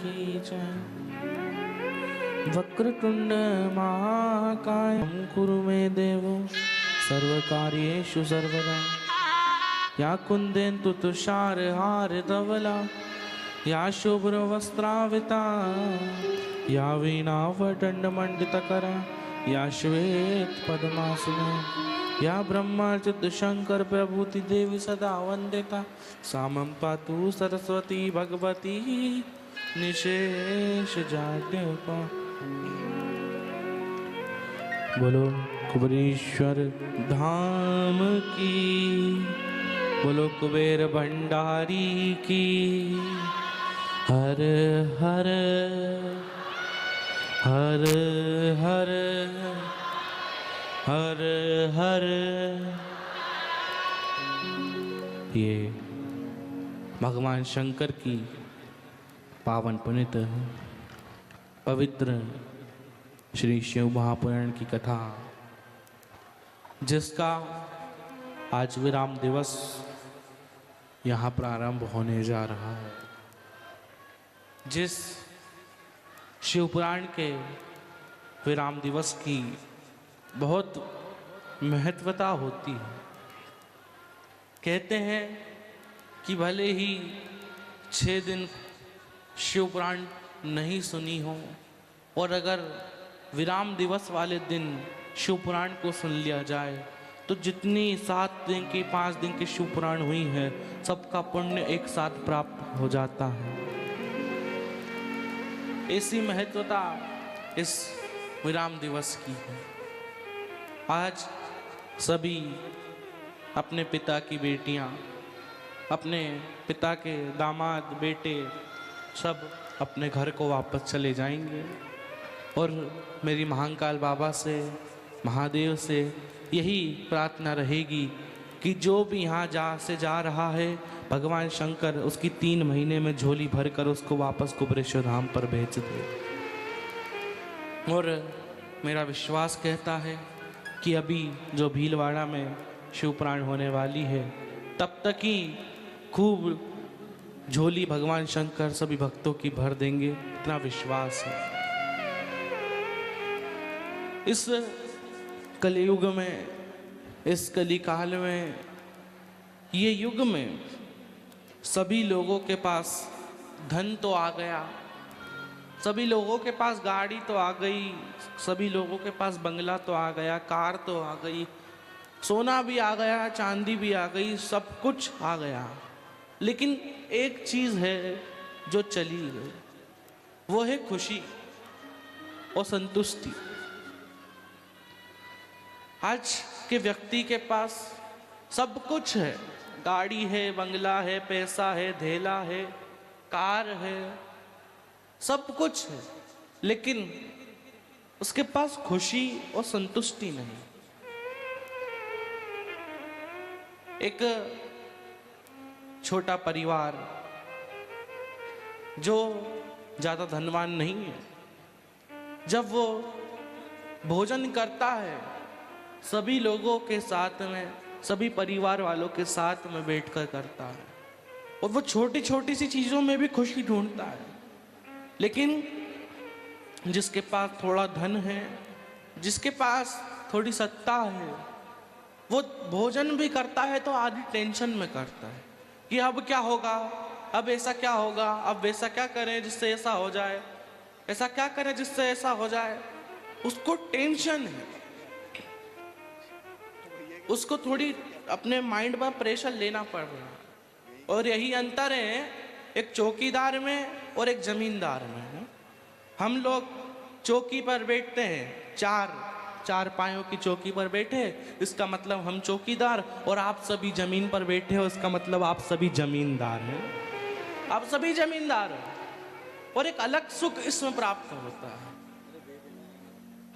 की जय। वक्रतुंड महाकाय कुरु मे देव सर्वकार्येषु सर्वदा। या कुंदेन्दु तुषार हार धवला या शुभ्र वस्त्राविता या वीणा वदंड मंडितकरा या श्वेत पद्मासना या ब्रह्मार्चित शंकर प्रभूति देवी सदा वंदिता। सामं पातु सरस्वती भगवती निशेष जाड्यपा। बोलो कुबेरेश्वर धाम की, बोलो कुबेर भंडारी की। हर हर हर हर हर हर। ये भगवान शंकर की पावन पुनित पवित्र श्री शिव महापुराण की कथा, जिसका आज विराम दिवस यहाँ प्रारंभ होने जा रहा है। जिस शिव पुराण के विराम दिवस की बहुत महत्वता होती है। कहते हैं कि भले ही 6 दिन शिव पुराण नहीं सुनी हो, और अगर विराम दिवस वाले दिन शिव पुराण को सुन लिया जाए तो जितनी 7 दिन की 5 दिन की शिव पुराण हुई है, सबका पुण्य एक साथ प्राप्त हो जाता है। ऐसी महत्वता इस विराम दिवस की है। आज सभी अपने पिता की बेटियां, अपने पिता के दामाद बेटे सब अपने घर को वापस चले जाएंगे, और मेरी महाकाल बाबा से, महादेव से यही प्रार्थना रहेगी कि जो भी यहाँ से जा रहा है, भगवान शंकर उसकी 3 महीने में झोली भरकर उसको वापस कुबेरेश्वर धाम पर भेज दे। और मेरा विश्वास कहता है कि अभी जो भीलवाड़ा में शिव पुराण होने वाली है, तब तक ही खूब झोली भगवान शंकर सभी भक्तों की भर देंगे, इतना विश्वास है। इस कलियुग में, इस कलिकाल में, ये युग में सभी लोगों के पास धन तो आ गया, सभी लोगों के पास गाड़ी तो आ गई, सभी लोगों के पास बंगला तो आ गया, कार तो आ गई, सोना भी आ गया, चांदी भी आ गई, सब कुछ आ गया। लेकिन एक चीज़ है जो चली गई, वो है खुशी और संतुष्टि। आज के व्यक्ति के पास सब कुछ है, गाड़ी है, बंगला है, पैसा है, धेला है, कार है, सब कुछ है, लेकिन उसके पास खुशी और संतुष्टि नहीं। एक छोटा परिवार जो ज़्यादा धनवान नहीं है, जब वो भोजन करता है सभी लोगों के साथ में, सभी परिवार वालों के साथ में बैठकर करता है, और वो छोटी छोटी सी चीज़ों में भी खुशी ढूंढता है। लेकिन जिसके पास थोड़ा धन है, जिसके पास थोड़ी सत्ता है, वो भोजन भी करता है तो आधी टेंशन में करता है कि अब क्या होगा, अब ऐसा क्या होगा, अब वैसा क्या करें जिससे ऐसा हो जाए, ऐसा क्या करें जिससे ऐसा हो जाए। उसको टेंशन है, उसको थोड़ी अपने माइंड में प्रेशर लेना पड़ रहा है। और यही अंतर है एक चौकीदार में और एक जमींदार में। हम लोग चौकी पर बैठते हैं, चार पायों की चौकी पर बैठे, इसका मतलब हम चौकीदार, और आप सभी जमीन पर बैठे हो, इसका मतलब आप सभी जमींदार हैं, आप सभी जमींदार हैं। और एक अलग सुख इसमें प्राप्त होता है।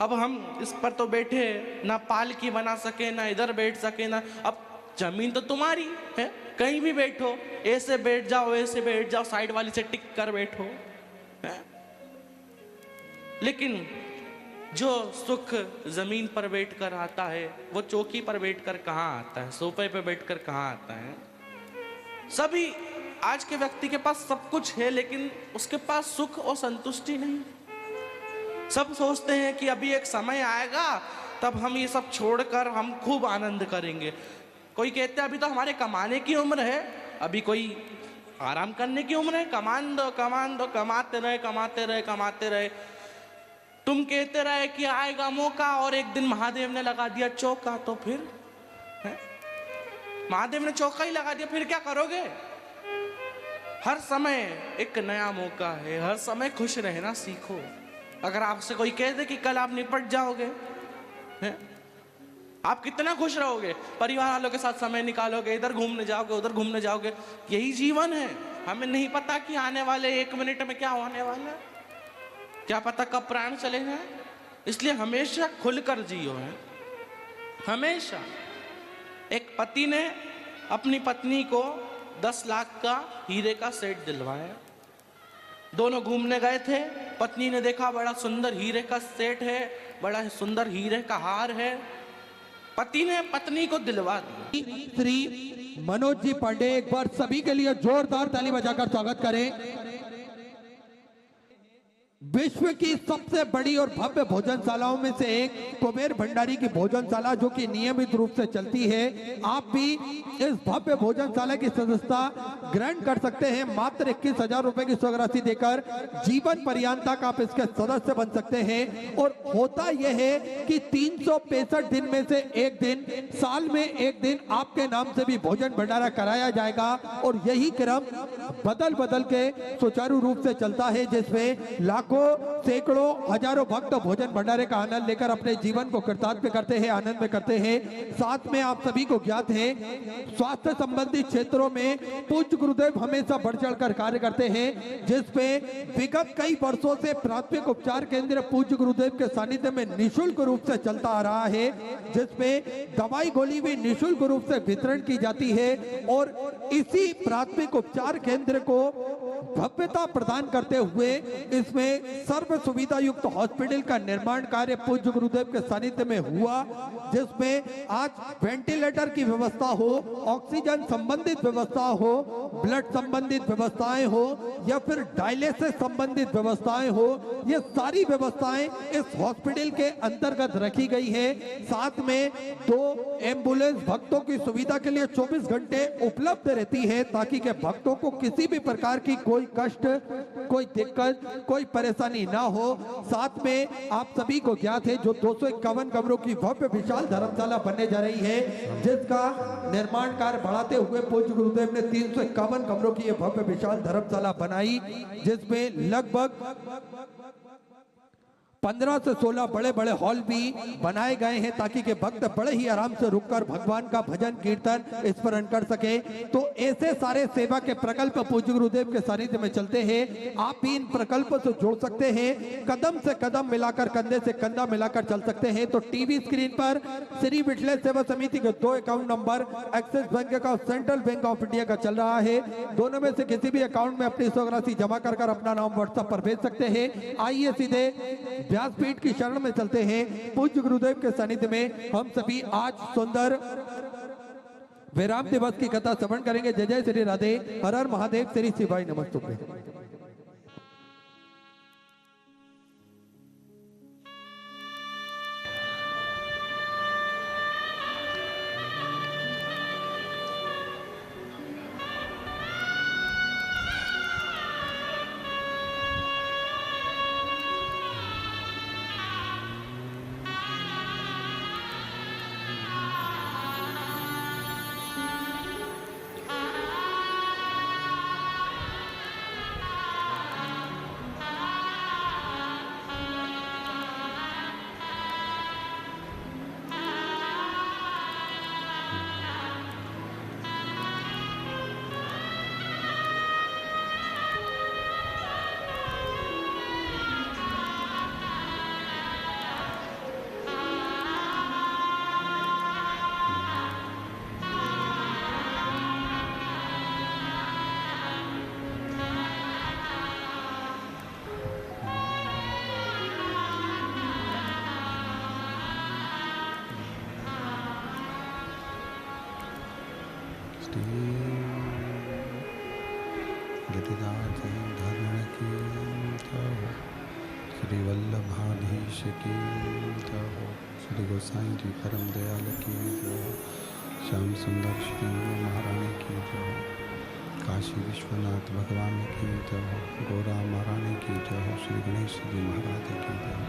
अब हम इस पर तो बैठे ना पालकी बना सके, ना इधर बैठ सके, ना, अब जमीन तो तुम्हारी है, कहीं भी बैठो, ऐसे बैठ जाओ, ऐसे बैठ जाओ, साइड वाली से टिक कर बैठो है? लेकिन जो सुख जमीन पर बैठकर आता है वो चौकी पर बैठकर कहाँ आता है, सोफे पे बैठकर कहाँ आता है। सभी आज के व्यक्ति के पास सब कुछ है, लेकिन उसके पास सुख और संतुष्टि नहीं। सब सोचते हैं कि अभी एक समय आएगा तब हम ये सब छोड़कर हम खूब आनंद करेंगे। कोई कहते हैं अभी तो हमारे कमाने की उम्र है, अभी कोई आराम करने की उम्र है, कमान दो कमान दो, कमाते रहे कमाते रहे कमाते रहे। तुम कहते रहे कि आएगा मौका और एक दिन महादेव ने लगा दिया चौका, तो फिर महादेव ने चौका ही लगा दिया, फिर क्या करोगे? हर समय एक नया मौका है, हर समय खुश रहना सीखो। अगर आपसे कोई कह दे कि कल आप निपट जाओगे, हैं? आप कितना खुश रहोगे? परिवार वालों के साथ समय निकालोगे, इधर घूमने जाओगे उधर घूमने जाओगे। यही जीवन है। हमें नहीं पता कि आने वाले 1 मिनट में क्या होने वाला है, क्या पता कब प्राण चले जाए। इसलिए हमेशा खुलकर जियो है, हमेशा। एक पति ने अपनी पत्नी को 10 लाख का हीरे का सेट दिलवाया। दोनों घूमने गए थे, पत्नी ने देखा बड़ा सुंदर हीरे का सेट है, बड़ा सुंदर हीरे का हार है, पति ने पत्नी को दिलवा दिया। श्री मनोज जी पांडे, एक बार सभी के लिए जोरदार ताली बजाकर स्वागत करें। विश्व की सबसे बड़ी और भव्य भोजनशालाओं में से एक कुबेर भंडारी की भोजनशाला, जो कि नियमित रूप से चलती है। आप भी इस भव्य भोजनशाला की सदस्यता ग्रहण कर सकते हैं। मात्र 21,000 रुपए की स्वर्ग राशि देकर जीवन पर्यंत तक आप इसके सदस्य बन सकते हैं। और होता यह है कि 365 दिन में से एक दिन, साल में एक दिन आपके नाम से भी भोजन भंडारा कराया जाएगा। और यही क्रम बदल बदल के सुचारू रूप से चलता है, जिसमें लाखों सैकड़ों हजारों भक्त भोजन भंडारे का आनंद लेकर अपने जीवन को कृतार्थ करते हैं, आनंद में करते हैं। साथ में आप सभी को ज्ञात है, स्वास्थ्य संबंधी क्षेत्रों में पूज्य गुरुदेव हमेशा बढ़ चढ़कर कार्य करते हैं, जिसपे विगत कई वर्षों से प्राथमिक उपचार केंद्र पूज्य गुरुदेव के सानिध्य में निःशुल्क रूप से चलता आ रहा है, जिसपे दवाई गोली भी निःशुल्क रूप से वितरण की जाती है। और इसी प्राथमिक उपचार केंद्र को भव्यता प्रदान करते हुए इसमें सर्व सुविधा युक्त हॉस्पिटल का निर्माण कार्य पूज्य गुरुदेव के सानिध्य में हुआ, जिसमें आज वेंटिलेटर की व्यवस्था हो, ऑक्सीजन संबंधित व्यवस्था हो, ब्लड संबंधित व्यवस्थाएं हो, या फिर डायलिसिस संबंधित व्यवस्थाएं हो, ये सारी व्यवस्थाएं इस हॉस्पिटल के अंतर्गत रखी गई है। साथ में 2 एम्बुलेंस भक्तों की सुविधा के लिए 24 घंटे उपलब्ध रहती है, ताकि के भक्तों को किसी भी प्रकार की कोई कष्ट, कोई दिक्कत, कोई परेशानी ना हो। साथ में आप सभी को ज्ञात है, जो 251 कमरों की भव्य विशाल धर्मशाला बनने जा रही है, जिसका निर्माण कार्य बढ़ाते हुए पूज्य गुरुदेव ने 351 कमरों की यह भव्य विशाल धर्मशाला बनाई, जिसमें लगभग 15 से 16 बड़े बड़े हॉल भी बनाए गए हैं, ताकि के भक्त बड़े ही आराम से रुककर भगवान का भजन कीर्तन स्मरण कर सके। तो ऐसे सारे सेवा के प्रकल्प पूज्य गुरुदेव के सानिध्य में चलते हैं। आप भी इन प्रकल्पों से जुड़ सकते हैं, कदम से कदम मिलाकर, कंधे से कंधा मिलाकर चल सकते हैं। तो टीवी स्क्रीन पर श्री विठलेश सेवा समिति के 2 अकाउंट नंबर एक्सिस बैंक का, सेंट्रल बैंक ऑफ इंडिया का चल रहा है। दोनों में से किसी भी अकाउंट में अपनी स्वर्ग राशि जमा कर अपना नाम व्हाट्सएप पर भेज सकते हैं। आइए सीधे व्यासपीठ की शरण में चलते हैं। पूज्य गुरुदेव के सानिध्य में हम सभी आज सुंदर विराम दिवस की कथा श्रवण करेंगे। जय जय श्री राधे, हर हर महादेव, श्री शिवाय नमस्तुभ्यं। गणेश की जय हो, श्री गोसाई जी परम दयाल की जय हो, श्याम सुंदर श्री महारानी की जय हो, काशी विश्वनाथ भगवान की जय हो, गौरा महारानी की जय हो, श्री गणेश जी महाराज की जय हो,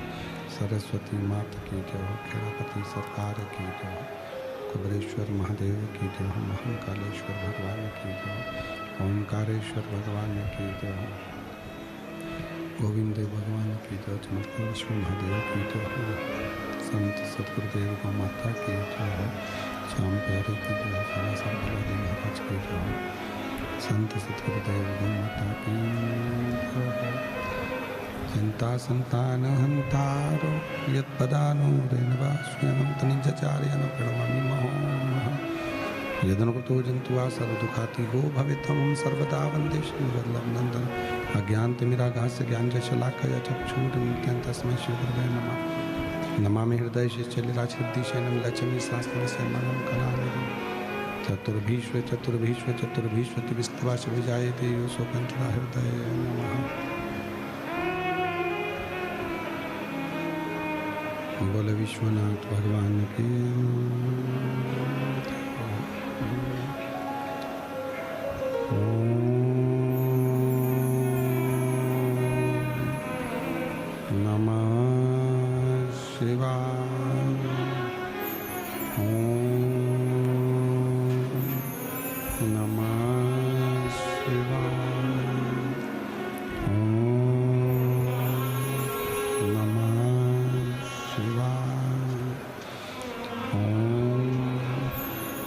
सरस्वती माता की जय हो, खेड़ापति सरकार की जय हो, कुबरेश्वर महादेव की जय हो, महाकालेश्वर भगवान की जय हो, ओंकारेश्वर भगवान की जय हो, गोविंद देव भगवान की जय, चमत्कारेश्वर महादेव की जय हो, संत सतगुरुदेव गौ माता की जय हो, श्याम प्यारे की जय हो, सरासर भगवान महाराज की जय हो, संत सतगुरुदेव गौ माता की जय हो। चिंता संतान हंतारो यत्पदानो रेणवास्यनं तनिजचार्यन प्रणमामि महोमः। यदनुकृतो जंतुआ सर्वदुखाति गो भवितं सर्वदा वन्दे श्रीवल्लभनन्दन। अज्ञानतिमिरागास्य ज्ञानजशलाकया चक्षुरुन्मिलितं तस्मै श्रीगुरवे नमः। नमामि हृदय श्रीचलिराजहृदयशयनं लक्ष्मी शास्त्रस्यमनं कलानिधिं। चतुर्भीष्व चतुर्भीष्व चतुर्भीष्व विस्तवाश विजायते योऽसो पञ्चदा हृदय नमः। बोले विश्वनाथ भगवान की नमः शिवाय। नमः शिवाय।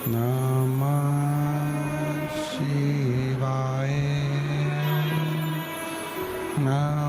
नमः शिवाय। नमः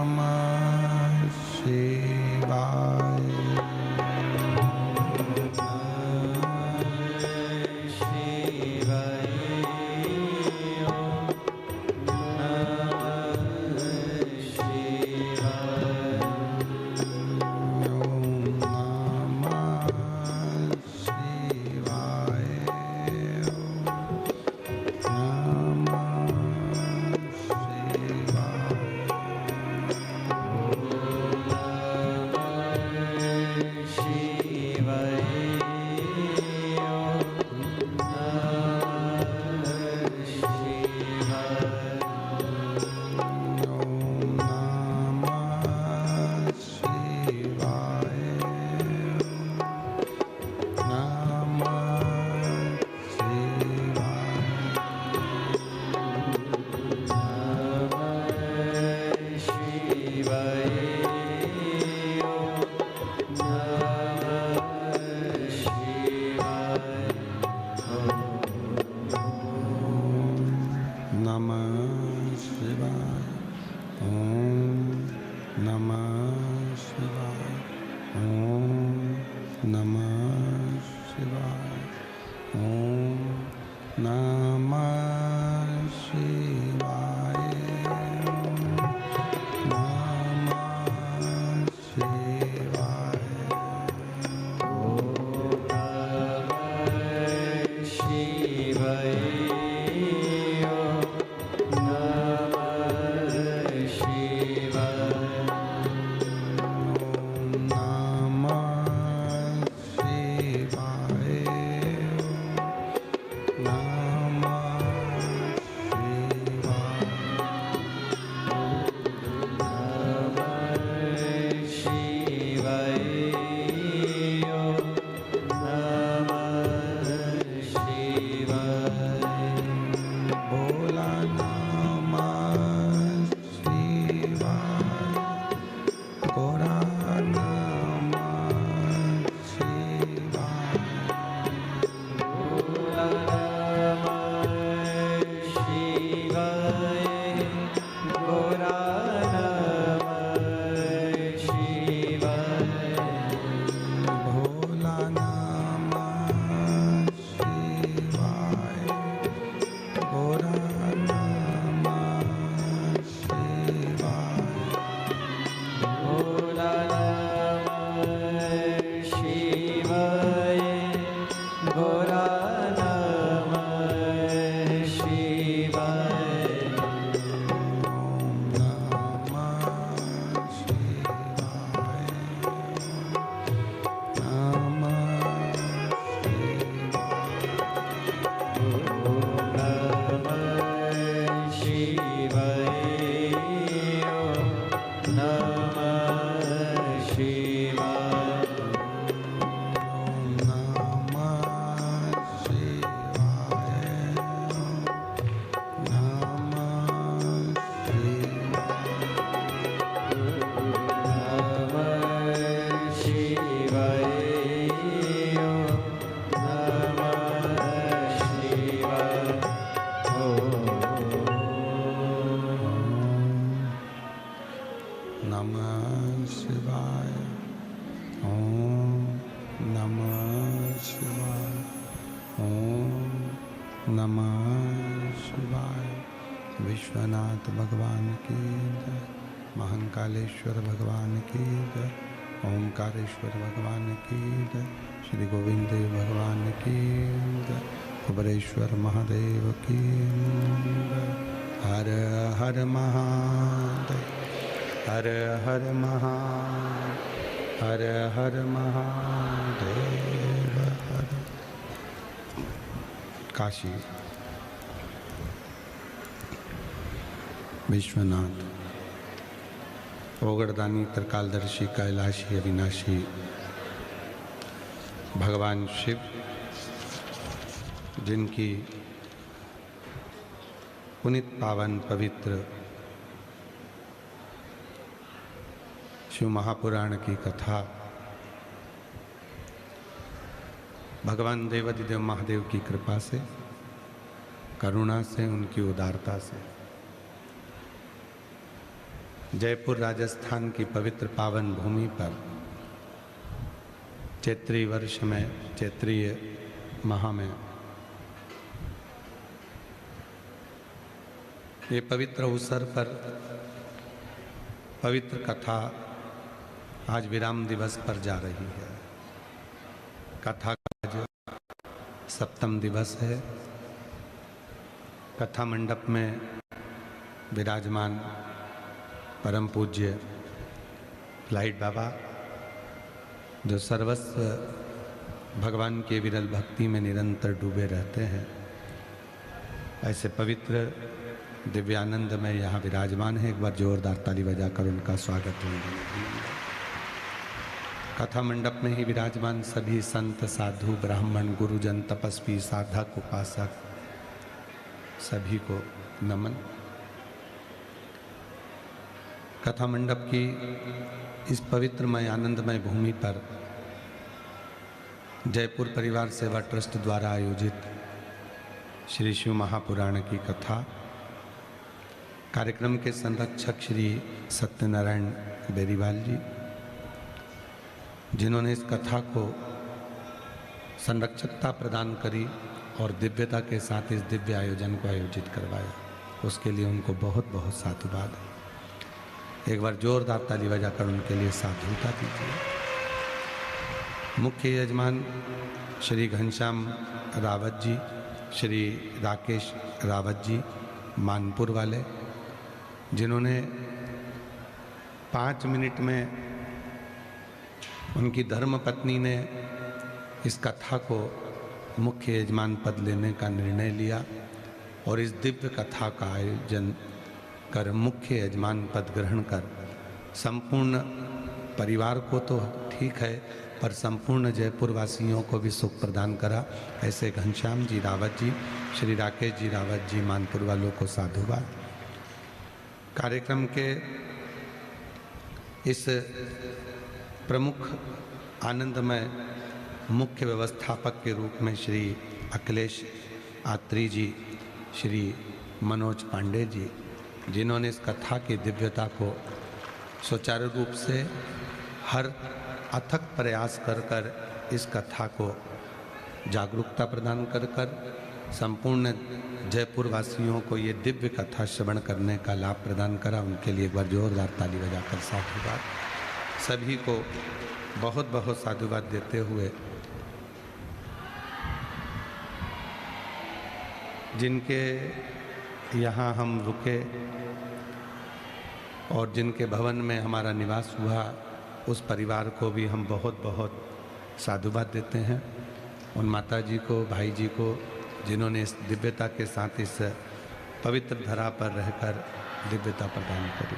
शिवाय। नमः शिवाय। नमः शिवाय। ओम नमः शिवाय। ओम नमः शिवाय। विश्वनाथ भगवान की जय। महाकालेश्वर भगवान की जय। ओंकारेश्वर भगवान की जय। श्री गोविंद देव भगवान की जय। कुबरेश्वर महादेव की जय। हर हर महादेव। हर हर महादेव। हर हर महादेव। हर काशी विश्वनाथ ओगड़दानी त्रिकालदर्शी कैलाशी अविनाशी भगवान शिव, जिनकी पुनित पावन पवित्र शिव महापुराण की कथा भगवान देवाधिदेव महादेव की कृपा से, करुणा से, उनकी उदारता से जयपुर राजस्थान की पवित्र पावन भूमि पर चैत्री वर्ष में, चैत्रीय माह में ये पवित्र अवसर पर पवित्र कथा आज विराम दिवस पर जा रही है। कथा का आज 7वां दिवस है। कथा मंडप में विराजमान परम पूज्य फ्लाइट बाबा, जो सर्वस्व भगवान के विरल भक्ति में निरंतर डूबे रहते हैं, ऐसे पवित्र दिव्यानंद में यहाँ विराजमान है। एक बार जोरदार ताली बजाकर उनका स्वागत होगा। कथा मंडप में ही विराजमान सभी संत, साधु, ब्राह्मण, गुरुजन, तपस्वी, साधक, उपासक, सभी को नमन। कथा मंडप की इस पवित्रमय आनंदमय भूमि पर जयपुर परिवार सेवा ट्रस्ट द्वारा आयोजित श्री शिव महापुराण की कथा कार्यक्रम के संरक्षक श्री सत्यनारायण बेरीवाल जी, जिन्होंने इस कथा को संरक्षकता प्रदान करी और दिव्यता के साथ इस दिव्य आयोजन को आयोजित करवाया, उसके लिए उनको बहुत बहुत साधुवाद। एक बार जोरदार ताली बजाकर उनके लिए साधुता दीजिए। मुख्य यजमान श्री घनश्याम रावत जी, श्री राकेश रावत जी मानपुर वाले, जिन्होंने 5 मिनट में उनकी धर्म पत्नी ने इस कथा को मुख्य यजमान पद लेने का निर्णय लिया और इस दिव्य कथा का आयोजन कर मुख्य यजमान पद ग्रहण कर संपूर्ण परिवार को तो ठीक है, पर संपूर्ण जयपुर वासियों को भी सुख प्रदान करा। ऐसे घनश्याम जी रावत जी, श्री राकेश जी रावत जी मानपुर वालों को साधुवाद। कार्यक्रम के इस प्रमुख आनंदमय मुख्य व्यवस्थापक के रूप में श्री अखिलेश आत्री जी, श्री मनोज पांडे जी, जिन्होंने इस कथा की दिव्यता को सुचारू रूप से हर अथक प्रयास कर कर इस कथा को जागरूकता प्रदान कर कर संपूर्ण जयपुर वासियों को ये दिव्य कथा श्रवण करने का लाभ प्रदान करा। उनके लिए एक बार जोरदार ताली बजाकर साधुवाद। सभी को बहुत बहुत साधुवाद देते हुए जिनके यहाँ हम रुके और जिनके भवन में हमारा निवास हुआ, उस परिवार को भी हम बहुत बहुत साधुवाद देते हैं। उन माता जी को, भाई जी को, जिन्होंने इस दिव्यता के साथ इस पवित्र धरा पर रहकर दिव्यता प्रदान करी।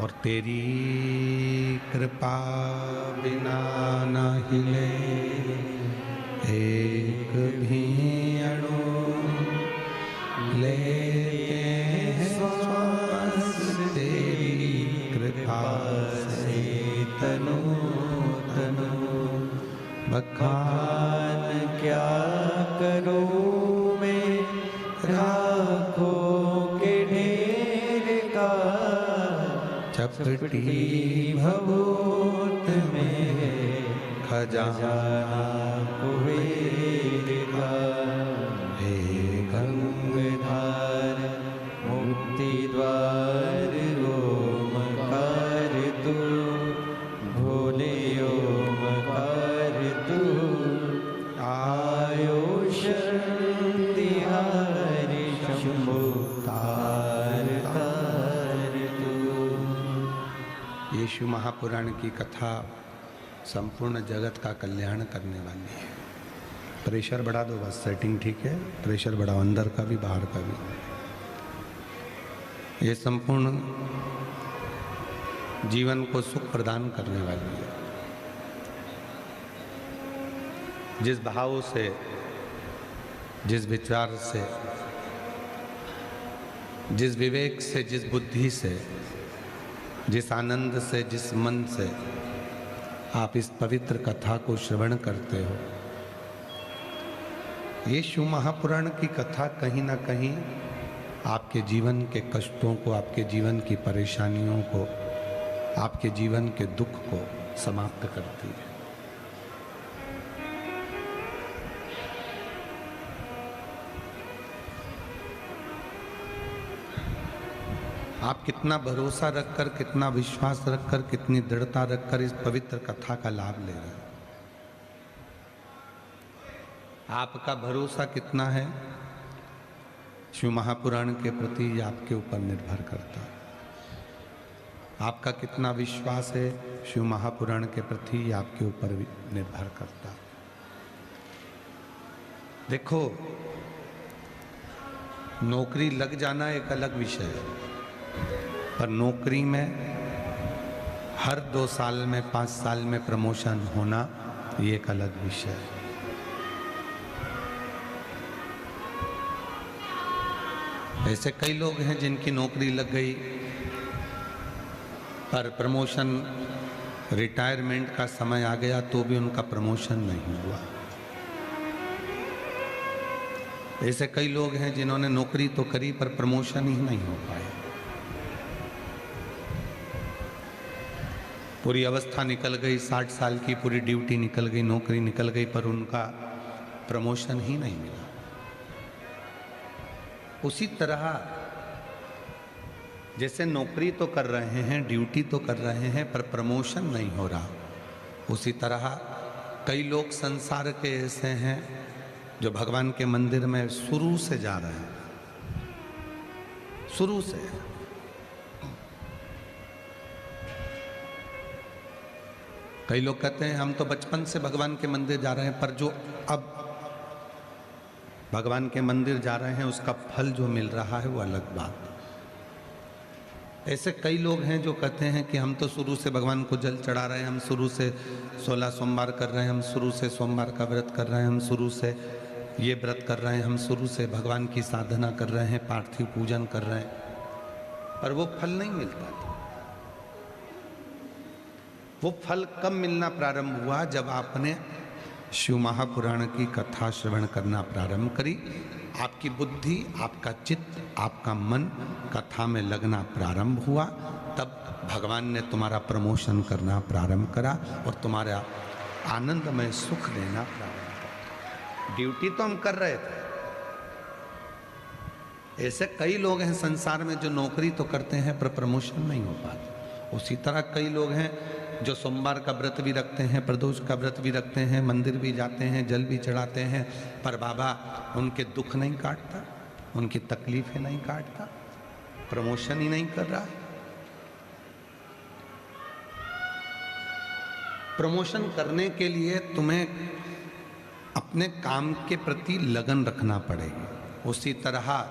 और तेरी कृपा बिना न हिले एक भी अणु, लेते हैं श्वास तेरी कृपा से तनु तनु। बखान क्या करूं मैं राखों के ढेर चपटी भवोत में खजाना कुबेर का। हे गंगाधार मुक्ति द्वार ओमकार तू, भोले ओमकार तू, आयो शक्तिहारी शंभो तार तार तू। यीशु महापुराण की कथा संपूर्ण जगत का कल्याण करने वाली है। प्रेशर बढ़ा दो बस, सेटिंग ठीक है। प्रेशर बढ़ाओ, अंदर का भी बाहर का भी। ये संपूर्ण जीवन को सुख प्रदान करने वाली है। जिस भाव से, जिस विचार से, जिस विवेक से, जिस बुद्धि से, जिस आनंद से, जिस मन से आप इस पवित्र कथा को श्रवण करते हो, ये शिव महापुराण की कथा कहीं ना कहीं आपके जीवन के कष्टों को, आपके जीवन की परेशानियों को, आपके जीवन के दुख को समाप्त करती है। आप कितना भरोसा रखकर, कितना विश्वास रखकर, कितनी दृढ़ता रखकर इस पवित्र कथा का लाभ ले रहे हैं। आपका भरोसा कितना है शिव महापुराण के प्रति, ये आपके ऊपर निर्भर करता है। आपका कितना विश्वास है शिव महापुराण के प्रति, ये आपके ऊपर निर्भर करता है। देखो, नौकरी लग जाना एक अलग विषय है, पर नौकरी में हर 2 साल में, 5 साल में प्रमोशन होना, ये एक अलग विषय है। ऐसे कई लोग हैं जिनकी नौकरी लग गई पर प्रमोशन, रिटायरमेंट का समय आ गया तो भी उनका प्रमोशन नहीं हुआ। ऐसे कई लोग हैं जिन्होंने नौकरी तो करी पर प्रमोशन ही नहीं हो पाया। पूरी अवस्था निकल गई, 60 साल की पूरी ड्यूटी निकल गई, नौकरी निकल गई, पर उनका प्रमोशन ही नहीं मिला। उसी तरह जैसे नौकरी तो कर रहे हैं, ड्यूटी तो कर रहे हैं, पर प्रमोशन नहीं हो रहा, उसी तरह कई लोग संसार के ऐसे हैं जो भगवान के मंदिर में शुरू से जा रहे हैं, शुरू से। कई लोग कहते हैं हम तो बचपन से भगवान के मंदिर जा रहे हैं, पर जो अब भगवान के मंदिर जा रहे हैं उसका फल जो मिल रहा है वो अलग बात है। ऐसे कई लोग हैं जो कहते हैं कि हम तो शुरू से भगवान को जल चढ़ा रहे हैं, हम शुरू से 16 सोमवार कर रहे हैं, हम शुरू से सोमवार का व्रत कर रहे हैं, हम शुरू से ये व्रत कर रहे हैं, हम शुरू से भगवान की साधना कर रहे हैं, पार्थिव पूजन कर रहे हैं, पर वो फल नहीं मिलता था। वो फल कब मिलना प्रारंभ हुआ? जब आपने शिव महापुराण की कथा श्रवण करना प्रारंभ करी, आपकी बुद्धि, आपका चित्त, आपका मन कथा में लगना प्रारंभ हुआ, तब भगवान ने तुम्हारा प्रमोशन करना प्रारंभ करा और तुम्हारा आनंदमय सुख देना प्रारंभ करा। ड्यूटी तो हम कर रहे थे। ऐसे कई लोग हैं संसार में जो नौकरी तो करते हैं पर प्रमोशन नहीं हो पाता। उसी तरह कई लोग हैं जो सोमवार का व्रत भी रखते हैं, प्रदोष का व्रत भी रखते हैं, मंदिर भी जाते हैं, जल भी चढ़ाते हैं, पर बाबा उनके दुख नहीं काटता, उनकी तकलीफें नहीं काटता, प्रमोशन ही नहीं कर रहा है। प्रमोशन करने के लिए तुम्हें अपने काम के प्रति लगन रखना पड़ेगी। उसी तरह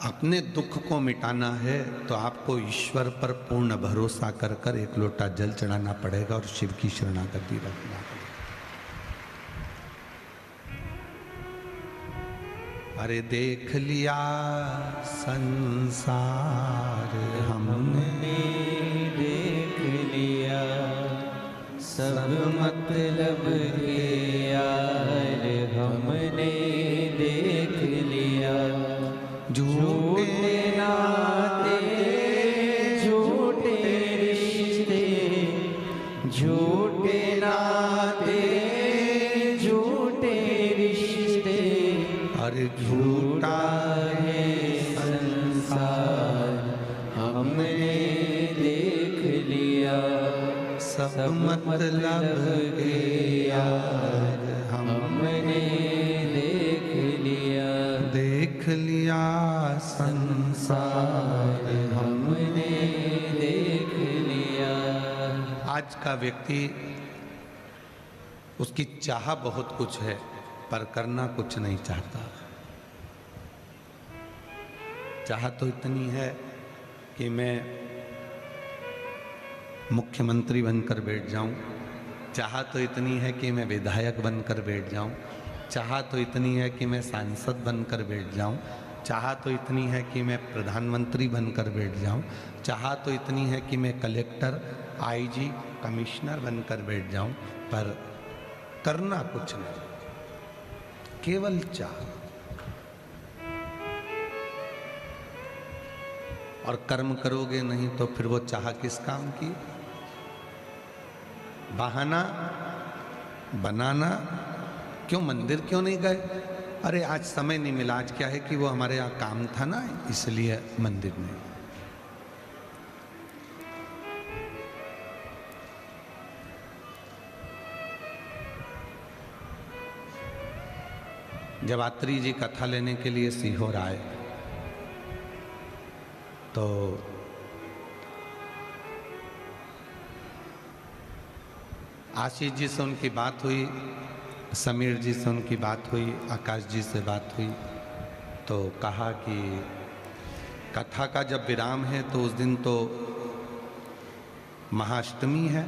अपने दुख को मिटाना है तो आपको ईश्वर पर पूर्ण भरोसा कर कर एक लोटा जल चढ़ाना पड़ेगा और शिव की शरणागति रखना पड़ेगा। अरे देख लिया संसार हमने, देख लिया सब मतलब के यार हमने देख लिया। झूठे नाते झूठे सब मतलब के यार हमने देख लिया संसार हमने देख लिया। आज का व्यक्ति, उसकी चाह बहुत कुछ है पर करना कुछ नहीं चाहता। चाह तो इतनी है कि मैं मुख्यमंत्री बनकर बैठ जाऊं, चाह तो इतनी है कि मैं विधायक बनकर बैठ जाऊं, चाह तो इतनी है कि मैं सांसद बनकर बैठ जाऊं, चाह तो इतनी है कि मैं प्रधानमंत्री बनकर बैठ जाऊं, चाह तो इतनी है कि मैं कलेक्टर, आईजी, कमिश्नर बनकर बैठ जाऊं, पर करना कुछ नहीं, केवल चाह। और कर्म करोगे नहीं तो फिर वो चाह किस काम की? बहाना बनाना। क्यों मंदिर क्यों नहीं गए? अरे आज समय नहीं मिला। आज क्या है कि वो हमारे यहाँ काम था ना, इसलिए मंदिर नहीं। जब आत्री जी कथा लेने के लिए सीहोर आए तो आशीष जी से उनकी बात हुई, समीर जी से उनकी बात हुई, आकाश जी से बात हुई, तो कहा कि कथा का जब विराम है तो उस दिन तो महाअष्टमी है,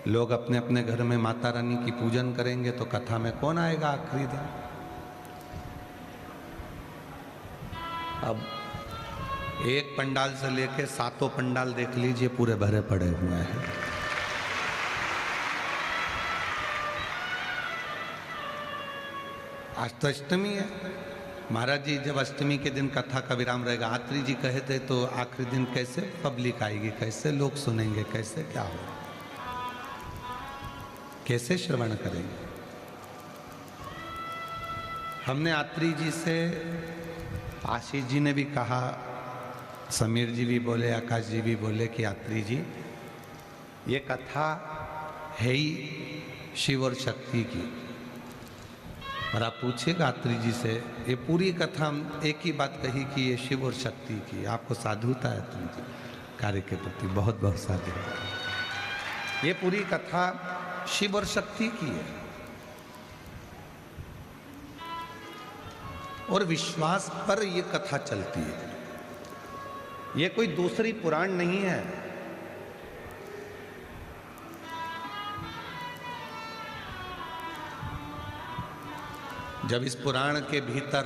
लोग अपने अपने घर में माता रानी की पूजन करेंगे, तो कथा में कौन आएगा आखिरी दिन? अब एक पंडाल से लेके 7 पंडाल देख लीजिए, पूरे भरे पड़े हुए हैं। आज तो अष्टमी है। महाराज जी जब अष्टमी के दिन कथा का विराम रहेगा, आत्री जी कहे थे, तो आखिरी दिन कैसे पब्लिक आएगी, कैसे लोग सुनेंगे, कैसे क्या होगा, कैसे श्रवण करेंगे? हमने आत्री जी से, आशीष जी ने भी कहा, समीर जी भी बोले, आकाश जी भी बोले कि आत्री जी ये कथा है ही शिव और शक्ति की। और आप पूछिएगा आत्री जी से, ये पूरी कथा हम एक ही बात कही कि ये शिव और शक्ति की। आपको साधुता है आत्री जी कार्य के प्रति, बहुत बहुत साधुता। ये पूरी कथा शिव और शक्ति की है और विश्वास पर ये कथा चलती है। ये कोई दूसरी पुराण नहीं है। जब इस पुराण के भीतर,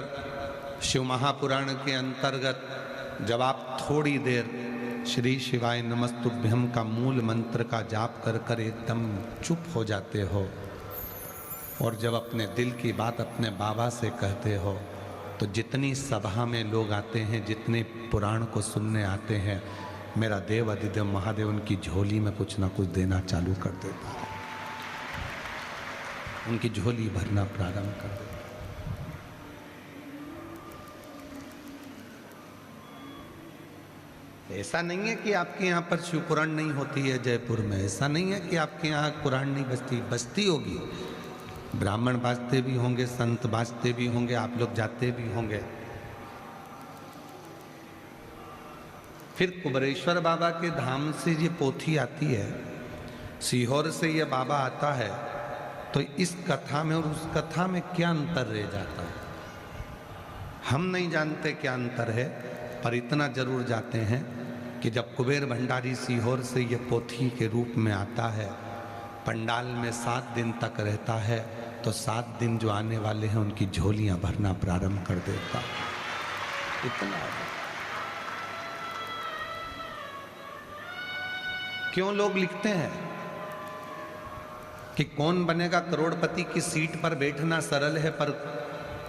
शिव महापुराण के अंतर्गत, जब आप थोड़ी देर श्री शिवाय नमस्तुभ्यम का मूल मंत्र का जाप कर कर एकदम चुप हो जाते हो और जब अपने दिल की बात अपने बाबा से कहते हो, तो जितनी सभा में लोग आते हैं, जितने पुराण को सुनने आते हैं, मेरा देव अधिदेव महादेव उनकी झोली में कुछ ना कुछ देना चालू कर देता है, उनकी झोली भरना प्रारंभ कर देता है। ऐसा नहीं है कि आपके यहाँ पर शिव पुराण नहीं होती है जयपुर में, ऐसा नहीं है कि आपके यहाँ पुराण नहीं बजती, बजती होगी। ब्राह्मण बाजते भी होंगे, संत बाजते भी होंगे, आप लोग जाते भी होंगे। फिर कुबरेश्वर बाबा के धाम से ये पोथी आती है, सीहोर से ये बाबा आता है, तो इस कथा में और उस कथा में क्या अंतर रह जाता है हम नहीं जानते क्या अंतर है, पर इतना जरूर जाते हैं कि जब कुबेर भंडारी सीहोर से ये पोथी के रूप में आता है, पंडाल में 7 दिन तक रहता है, तो 7 दिन जो आने वाले हैं उनकी झोलियां भरना प्रारंभ कर देता। इतना क्यों लोग लिखते हैं कि कौन बनेगा करोड़पति की सीट पर बैठना सरल है, पर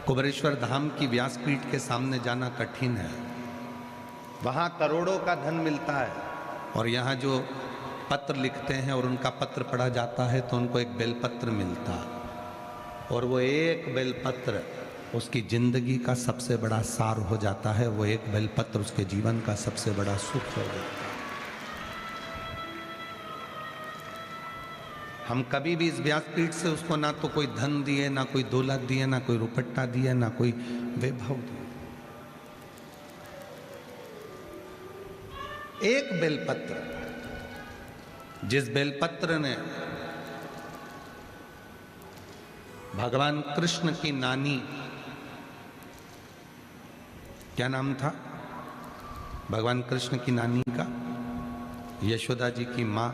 कुबरेश्वर धाम की व्यासपीठ के सामने जाना कठिन है। वहां करोड़ों का धन मिलता है और यहाँ जो पत्र लिखते हैं और उनका पत्र पढ़ा जाता है तो उनको एक बेलपत्र मिलता है, और वो एक बेलपत्र उसकी जिंदगी का सबसे बड़ा सार हो जाता है। वो एक बेलपत्र उसके जीवन का सबसे बड़ा सुख हो जाता है। हम कभी भी इस व्यासपीठ से उसको ना तो कोई धन दिए, ना कोई दौलत दिए, ना कोई रुपट्टा दिए, ना कोई वैभव दिए। एक बेलपत्र, जिस बेलपत्र ने भगवान कृष्ण की नानी, क्या नाम था भगवान कृष्ण की नानी का? यशोदा जी की मां,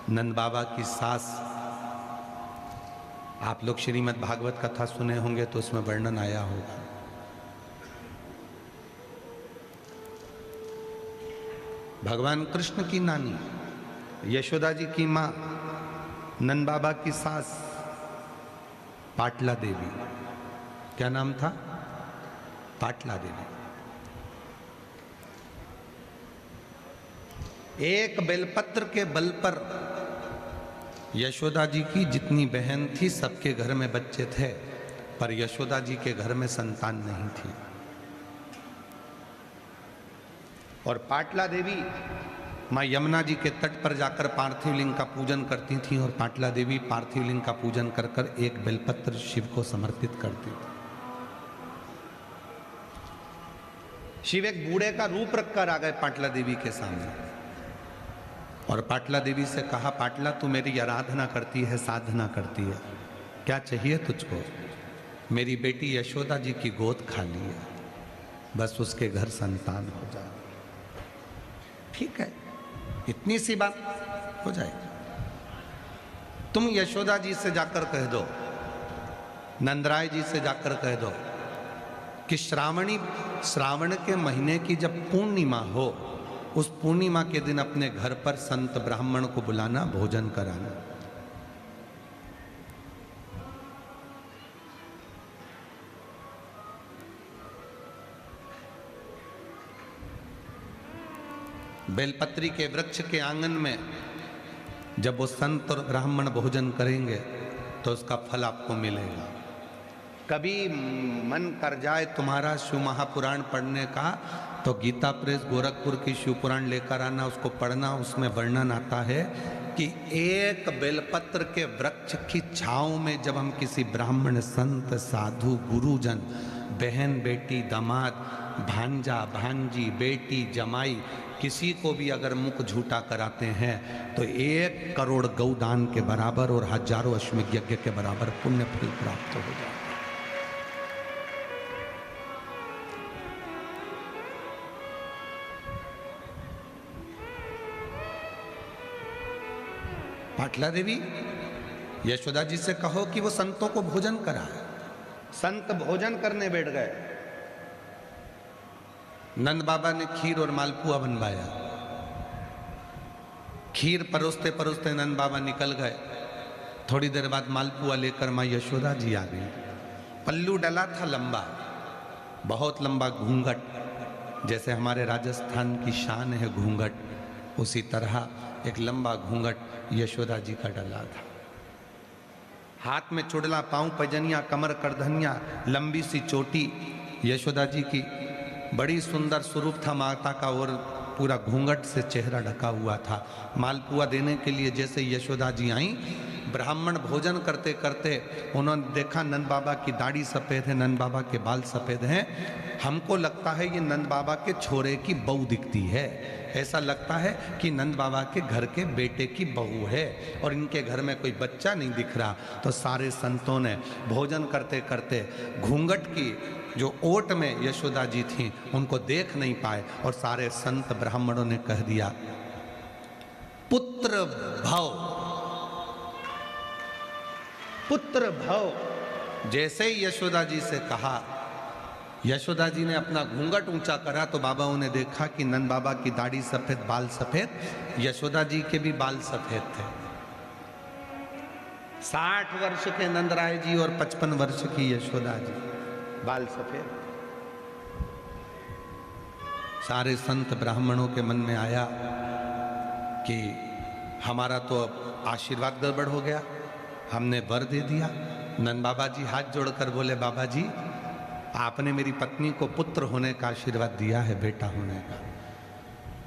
नंद बाबा की सास। आप लोग श्रीमद् भागवत कथा सुने होंगे तो उसमें वर्णन आया होगा। भगवान कृष्ण की नानी, यशोदा जी की मां, नंद बाबा की सास पाटला देवी। क्या नाम था? पाटला देवी। एक बेलपत्र के बल पर यशोदा जी की जितनी बहन थी सबके घर में बच्चे थे, पर यशोदा जी के घर में संतान नहीं थी। और पाटला देवी मां यमुना जी के तट पर जाकर पार्थिव लिंग का पूजन करती थी, और पाटला देवी पार्थिव लिंग का पूजन कर कर एक बेलपत्र शिव को समर्पित करती थी। शिव एक बूढ़े का रूप रखकर आ गए पाटला देवी के सामने, और पाटला देवी से कहा, पाटला तू मेरी आराधना करती है, साधना करती है, क्या चाहिए तुझको? मेरी बेटी यशोदा जी की गोद खाली है, बस उसके घर संतान हो जाए। ठीक है, इतनी सी बात हो जाएगी। तुम यशोदा जी से जाकर कह दो, नंदराय जी से जाकर कह दो कि श्रावण के महीने की जब पूर्णिमा हो, उस पूर्णिमा के दिन अपने घर पर संत ब्राह्मण को बुलाना, भोजन कराना। बेलपत्री के वृक्ष के आंगन में जब वो संत और ब्राह्मण भोजन करेंगे तो उसका फल आपको मिलेगा। कभी मन कर जाए तुम्हारा शिव महापुराण पढ़ने का, तो गीता प्रेस गोरखपुर की शिव पुराण लेकर आना, उसको पढ़ना। उसमें वर्णन आता है कि एक बेलपत्र के वृक्ष की छांव में जब हम किसी ब्राह्मण, संत, साधु, गुरुजन, बहन, बेटी, दामाद, भांजा, भांजी, बेटी, जमाई, किसी को भी अगर मुख झूठा कराते हैं तो 1 करोड़ गौदान के बराबर और हजारों अश्वमेध यज्ञ के बराबर पुण्य फल प्राप्त हो जाए। पाटला देवी, यशोदा जी से कहो कि वो संतों को भोजन कराए। संत भोजन करने बैठ गए। नंद बाबा ने खीर और मालपुआ बनवाया। खीर परोसते परोसते नंद बाबा निकल गए। थोड़ी देर बाद मालपुआ लेकर माँ यशोदा जी आ गई। पल्लू डला था लंबा, बहुत लंबा घूंघट, जैसे हमारे राजस्थान की शान है घूंघट, उसी तरह एक लंबा घूंघट यशोदा जी का डला था। हाथ में चुड़ला, पांव पैजनिया, कमर करधनिया, लंबी सी चोटी। यशोदा जी की बड़ी सुंदर स्वरूप था माता का, और पूरा घूंघट से चेहरा ढका हुआ था। मालपुआ देने के लिए जैसे यशोदा जी आई, ब्राह्मण भोजन करते करते उन्होंने देखा नंद बाबा की दाढ़ी सफ़ेद है, नंद बाबा के बाल सफ़ेद हैं। हमको लगता है ये नंद बाबा के छोरे की बहू दिखती है, ऐसा लगता है कि नंद बाबा के घर के बेटे की बहू है, और इनके घर में कोई बच्चा नहीं दिख रहा। तो सारे संतों ने भोजन करते करते घूंघट की जो ओट में यशोदा जी थी उनको देख नहीं पाए, और सारे संत ब्राह्मणों ने कह दिया, पुत्र भव, पुत्र भव। जैसे ही यशोदा जी से कहा, यशोदा जी ने अपना घूंघट ऊंचा करा तो बाबाओं ने देखा कि नंद बाबा की दाढ़ी सफेद, बाल सफेद, यशोदा जी के भी बाल सफेद थे। 60 वर्ष के नंदराय जी और 55 वर्ष की यशोदा जी, बाल सफेद। सारे संत ब्राह्मणों के मन में आया कि हमारा तो अब आशीर्वाद गड़बड़ हो गया, हमने वर दे दिया। नंद बाबा जी हाथ जोड़कर बोले, बाबा जी आपने मेरी पत्नी को पुत्र होने का आशीर्वाद दिया है, बेटा होने का,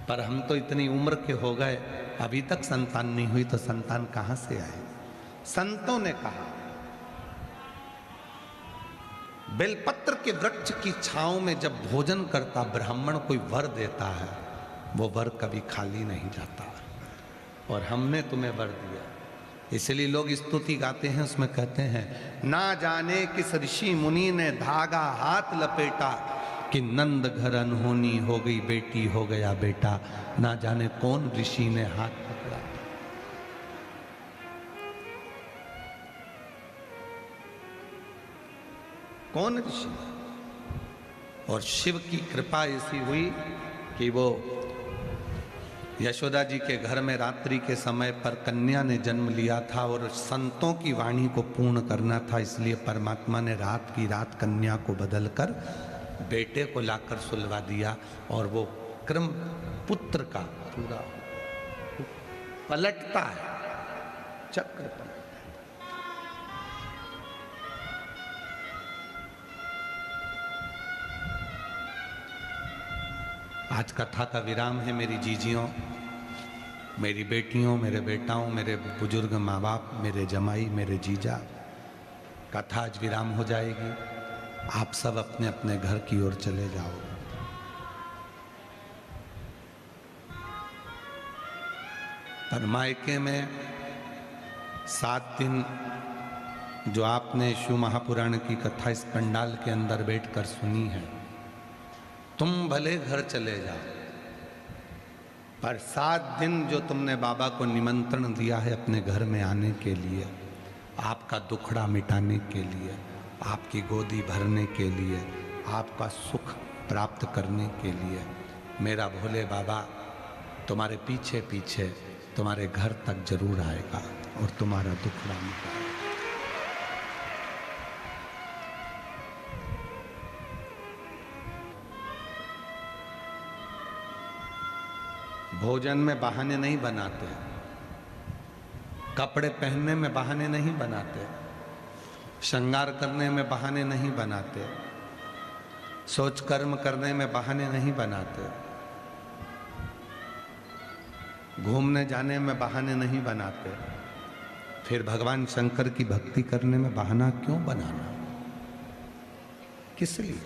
पर हम तो इतनी उम्र के हो गए, अभी तक संतान नहीं हुई तो संतान कहां से आए? संतों ने कहा बेलपत्र के वृक्ष की छांव में जब भोजन करता ब्राह्मण कोई वर देता है, वो वर कभी खाली नहीं जाता। और हमने तुम्हें वर दिया, इसलिए लोग स्तुति गाते हैं, उसमें कहते हैं ना जाने किस ऋषि मुनि ने धागा हाथ लपेटा कि नंद घर अनहोनी हो गई बेटी हो गया बेटा। ना जाने कौन ऋषि ने हाथ पकड़ा। कौन ऋषि? और शिव की कृपा ऐसी हुई कि वो यशोदा जी के घर में रात्रि के समय पर कन्या ने जन्म लिया था और संतों की वाणी को पूर्ण करना था, इसलिए परमात्मा ने रात की रात कन्या को बदलकर बेटे को लाकर सुलवा दिया और वो क्रम पुत्र का पूरा पलटता है, चक्र पलटता है। आज कथा का विराम है मेरी जीजियों, मेरी बेटियों, मेरे बेटाओं, मेरे बुजुर्ग माँ बाप, मेरे जमाई, मेरे जीजा। कथा आज विराम हो जाएगी, आप सब अपने अपने घर की ओर चले जाओ। पर मायके में 7 दिन जो आपने शिव महापुराण की कथा इस पंडाल के अंदर बैठकर सुनी है, तुम भले घर चले जाओ, पर 7 दिन जो तुमने बाबा को निमंत्रण दिया है अपने घर में आने के लिए, आपका दुखड़ा मिटाने के लिए, आपकी गोदी भरने के लिए, आपका सुख प्राप्त करने के लिए, मेरा भोले बाबा तुम्हारे पीछे पीछे तुम्हारे घर तक जरूर आएगा और तुम्हारा दुखड़ा मिटाएगा। भोजन में बहाने नहीं बनाते, कपड़े पहनने में बहाने नहीं बनाते, श्रृंगार करने में बहाने नहीं बनाते, सोच कर्म करने में बहाने नहीं बनाते, घूमने जाने में बहाने नहीं बनाते। फिर भगवान शंकर की भक्ति करने में बहाना क्यों बनाना? किस लिए?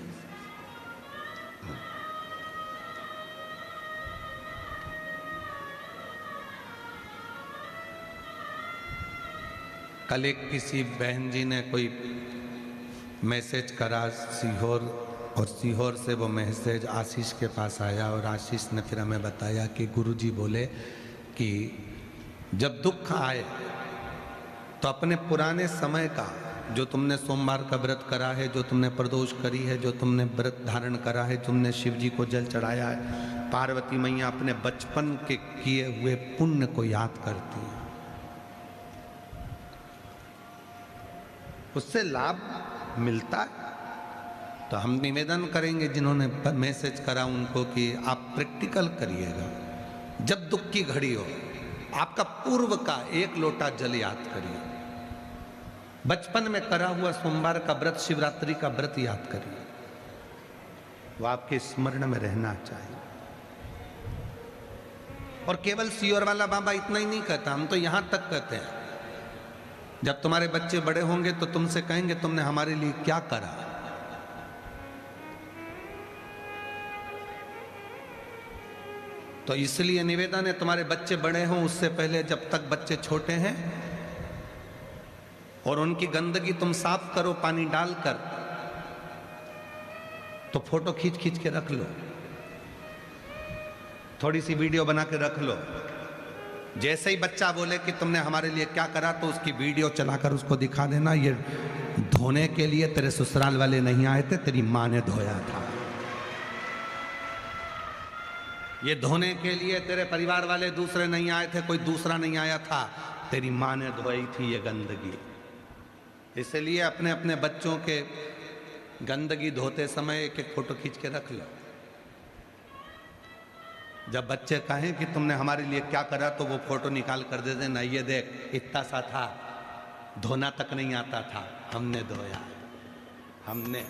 कल एक किसी बहन जी ने कोई मैसेज करा सीहोर, और सीहोर से वो मैसेज आशीष के पास आया और आशीष ने फिर हमें बताया कि गुरुजी बोले कि जब दुख आए तो अपने पुराने समय का जो तुमने सोमवार का व्रत करा है, जो तुमने प्रदोष करी है, जो तुमने व्रत धारण करा है, तुमने शिव जी को जल चढ़ाया है, पार्वती मैया अपने बचपन के किए हुए पुण्य को याद करती है, उससे लाभ मिलता है। तो हम निवेदन करेंगे जिन्होंने मैसेज करा उनको कि आप प्रैक्टिकल करिएगा। जब दुख की घड़ी हो, आपका पूर्व का 1 लोटा जल याद करिए, बचपन में करा हुआ सोमवार का व्रत, शिवरात्रि का व्रत याद करिए, वो आपके स्मरण में रहना चाहिए। और केवल सीहोर वाला बाबा इतना ही नहीं कहता, हम तो यहां तक कहते हैं, जब तुम्हारे बच्चे बड़े होंगे तो तुमसे कहेंगे तुमने हमारे लिए क्या करा। तो इसलिए निवेदन है, तुम्हारे बच्चे बड़े हों उससे पहले, जब तक बच्चे छोटे हैं, और उनकी गंदगी तुम साफ करो पानी डालकर, तो फोटो खींच खींच के रख लो, थोड़ी सी वीडियो बना के रख लो। जैसे ही बच्चा बोले कि तुमने हमारे लिए क्या करा, तो उसकी वीडियो चलाकर उसको दिखा देना, ये धोने के लिए तेरे ससुराल वाले नहीं आए थे, तेरी माँ ने धोया था। ये धोने के लिए तेरे परिवार वाले दूसरे नहीं आए थे, कोई दूसरा नहीं आया था, तेरी माँ ने धोई थी ये गंदगी। इसलिए अपने अपने बच्चों के गंदगी धोते समय एक एक फोटो खींच के रख लो। जब बच्चे कहें कि तुमने हमारे लिए क्या करा, तो वो फोटो निकाल कर दे देना, ये देख इतना सा था, धोना तक नहीं आता था, हमने धोया, हमने।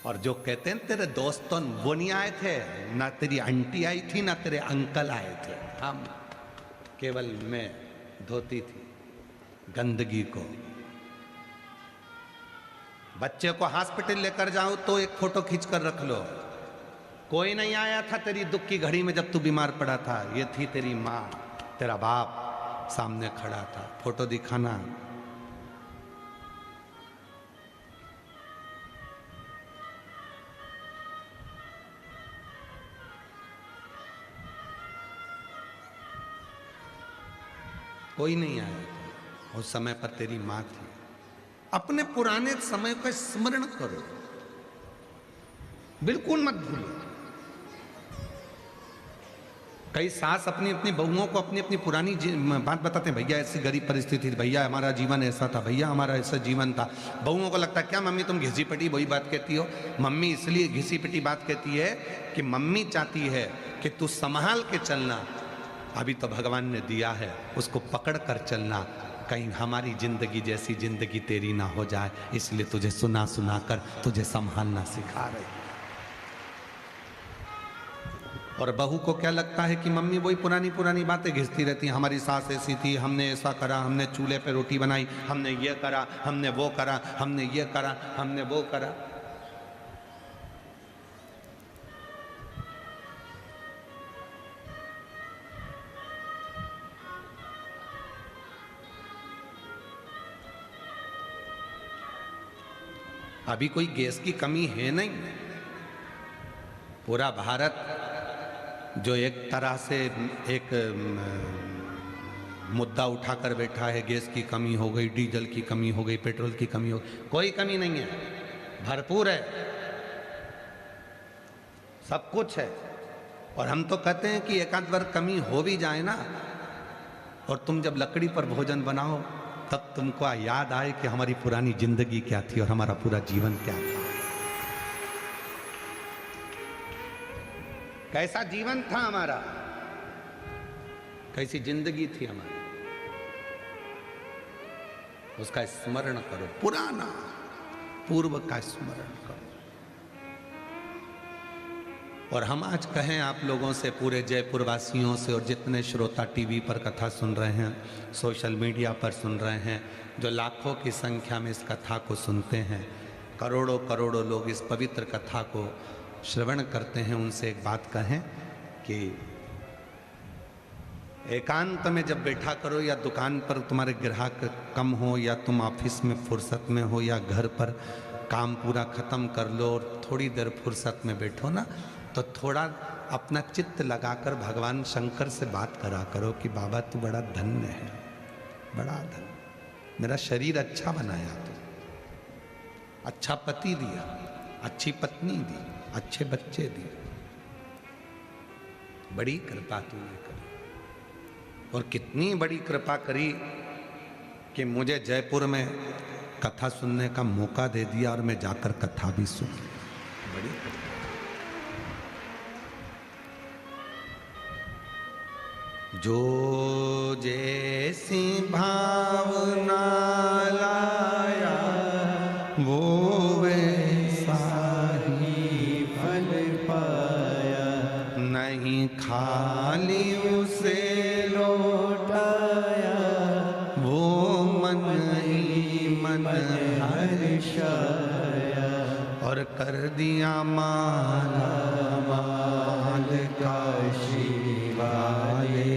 और जो कहते हैं तेरे दोस्तों वो नहीं आए थे, ना तेरी आंटी आई थी, ना तेरे अंकल आए थे, हम केवल मैं धोती थी गंदगी को। बच्चे को हॉस्पिटल लेकर जाऊं तो एक फोटो खींच कर रख लो। कोई नहीं आया था तेरी दुख की घड़ी में जब तू बीमार पड़ा था। ये थी तेरी माँ, तेरा बाप सामने खड़ा था, फोटो दिखाना। कोई नहीं आया था। उस समय पर तेरी माँ थी। अपने पुराने समय का स्मरण करो, बिल्कुल मत भूलो। कई सास अपनी अपनी बहुओं को अपनी अपनी पुरानी बात बताते हैं, भैया ऐसी गरीब परिस्थिति थी, भैया हमारा जीवन ऐसा था, भैया हमारा ऐसा जीवन था। बहुओं को लगता है क्या मम्मी तुम घिसी पिटी वही बात कहती हो। मम्मी इसलिए घिसी पिटी बात कहती है कि मम्मी चाहती है कि तू संभाल के चलना। अभी तो भगवान ने दिया है, उसको पकड़ कर चलना, कहीं हमारी जिंदगी जैसी जिंदगी तेरी ना हो जाए, इसलिए तुझे सुना सुना कर तुझे संभालना सिखा रही। और बहू को क्या लगता है कि मम्मी वही पुरानी पुरानी बातें घिसती रहती हैं। हमारी सास ऐसी थी, हमने ऐसा करा, हमने चूल्हे पे रोटी बनाई, हमने ये करा, हमने वो करा, हमने ये करा, हमने वो करा। अभी कोई गैस की कमी है नहीं। पूरा भारत जो एक तरह से एक मुद्दा उठाकर बैठा है, गैस की कमी हो गई, डीजल की कमी हो गई, पेट्रोल की कमी हो गई, कोई कमी नहीं है, भरपूर है, सब कुछ है। और हम तो कहते हैं कि एकांत बार कमी हो भी जाए ना, और तुम जब लकड़ी पर भोजन बनाओ तब तुमको याद आए कि हमारी पुरानी जिंदगी क्या थी और हमारा पूरा जीवन क्या था, कैसा जीवन था हमारा, कैसी जिंदगी थी हमारी। उसका स्मरण करो, पुराना पूर्व का स्मरण करो। और हम आज कहें आप लोगों से, पूरे जयपुर वासियों से, और जितने श्रोता टीवी पर कथा सुन रहे हैं, सोशल मीडिया पर सुन रहे हैं, जो लाखों की संख्या में इस कथा को सुनते हैं, करोड़ों करोड़ों लोग इस पवित्र कथा को श्रवण करते हैं, उनसे एक बात कहें कि एकांत में जब बैठा करो, या दुकान पर तुम्हारे ग्राहक कम हो, या तुम ऑफिस में फुर्सत में हो, या घर पर काम पूरा खत्म कर लो और थोड़ी देर फुर्सत में बैठो ना, तो थोड़ा अपना चित्त लगाकर भगवान शंकर से बात करा करो कि बाबा तू बड़ा धन्य है, बड़ा धन्य, मेरा शरीर अच्छा बनाया तू, अच्छा पति दिया, अच्छी पत्नी दी, अच्छे बच्चे दिए, बड़ी कृपा तूने करी। और कितनी बड़ी कृपा करी कि मुझे जयपुर में कथा सुनने का मौका दे दिया और मैं जाकर कथा भी सुन, बड़ी कृपा। जो जैसी भावना लाया वो वैसा ही फल पाया, नहीं खाली उसे लौटाया, वो मन ही मन हर्षाया, और कर दिया माला माल काशी वाले,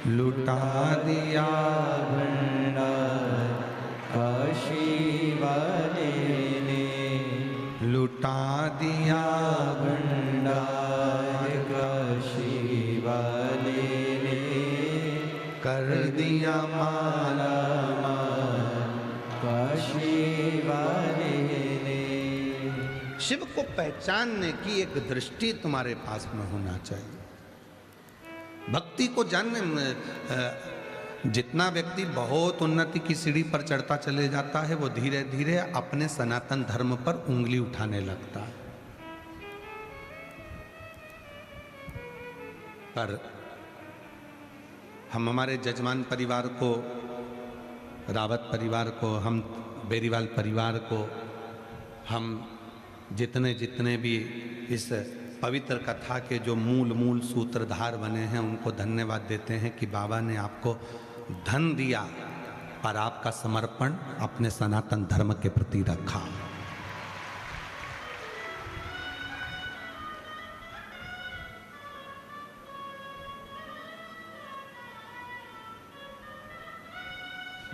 लुटा दिया भंडार काशी वाले ने, लुटा दिया भंडार काशी वाले ने, कर दिया माला माल काशी वाले ने। शिव को पहचानने की एक दृष्टि तुम्हारे पास में होना चाहिए। भक्ति को जानने में जितना व्यक्ति बहुत उन्नति की सीढ़ी पर चढ़ता चले जाता है, वो धीरे धीरे अपने सनातन धर्म पर उंगली उठाने लगता है। पर हम हमारे जजमान परिवार को, रावत परिवार को, हम बेरीवाल परिवार को, हम जितने जितने भी इस पवित्र कथा के जो मूल सूत्रधार बने हैं उनको धन्यवाद देते हैं कि बाबा ने आपको धन दिया पर आपका समर्पण अपने सनातन धर्म के प्रति रखा।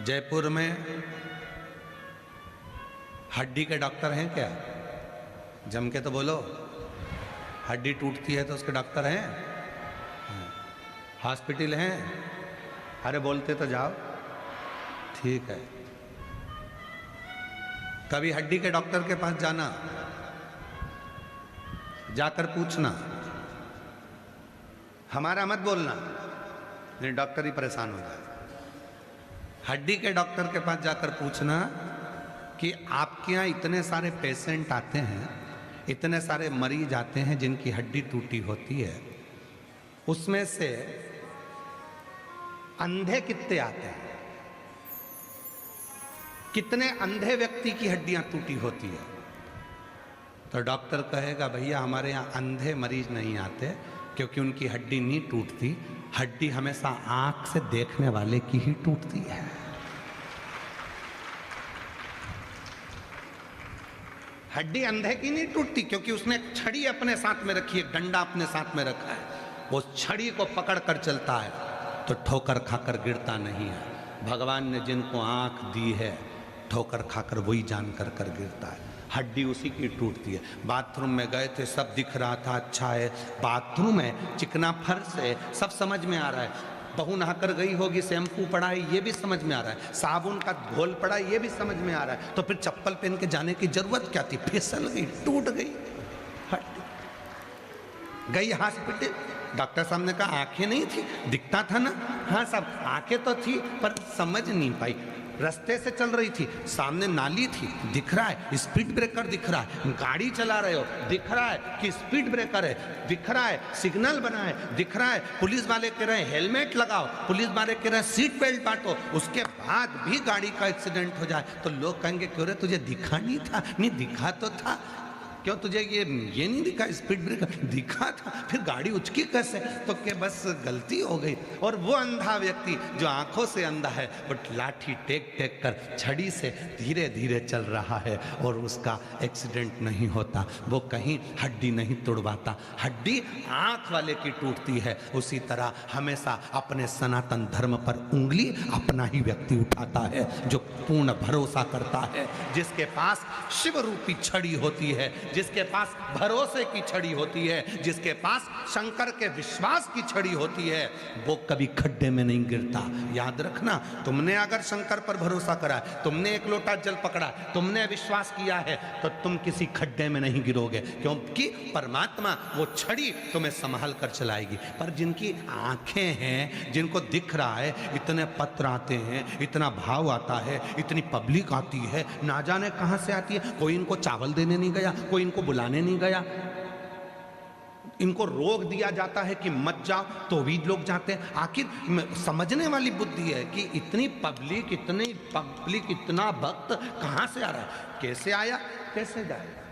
जयपुर में हड्डी के डॉक्टर हैं क्या? जम के तो बोलो। हड्डी टूटती है तो उसके डॉक्टर हैं? हॉस्पिटल हैं? अरे बोलते तो जाओ। ठीक है, कभी हड्डी के डॉक्टर के पास जाना, जाकर पूछना, हमारा मत बोलना, नहीं डॉक्टर ही परेशान हो जाए। हड्डी के डॉक्टर के पास जाकर पूछना कि आपके यहाँ इतने सारे पेशेंट आते हैं, इतने सारे मरीज आते हैं जिनकी हड्डी टूटी होती है, उसमें से अंधे कितने आते हैं? कितने अंधे व्यक्ति की हड्डियां टूटी होती है? तो डॉक्टर कहेगा भैया हमारे यहाँ अंधे मरीज नहीं आते क्योंकि उनकी हड्डी नहीं टूटती, हड्डी हमेशा आंख से देखने वाले की ही टूटती है। हड्डी अंधे की नहीं टूटती क्योंकि उसने एक छड़ी अपने साथ में रखी है, डंडा अपने साथ में रखा है, वो छड़ी को पकड़ कर चलता है तो ठोकर खाकर गिरता नहीं है। भगवान ने जिनको आंख दी है ठोकर खाकर वही जान कर कर गिरता है, हड्डी उसी की टूटती है। बाथरूम में गए थे, सब दिख रहा था, अच्छा है, बाथरूम है, चिकना फर्श है, सब समझ में आ रहा है। बहू नहाकर गई होगी, शैम्पू पड़ा है, ये भी समझ में आ रहा है, साबुन का घोल पड़ा है, ये भी समझ में आ रहा है, तो फिर चप्पल पहन के जाने की जरूरत क्या थी? फिसल गई, टूट गई हड्डी। गई हॉस्पिटल, डॉक्टर साहब ने कहा आंखें नहीं थी, दिखता था ना। हाँ साहब, आंखें तो थी पर समझ नहीं पाई। रास्ते से चल रही थी, सामने नाली थी, दिख रहा है, स्पीड ब्रेकर दिख रहा है, गाड़ी चला रहे हो, दिख रहा है कि स्पीड ब्रेकर है, दिख रहा है सिग्नल बना है, दिख रहा है पुलिस वाले कह रहे हैं हेलमेट लगाओ, पुलिस वाले कह रहे हैं सीट बेल्ट बांटो, उसके बाद भी गाड़ी का एक्सीडेंट हो जाए तो लोग कहेंगे क्यों रे तुझे दिखा नहीं था? नहीं दिखा तो था, क्यों तुझे ये नहीं दिखा? स्पीड ब्रेकर दिखा था, फिर गाड़ी उचकी कैसे? तो क्या बस गलती हो गई। और वो अंधा व्यक्ति जो आंखों से अंधा है वो लाठी टेक टेक कर छड़ी से धीरे धीरे चल रहा है और उसका एक्सीडेंट नहीं होता, वो कहीं हड्डी नहीं तोड़वाता, हड्डी आंख वाले की टूटती है। उसी तरह हमेशा अपने सनातन धर्म पर उंगली अपना ही व्यक्ति उठाता है जो पूर्ण भरोसा करता है, जिसके पास शिव रूपी छड़ी होती है, जिसके पास भरोसे की छड़ी होती है, जिसके पास शंकर के विश्वास की छड़ी होती है, वो कभी खड्डे में नहीं गिरता। याद रखना, तुमने अगर शंकर पर भरोसा करा, तुमने एक लोटा जल पकड़ा, तुमने विश्वास किया है तो तुम किसी खड्डे में नहीं गिरोगे, क्योंकि परमात्मा वो छड़ी तुम्हें संभाल कर चलाएगी। पर जिनकी आंखें हैं, जिनको दिख रहा है, इतने पत्र आते हैं, इतना भाव आता है, इतनी पब्लिक आती है, ना जाने कहां से आती है, कोई इनको चावल देने नहीं गया, कोई इनको बुलाने नहीं गया, इनको रोक दिया जाता है कि मत जाओ तो भी लोग जाते हैं। आखिर समझने वाली बुद्धि है कि इतनी पब्लिक, इतना भक्त कहां से आ रहा है, कैसे आया, कैसे जाएगा?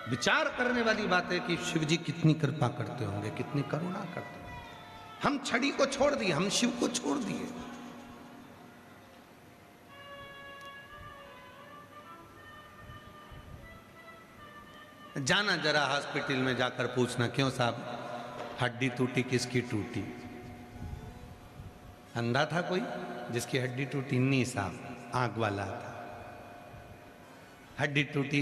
विचार करने वाली बात है कि शिव जी कितनी कृपा करते होंगे, कितनी करुणा करते होंगे। हम छड़ी को छोड़ दिए, हम शिव को छोड़ दिए। जाना जरा हॉस्पिटल में जाकर पूछना, क्यों साहब हड्डी टूटी, किसकी टूटी? अंधा था कोई जिसकी हड्डी टूटी? नहीं साहब, आंख वाला था। हड्डी टूटी,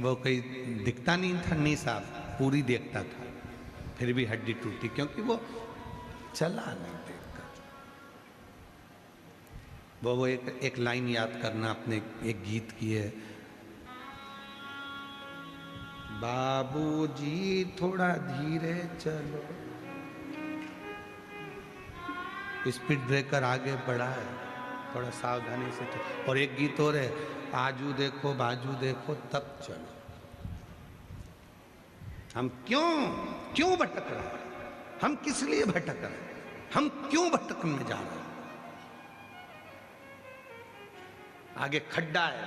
वो कोई दिखता नहीं था? नहीं साहब, पूरी देखता था, फिर भी हड्डी टूटी क्योंकि वो चला नहीं देखकर। वो एक लाइन याद करना, अपने एक गीत की है, बाबूजी थोड़ा धीरे चलो, स्पीड ब्रेकर आगे बढ़ा है, थोड़ा सावधानी से चलो। और एक गीत और है, आजू देखो बाजू देखो तब चलो। हम क्यों भटक रहे हैं? हम किस लिए भटक रहे हैं? हम क्यों भटकने जा रहे हैं? आगे खड्डा है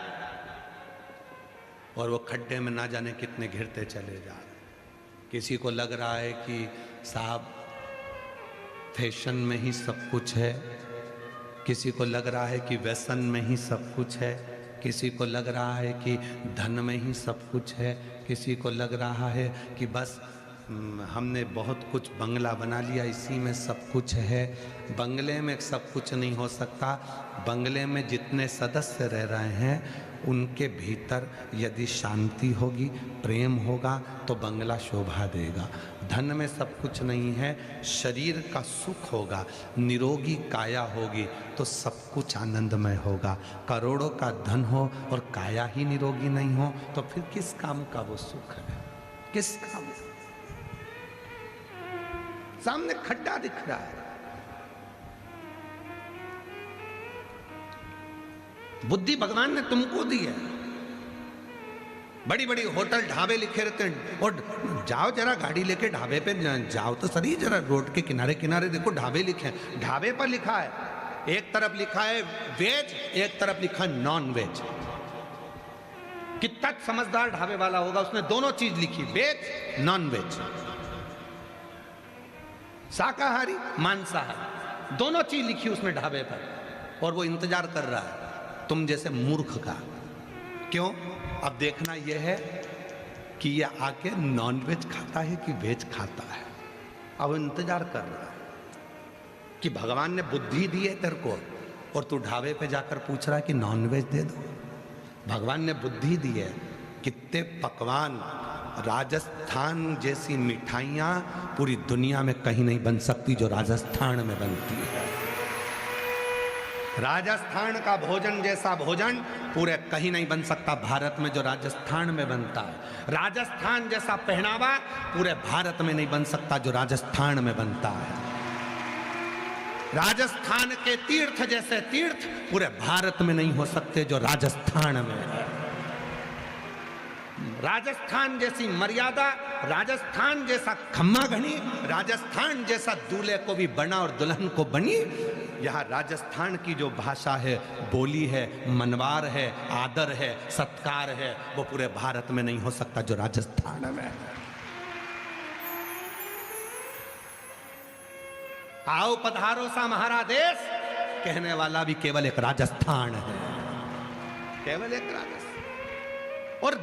और वो खड्डे में ना जाने कितने घिरते चले जा रहे। किसी को लग रहा है कि साहब फैशन में ही सब कुछ है, किसी को लग रहा है कि व्यसन में ही सब कुछ है, किसी को लग रहा है कि धन में ही सब कुछ है, किसी को लग रहा है कि बस हमने बहुत कुछ बंगला बना लिया इसी में सब कुछ है। बंगले में सब कुछ नहीं हो सकता। बंगले में जितने सदस्य रह रहे हैं उनके भीतर यदि शांति होगी, प्रेम होगा तो बंगला शोभा देगा। धन में सब कुछ नहीं है, शरीर का सुख होगा, निरोगी काया होगी तो सब कुछ आनंदमय होगा। करोड़ों का धन हो और काया ही निरोगी नहीं हो तो फिर किस काम का वो सुख है, किस काम? सामने खड्डा दिख रहा है। बुद्धि भगवान ने तुमको दी है। बड़ी बड़ी होटल ढाबे लिखे रहते हैं और जाओ जरा गाड़ी लेके ढाबे पे जाओ तो सही, जरा रोड के किनारे किनारे देखो ढाबे लिखे हैं। ढाबे पर लिखा है, एक तरफ लिखा है वेज, एक तरफ लिखा है नॉन वेज। कितना समझदार ढाबे वाला होगा, उसने दोनों चीज लिखी, वेज नॉन वेज, शाकाहारी मांसाहारी, दोनों चीज लिखी उसने ढाबे पर। और वो इंतजार कर रहा है तुम जैसे मूर्ख का। क्यों? अब देखना यह है कि ये आके नॉन वेज खाता है कि वेज खाता है। अब इंतजार कर रहा है कि भगवान ने बुद्धि दी है तेरे को और तू ढाबे पे जाकर पूछ रहा है कि नॉन वेज दे दो। भगवान ने बुद्धि दी है। कितने पकवान, राजस्थान जैसी मिठाइयाँ पूरी दुनिया में कहीं नहीं बन सकती जो राजस्थान में बनती है। राजस्थान का भोजन जैसा भोजन पूरे कहीं नहीं बन सकता भारत में जो राजस्थान में बनता है। राजस्थान जैसा पहनावा पूरे भारत में नहीं बन सकता जो राजस्थान में बनता है। राजस्थान के तीर्थ जैसे तीर्थ पूरे भारत में नहीं हो सकते जो राजस्थान में है। राजस्थान जैसी मर्यादा, राजस्थान जैसा खम्मा घनी, राजस्थान जैसा दूल्हे को भी बना और दुल्हन को बनी। यहाँ राजस्थान की जो भाषा है, बोली है, मनवार है, आदर है, सत्कार है, वो पूरे भारत में नहीं हो सकता जो राजस्थान में है। आओ पधारो सा हमारा देश कहने वाला भी केवल एक राजस्थान है, केवल एक राजस्थान। और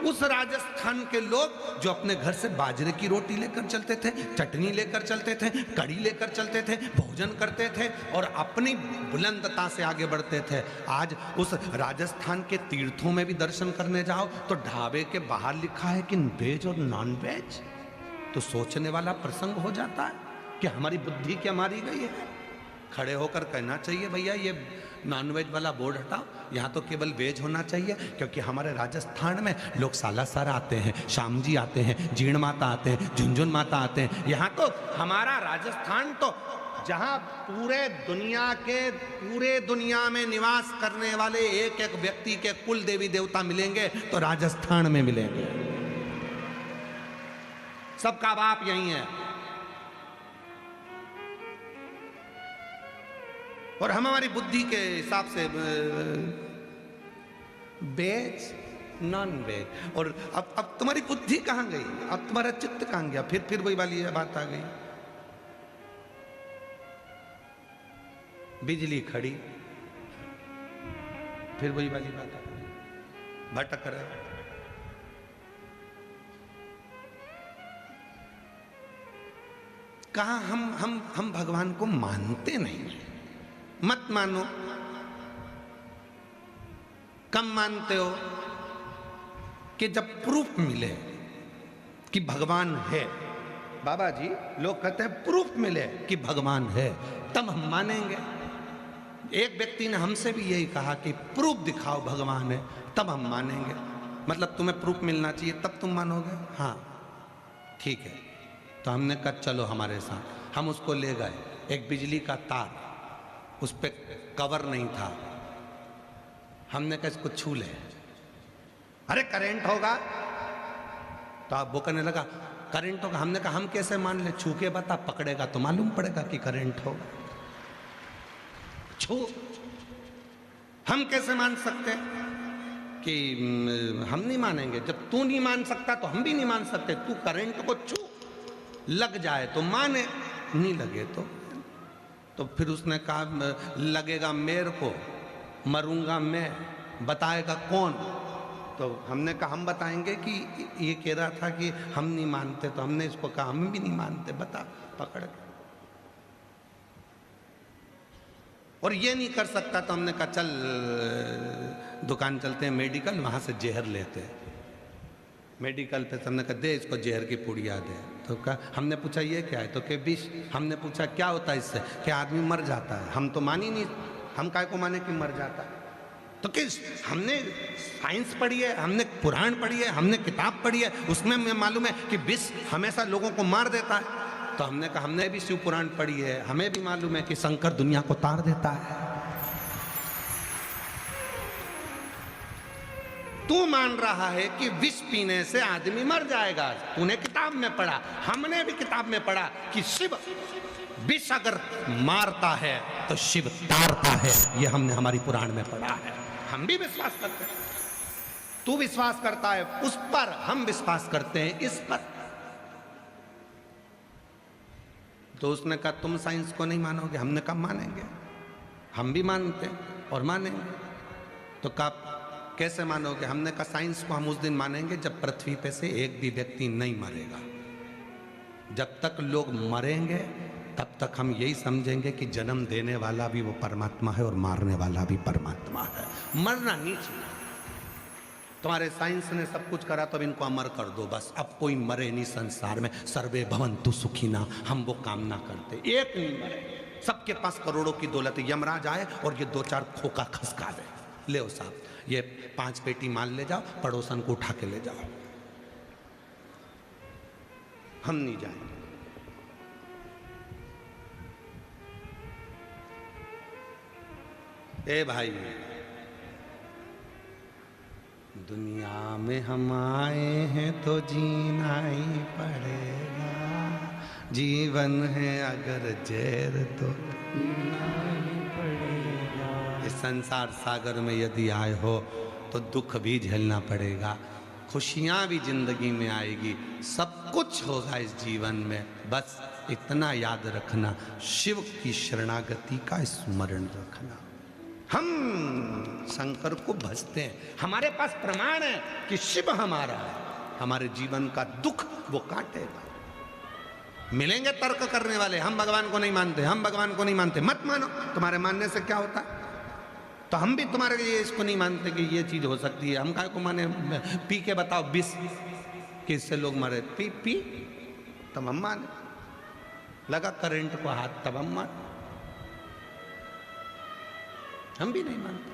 उस राजस्थान के लोग जो अपने घर से बाजरे की रोटी लेकर चलते थे, चटनी लेकर चलते थे, कड़ी लेकर चलते थे, भोजन करते थे और अपनी बुलंदता से आगे बढ़ते थे, आज उस राजस्थान के तीर्थों में भी दर्शन करने जाओ तो ढाबे के बाहर लिखा है कि वेज और नॉन वेज। तो सोचने वाला प्रसंग हो जाता है कि हमारी बुद्धि क्या मारी गई है। खड़े होकर कहना चाहिए भैया ये नॉन वेज वाला बोर्ड हटाओ, यहाँ तो केवल वेज होना चाहिए। क्योंकि हमारे राजस्थान में लोग सालासर आते हैं, श्याम जी आते हैं, जीण माता आते हैं, झुंझुन माता आते हैं। यहाँ तो हमारा राजस्थान तो जहाँ पूरे दुनिया में निवास करने वाले एक एक व्यक्ति के कुल देवी देवता मिलेंगे तो राजस्थान में मिलेंगे। सबका बाप यही है। और हम हमारी बुद्धि के हिसाब से वेज नॉन वेज। और अब तुम्हारी बुद्धि कहाँ गई, अब तुम्हारा चित्त कहाँ गया? फिर वही वाली बात आ गई। बिजली खड़ी, फिर वही वाली बात आ गई, भटक रहे। कहा हम भगवान को मानते नहीं हैं। मत मानो, कम मानते हो कि जब प्रूफ मिले कि भगवान है। बाबा जी लोग कहते हैं प्रूफ मिले कि भगवान है तब हम मानेंगे। एक व्यक्ति ने हमसे भी यही कहा कि प्रूफ दिखाओ भगवान है तब हम मानेंगे। मतलब तुम्हें प्रूफ मिलना चाहिए तब तुम मानोगे? हाँ ठीक है। तो हमने कहा चलो हमारे साथ। हम उसको ले गए, एक बिजली का तार, उस पर कवर नहीं था। हमने कहा इसको छू ले, अरे करंट होगा। तो आप वो करने लगा करंट होगा। हमने कहा हम कैसे मान ले, छू के बता, पकड़ेगा तो मालूम पड़ेगा कि करंट होगा। छू, हम कैसे मान सकते हैं कि हम नहीं मानेंगे? जब तू नहीं मान सकता तो हम भी नहीं मान सकते। तू करंट को छू, लग जाए तो माने, नहीं लगे तो फिर उसने कहा लगेगा मेरे को, मरूंगा मैं, बताएगा कौन? तो हमने कहा हम बताएंगे कि ये कह रहा था कि हम नहीं मानते, तो हमने इसको कहा हम भी नहीं मानते, बता, पकड़ के। और ये नहीं कर सकता तो हमने कहा चल दुकान चलते हैं मेडिकल, वहां से जहर लेते हैं। मेडिकल पे हमने कहा दे इसको जहर की पुड़िया दे। तो कहा, हमने पूछा ये क्या है? तो क्या विष। हमने पूछा क्या होता है इससे? क्या आदमी मर जाता है। हम तो मान ही नहीं, हम काय को माने कि मर जाता है? तो किस, हमने साइंस पढ़ी है, हमने पुराण पढ़ी है, हमने किताब पढ़ी है, उसमें हमें मालूम है कि विष हमेशा लोगों को मार देता है। तो हमने कहा हमने भी शिव पुराण पढ़ी है, हमें भी मालूम है कि शंकर दुनिया को तार देता है। तू मान रहा है कि विष पीने से आदमी मर जाएगा, तूने किताब में पढ़ा, हमने भी किताब में पढ़ा कि शिव विष अगर मारता है तो शिव तारता है। ये हमने हमारी पुराण में पढ़ा है, हम भी विश्वास करते हैं। तू विश्वास करता है उस पर, हम विश्वास करते हैं इस पर। तो उसने कहा तुम साइंस को नहीं मानोगे। हमने कहा मानेंगे, हम भी मानते हैं और मानेंगे। तो कहा कैसे मानोगे? हमने कहा साइंस को हम उस दिन मानेंगे जब पृथ्वी पे से एक भी व्यक्ति नहीं मरेगा। जब तक लोग मरेंगे तब तक हम यही समझेंगे कि जन्म देने वाला भी वो परमात्मा है और मारने वाला भी परमात्मा है। मरना नहीं चाहिए। तुम्हारे साइंस ने सब कुछ करा तो अब इनको अमर कर दो बस, अब कोई मरे नहीं संसार में। सर्वे भवन्तु सुखिना, हम वो कामना करते, एक नहीं मरे। सबके पास करोड़ों की दौलत, यमराज आए और ये 2-4 खोखा खसका दे, ले ओ साहब ये 5 पेटी माल ले जाओ, पड़ोसन को उठा के ले जाओ। हम नहीं जाएंगे। ए भाई, दुनिया में हम आए हैं तो जीना ही पड़ेगा। जीवन है अगर जहर तो पीना ही पड़ेगा। इस संसार सागर में यदि आए हो तो दुख भी झेलना पड़ेगा, खुशियां भी जिंदगी में आएगी, सब कुछ होगा इस जीवन में। बस इतना याद रखना, शिव की शरणागति का स्मरण रखना। हम शंकर को भजते हैं, हमारे पास प्रमाण है कि शिव हमारा है। हमारे जीवन का दुख वो काटेगा। मिलेंगे तर्क करने वाले, हम भगवान को नहीं मानते, हम भगवान को नहीं मानते। मत मानो, तुम्हारे मानने से क्या होता है? तो हम भी तुम्हारे लिए इसको नहीं मानते कि ये चीज हो सकती है। हम काय को माने? पी के बताओ विष किससे लोग मरे, पी तब हम माने। लगा करंट को हाथ तब हम माने। हम भी नहीं मानते,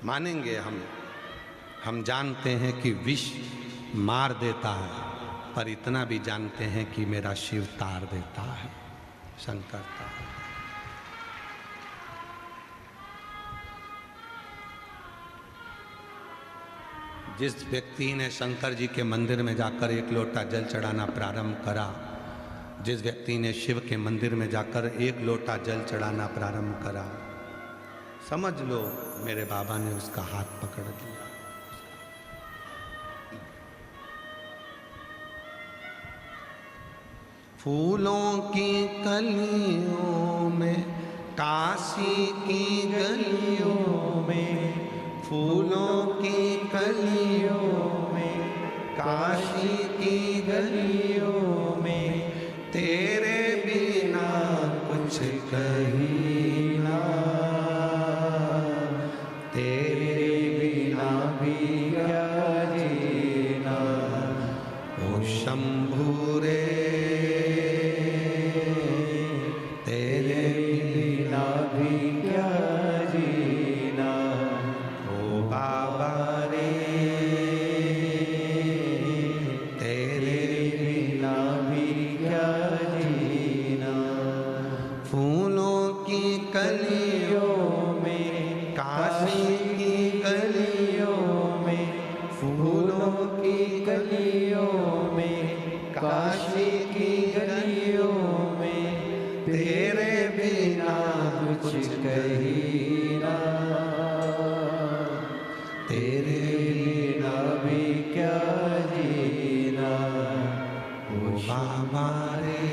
मानेंगे हम जानते हैं कि विष मार देता है, पर इतना भी जानते हैं कि मेरा शिव तार देता है, शंकर तार। जिस व्यक्ति ने शंकर जी के मंदिर में जाकर 1 लोटा जल चढ़ाना प्रारंभ करा, जिस व्यक्ति ने शिव के मंदिर में जाकर 1 लोटा जल चढ़ाना प्रारंभ करा, समझ लो मेरे बाबा ने उसका हाथ पकड़ लिया। फूलों की कलियों में, काशी की गलियों में, फूलों की कलियों में, काशी की गलियों में, तेरे बिना कुछ कहीं ना, तेरे बिना भी क्या जीना। ओ शंभू रे, तेरे बिना भी क्या जीना। ओ बाबा रे, तेरे बिना भी क्या जीना। फूलों की कलियों में, काशी की गलियों में, फूलों की गलियों में, काशी की गलियों में, तेरे बिना कुछ कही ना, तेरे बिना भी क्या जीना। ओ बाबा रे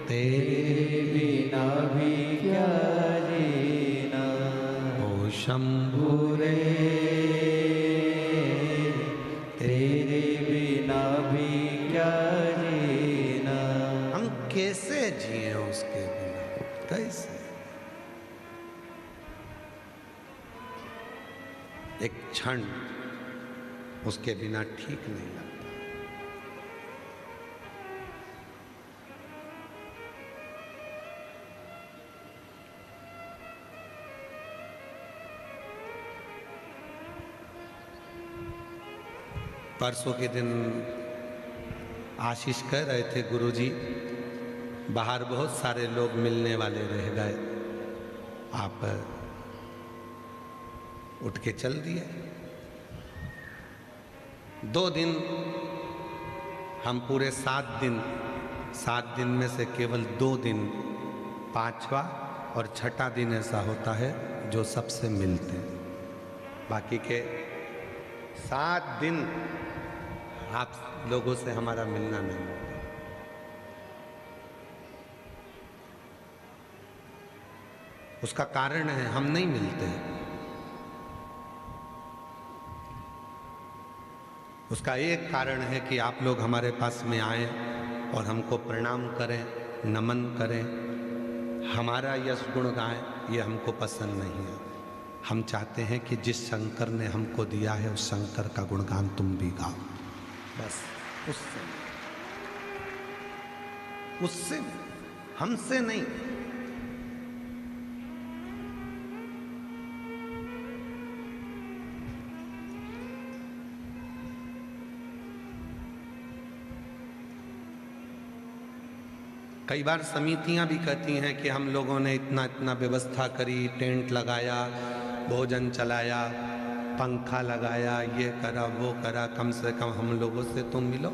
तेरे बिना भी क्या जीना। ओ शंभु रे तेरे बिना भी क्या जीना। हम कैसे जिए उसके बिना, कैसे? एक क्षण उसके बिना ठीक नहीं लगता। परसों के दिन आशीष कह रहे थे, गुरुजी बाहर बहुत सारे लोग मिलने वाले रह गए, आप उठ के चल दिए। 2 दिन, हम पूरे 7 दिन में से केवल 2 दिन, 5वां और 6ठा दिन ऐसा होता है जो सबसे मिलते हैं। बाकी के 7 दिन आप लोगों से हमारा मिलना नहीं होता। उसका कारण है हम नहीं मिलते हैं। उसका एक कारण है कि आप लोग हमारे पास में आए और हमको प्रणाम करें, नमन करें, हमारा यश गुण गाएं, ये हमको पसंद नहीं है। हम चाहते हैं कि जिस शंकर ने हमको दिया है उस शंकर का गुणगान तुम भी गाओ, बस उससे हमसे नहीं। कई बार समितियां भी कहती हैं कि हम लोगों ने इतना इतना व्यवस्था करी, टेंट लगाया, भोजन चलाया, पंखा लगाया, ये करा वो करा, कम से कम हम लोगों से तुम मिलो।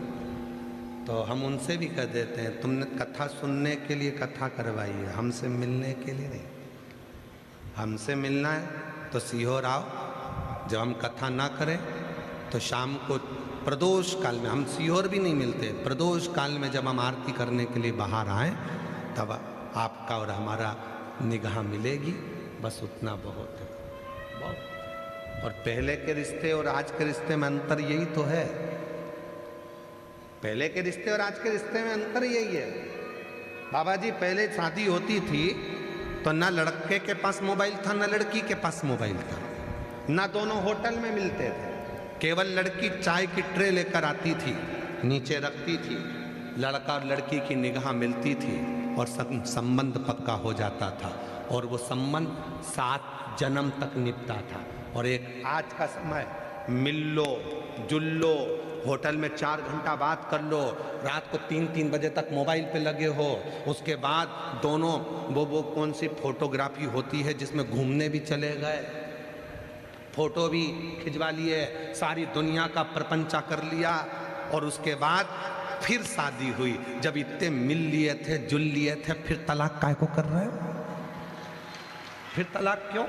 तो हम उनसे भी कह देते हैं, तुमने कथा सुनने के लिए कथा करवाई है, हमसे मिलने के लिए नहीं। हमसे मिलना है तो सीहोर आओ, जब हम कथा ना करें तो शाम को प्रदोष काल में, हम सीहोर भी नहीं मिलते, प्रदोष काल में जब हम आरती करने के लिए बाहर आए तब आपका और हमारा निगाह मिलेगी, बस उतना बहुत है, बहुत। और पहले के रिश्ते और आज के रिश्ते में अंतर यही तो है। पहले के रिश्ते और आज के रिश्ते में अंतर यही है। बाबा जी, पहले शादी होती थी तो ना लड़के के पास मोबाइल था ना लड़की के पास मोबाइल था, ना दोनों होटल में मिलते थे। केवल लड़की चाय की ट्रे लेकर आती थी, नीचे रखती थी, लड़का और लड़की की निगाह मिलती थी और संबंध पक्का हो जाता था, और वो संबंध 7 जन्म तक निपटा था। और एक आज का समय, मिल लो, जुल लो, होटल में 4 घंटा बात कर लो, रात को 3-3 बजे तक मोबाइल पे लगे हो, उसके बाद दोनों वो कौन सी फोटोग्राफी होती है जिसमें घूमने भी चले गए, फोटो भी खिंचवा लिए, सारी दुनिया का प्रपंचा कर लिया, और उसके बाद फिर शादी हुई। जब इतने मिल लिए थे, जुल लिए थे, फिर तलाक काय को कर रहे हो? फिर तलाक क्यों?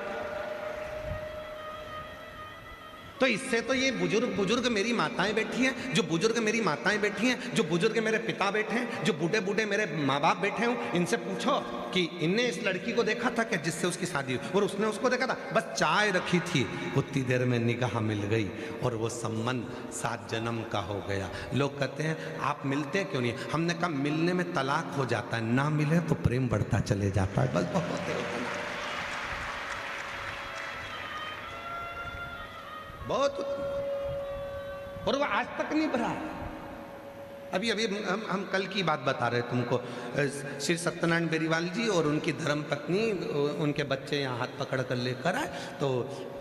तो इससे तो ये बुजुर्ग मेरी माताएं बैठी हैं, जो बुजुर्ग मेरी माताएं बैठी हैं, जो बुजुर्ग मेरे पिता बैठे हैं, जो बूढ़े बूढ़े मेरे माँ बाप बैठे हैं, इनसे पूछो कि इनने इस लड़की को देखा था क्या जिससे उसकी शादी हुई, और उसने उसको देखा था, बस चाय रखी थी, उतनी देर में निगाह मिल गई और वो संबंध 7 जन्म का हो गया। लोग कहते हैं आप मिलते क्यों नहीं? हमने कहा मिलने में तलाक हो जाता है, ना मिले तो प्रेम बढ़ता चले जाता है, बस बहुत। और वो आज तक नहीं बढ़ा। अभी हम कल की बात बता रहे तुमको, श्री सत्यनारायण बेरीवाल जी और उनकी धर्म पत्नी, उनके बच्चे यहाँ हाथ पकड़ कर लेकर आए, तो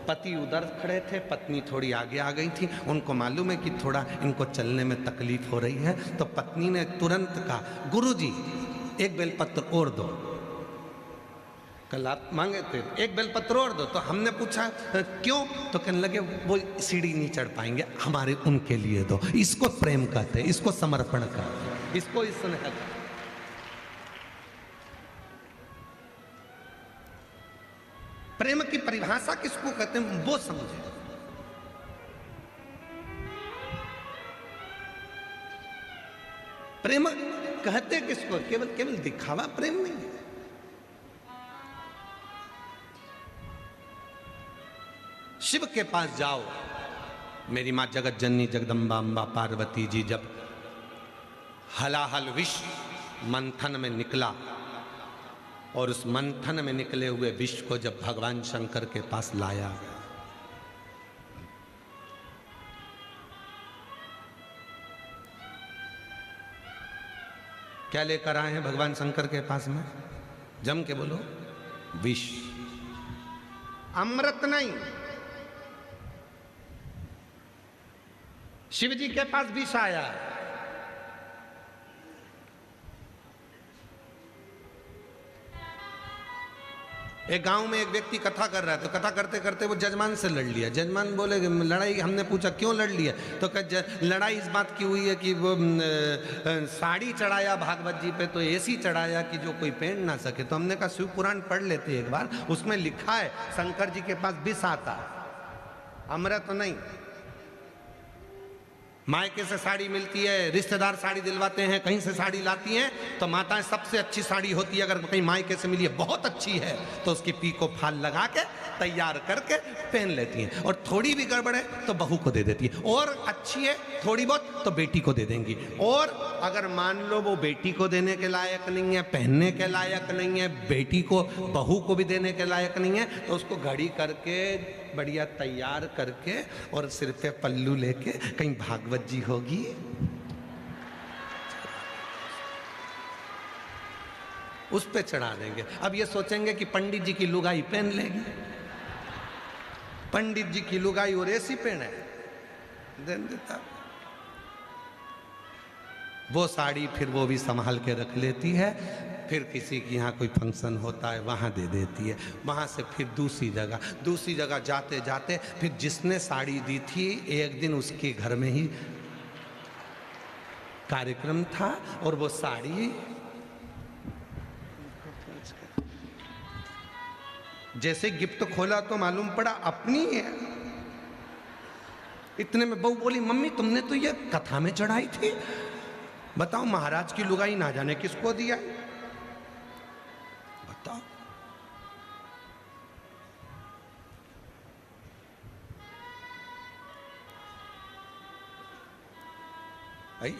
पति उधर खड़े थे, पत्नी थोड़ी आगे आ गई थी, उनको मालूम है कि थोड़ा इनको चलने में तकलीफ हो रही है, तो पत्नी ने तुरंत कहा, गुरुजी एक बेलपत्र और दो। कल आप मांगे थे, एक बेलपत्र और दो। तो हमने पूछा क्यों? तो कहने लगे वो सीढ़ी नहीं चढ़ पाएंगे, हमारे उनके लिए दो। इसको प्रेम कहते हैं, इसको समर्पण कहते हैं, इसको स्नेह कहते हैं। प्रेम की परिभाषा किसको कहते हैं वो समझे। प्रेम कहते किसको? केवल केवल दिखावा प्रेम नहीं है। शिव के पास जाओ, मेरी मां जगत जननी जगदम्बा अम्बा पार्वती जी जब हलाहल विष मंथन में निकला और उस मंथन में निकले हुए विष को जब भगवान शंकर के पास लाया, क्या लेकर आए हैं भगवान शंकर के पास में? जम के बोलो, विष, अमृत नहीं। शिव जी के पास विष आया। एक गांव में एक व्यक्ति कथा कर रहा है, तो कथा करते करते वो जजमान से लड़ लिया। जजमान बोले लड़ाई, हमने पूछा क्यों लड़ लिया? तो लड़ाई इस बात की हुई है कि वो साड़ी चढ़ाया भागवत जी पे, तो ऐसी चढ़ाया कि जो कोई पहन ना सके। तो हमने कहा शिव पुराण पढ़ लेते एक बार, उसमें लिखा है शंकर जी के पास विष आता, अमृत नहीं। मायके से साड़ी मिलती है, रिश्तेदार साड़ी दिलवाते हैं, कहीं से साड़ी लाती हैं, तो माताएं सबसे अच्छी साड़ी होती है, अगर कहीं मायके से मिली है बहुत अच्छी है तो उसकी पीको फाल लगा के तैयार करके पहन लेती हैं। और थोड़ी भी गड़बड़ है तो बहू को दे देती है, और अच्छी है थोड़ी बहुत तो बेटी को दे देंगी। और अगर मान लो वो बेटी को देने के लायक नहीं है, पहनने के लायक नहीं है, बेटी को बहू को भी देने के लायक नहीं है, तो उसको घड़ी करके बढ़िया तैयार करके और सिर पे पल्लू लेके कहीं भागवत जी होगी, उस पे चढ़ा देंगे। अब ये सोचेंगे कि पंडित जी की लुगाई पहन लेगी, पंडित जी की लुगाई और ऐसी पहने दे देता वो साड़ी, फिर वो भी संभाल के रख लेती है। फिर किसी के यहाँ कोई फंक्शन होता है वहाँ दे देती है, वहाँ से फिर दूसरी जगह जाते जाते फिर जिसने साड़ी दी थी एक दिन उसके घर में ही कार्यक्रम था और वो साड़ी जैसे गिफ्ट खोला तो मालूम पड़ा अपनी है। इतने में बहू बोली, मम्मी तुमने तो ये कथा में चढ़ाई थी, बताओ महाराज की लुगाई ना जाने किसको दिया, बताओ।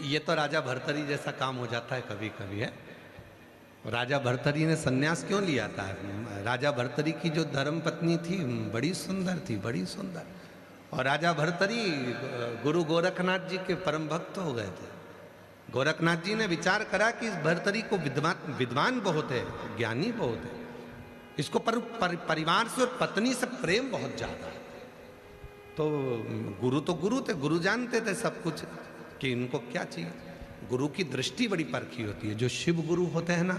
ये तो राजा भर्तरी जैसा काम हो जाता है कभी कभी, है। राजा भर्तरी ने सन्यास क्यों लिया था? राजा भर्तरी की जो धर्म पत्नी थी बड़ी सुंदर थी, बड़ी सुंदर। और राजा भर्तरी गुरु गोरखनाथ जी के परम भक्त हो गए थे। गोरखनाथ जी ने विचार करा कि इस भर्तरी को विद्वान बहुत है, ज्ञानी बहुत है, इसको परिवार से और पत्नी से प्रेम बहुत ज्यादा है। तो गुरु थे, गुरु जानते थे सब कुछ कि इनको क्या चाहिए। गुरु की दृष्टि बड़ी परखी होती है। जो शिव गुरु होते हैं ना,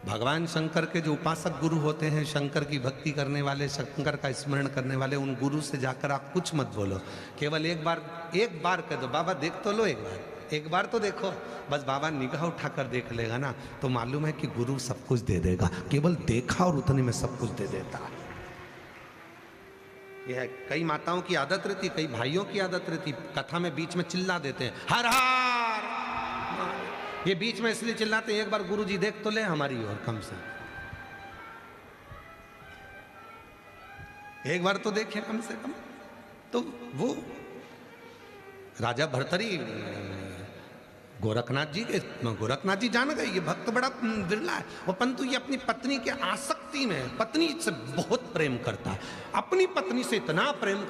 भगवान शंकर के जो उपासक गुरु होते हैं, शंकर की भक्ति करने वाले, शंकर का स्मरण करने वाले, उन गुरु से जाकर आप कुछ मत बोलो, केवल एक बार कह दो, बाबा देख तो लो, एक बार तो देखो। बस बाबा निगाह उठाकर देख लेगा ना तो मालूम है कि गुरु सब कुछ दे देगा। केवल देखा और उतने में सब कुछ दे देता है। यह कई माताओं की आदत रहती, कई भाइयों की आदत रहती, कथा में बीच में चिल्ला देते हैं हर हर। ये बीच में इसलिए चिल्लाते हैं, एक बार गुरु जी देख तो ले हमारी और कम से एक बार तो देखे कम से कम। तो वो राजा भर्तरी गोरखनाथ जी जान गए ये भक्त बड़ा बिरला है, वो परंतु ये अपनी पत्नी के आसक्ति में, पत्नी से बहुत प्रेम करता है, अपनी पत्नी से इतना प्रेम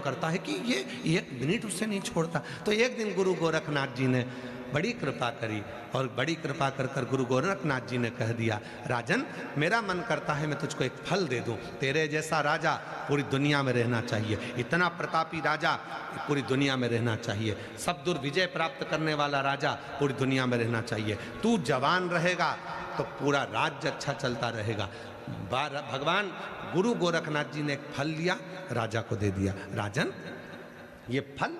करता है कि ये एक मिनट उससे नहीं छोड़ता। तो एक दिन गुरु गोरखनाथ जी ने बड़ी कृपा करी और बड़ी कृपा कर गुरु गोरखनाथ जी ने कह दिया, राजन मेरा मन करता है मैं तुझको एक फल दे दूं। तेरे जैसा राजा पूरी दुनिया में रहना चाहिए, इतना प्रतापी राजा पूरी दुनिया में रहना चाहिए, सब दूर विजय प्राप्त करने वाला राजा पूरी दुनिया में रहना चाहिए। तू जवान रहेगा तो पूरा राज्य अच्छा चलता रहेगा। भगवान गुरु गोरखनाथ जी ने एक फल लिया, राजा को दे दिया, राजन ये फल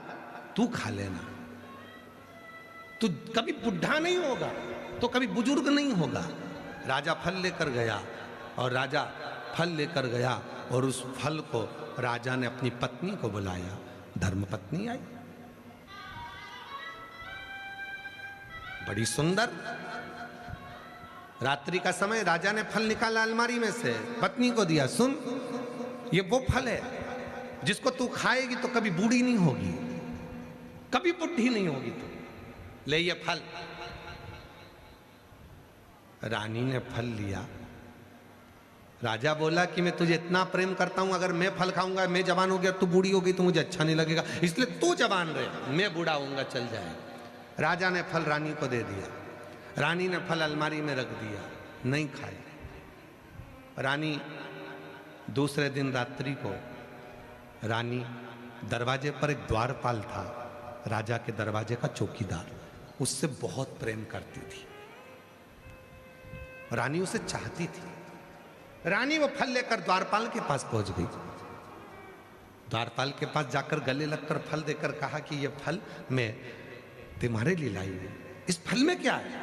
तू खा लेना, तू कभी बुढ़ा नहीं होगा, तो कभी बुजुर्ग नहीं होगा। राजा फल लेकर गया और राजा फल लेकर गया और उस फल को राजा ने अपनी पत्नी को बुलाया। धर्मपत्नी आई, बड़ी सुंदर। रात्रि का समय, राजा ने फल निकाला अलमारी में से, पत्नी को दिया। सुन, ये वो फल है जिसको तू खाएगी तो कभी बूढ़ी नहीं होगी, कभी बुढ़ी नहीं होगी तू, ले ये फल। रानी ने फल लिया। राजा बोला कि मैं तुझे इतना प्रेम करता हूं, अगर मैं फल खाऊंगा, मैं जवान हो गया, तू बूढ़ी हो गई तो मुझे अच्छा नहीं लगेगा, इसलिए तू जवान रहे, मैं बूढ़ा होऊंगा, चल जाए। राजा ने फल रानी को दे दिया। रानी ने फल अलमारी में रख दिया, नहीं खाया। रानी दूसरे दिन रात्रि को, रानी दरवाजे पर एक द्वारपाल था, राजा के दरवाजे का चौकीदार, उससे बहुत प्रेम करती थी। रानी उसे चाहती थी। रानी वो फल लेकर द्वारपाल के पास पहुंच गई। द्वारपाल के पास जाकर गले लगकर फल देकर कहा कि ये फल मैं तुम्हारे लिए लाई हूं। इस फल में क्या है?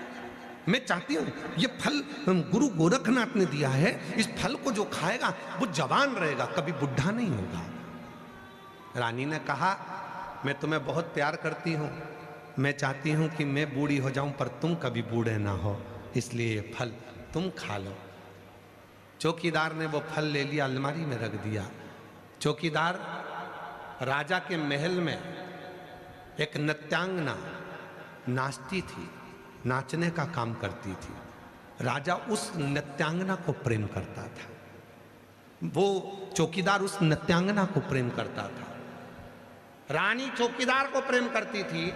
मैं चाहती हूं ये फल गुरु गोरखनाथ ने दिया है, इस फल को जो खाएगा वो जवान रहेगा, कभी बुढ़ा नहीं होगा। रानी ने कहा, मैं तुम्हें बहुत प्यार करती हूं, मैं चाहती हूं कि मैं बूढ़ी हो जाऊं पर तुम कभी बूढ़े ना हो, इसलिए ये फल तुम खा लो। चौकीदार ने वो फल ले लिया, अलमारी में रख दिया। चौकीदार राजा के महल में एक नृत्यांगना नाचती थी, नाचने का काम करती थी। राजा उस नृत्यांगना को प्रेम करता था, वो चौकीदार उस नृत्यांगना को प्रेम करता था। रानी चौकीदार को प्रेम करती थी,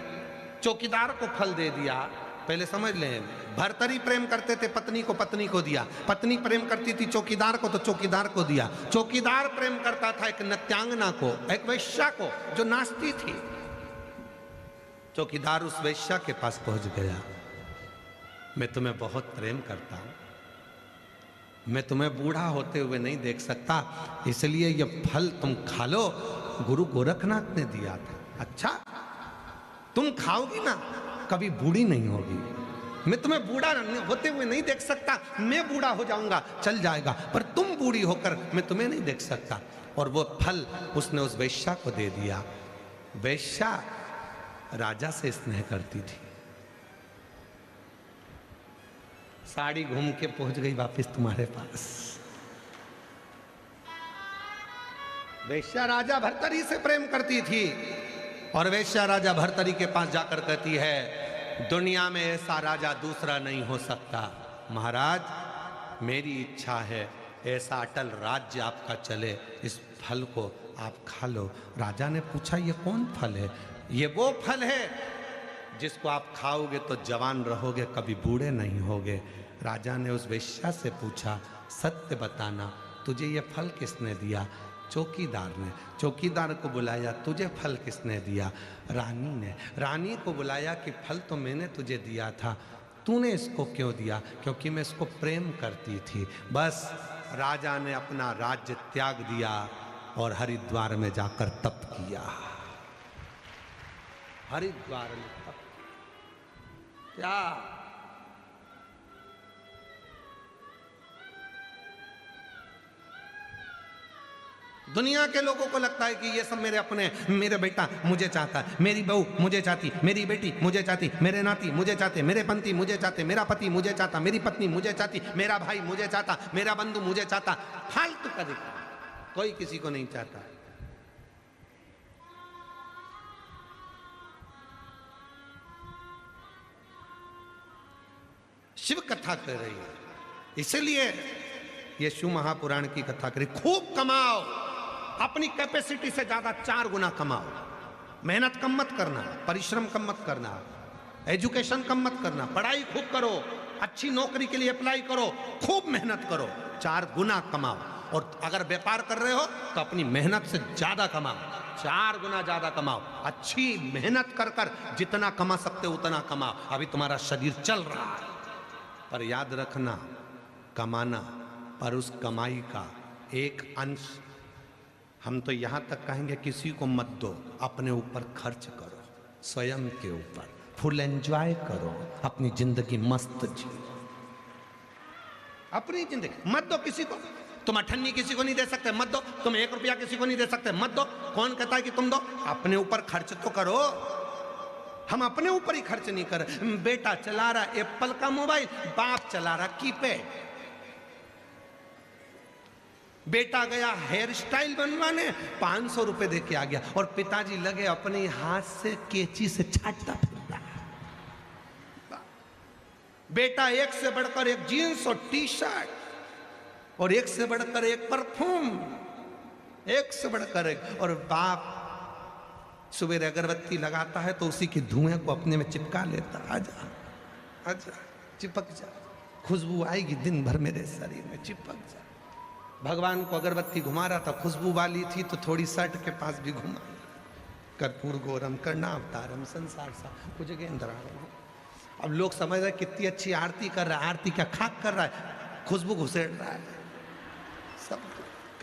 चौकीदार को फल दे दिया। पहले समझ लें, भर्तरी प्रेम करते थे, पत्नी को दिया, पत्नी प्रेम करती थी चौकीदार को तो चौकीदार को दिया, चौकीदार प्रेम करता था एक नृत्यांगना को, एक वेश्या को जो नाचती थी। चौकीदार उस वेश्या के पास पहुंच गया। मैं तुम्हें बहुत प्रेम करता हूं, मैं तुम्हें बूढ़ा होते हुए नहीं देख सकता, इसलिए ये फल तुम खा लो, गुरु गोरखनाथ ने दिया था। अच्छा, तुम खाओगी ना, कभी बूढ़ी नहीं होगी। मैं तुम्हें बूढ़ा होते हुए नहीं देख सकता, मैं बूढ़ा हो जाऊंगा, चल जाएगा, पर तुम बूढ़ी होकर मैं तुम्हें नहीं देख सकता। और वो फल उसने उस वेश्या को दे दिया। वेश्या राजा से स्नेह करती थी। साड़ी घूम के पहुंच गई वापस तुम्हारे पास। वेश्या राजा भर्तरी से प्रेम करती थी और वेश्या राजा भर्तरी के पास जाकर कहती है, दुनिया में ऐसा राजा दूसरा नहीं हो सकता। महाराज, मेरी इच्छा है ऐसा अटल राज्य आपका चले, इस फल को आप खा लो। राजा ने पूछा, ये कौन फल है? ये वो फल है जिसको आप खाओगे तो जवान रहोगे, कभी बूढ़े नहीं होगे। राजा ने उस वेश्या से पूछा, सत्य बताना, तुझे ये फल किसने दिया? चौकीदार ने। चौकीदार को बुलाया, तुझे फल किसने दिया? रानी ने। रानी को बुलाया कि फल तो मैंने तुझे दिया था, तूने इसको क्यों दिया? क्योंकि मैं इसको प्रेम करती थी। बस राजा ने अपना राज्य त्याग दिया और हरिद्वार में जाकर तप किया। हरिद्वार में तप क्या? दुनिया के लोगों को लगता है कि ये सब मेरे अपने, मेरे बेटा मुझे चाहता है, मेरी बहू मुझे चाहती, मेरी बेटी मुझे चाहती, मेरे नाती मुझे चाहते, मेरे पंथी मुझे चाहते, मेरा पति मुझे चाहता, मेरी पत्नी मुझे चाहती, मेरा भाई मुझे चाहता, मेरा बंधु मुझे चाहता। फालतू का दिखा, कोई किसी को नहीं चाहता। शिव कथा कर रही है, इसलिए ये शिव महापुराण की कथा करी। खूब कमाओ, अपनी कैपेसिटी से ज्यादा 4 गुना कमाओ। मेहनत कम मत करना, परिश्रम कम मत करना, एजुकेशन कम मत करना, पढ़ाई खूब करो, अच्छी नौकरी के लिए अप्लाई करो, खूब मेहनत करो, 4 गुना कमाओ। और अगर व्यापार कर रहे हो तो अपनी मेहनत से ज्यादा कमाओ, 4 गुना ज्यादा कमाओ। अच्छी मेहनत कर कर जितना कमा सकते हो उतना कमाओ। अभी तुम्हारा शरीर चल रहा है, पर याद रखना, कमाना, पर उस कमाई का एक अंश, हम तो यहां तक कहेंगे, किसी को मत दो, अपने ऊपर खर्च करो, स्वयं के ऊपर फुल एंजॉय करो, अपनी जिंदगी मस्त जियो। अपनी जिंदगी मत दो किसी को। तुम अठन्नी किसी को नहीं दे सकते, मत दो। तुम 1 रुपया किसी को नहीं दे सकते, मत दो। कौन कहता है कि तुम दो? अपने ऊपर खर्च तो करो। हम अपने ऊपर ही खर्च नहीं कर रहे। बेटा चला रहा एप्पल का मोबाइल, बाप चला रहा कीपैड। बेटा गया हेयर स्टाइल बनवाने, 500 रुपए दे के आ गया, और पिताजी लगे अपने हाथ से केची से छाटता फिरता। बेटा एक से बढ़कर एक जीन्स और टी शर्ट, और एक से बढ़कर एक परफ्यूम, एक से बढ़कर एक। और बाप सुबह अगरबत्ती लगाता है तो उसी के धुएं को अपने में चिपका लेता। आजा आजा, चिपक जा, खुशबू आएगी दिन भर मेरे शरीर में, चिपक जा। भगवान को अगरबत्ती घुमा रहा था, खुशबू वाली थी तो थोड़ी शर्ट के पास भी घुमा। कर्पूर गौरम कर्णावतारम संसार सा भुजगेंद्राणम। अब लोग समझ रहे कितनी अच्छी आरती कर रहा है। आरती क्या खाक कर रहा है, खुशबू घुसेड़ रहा है। सब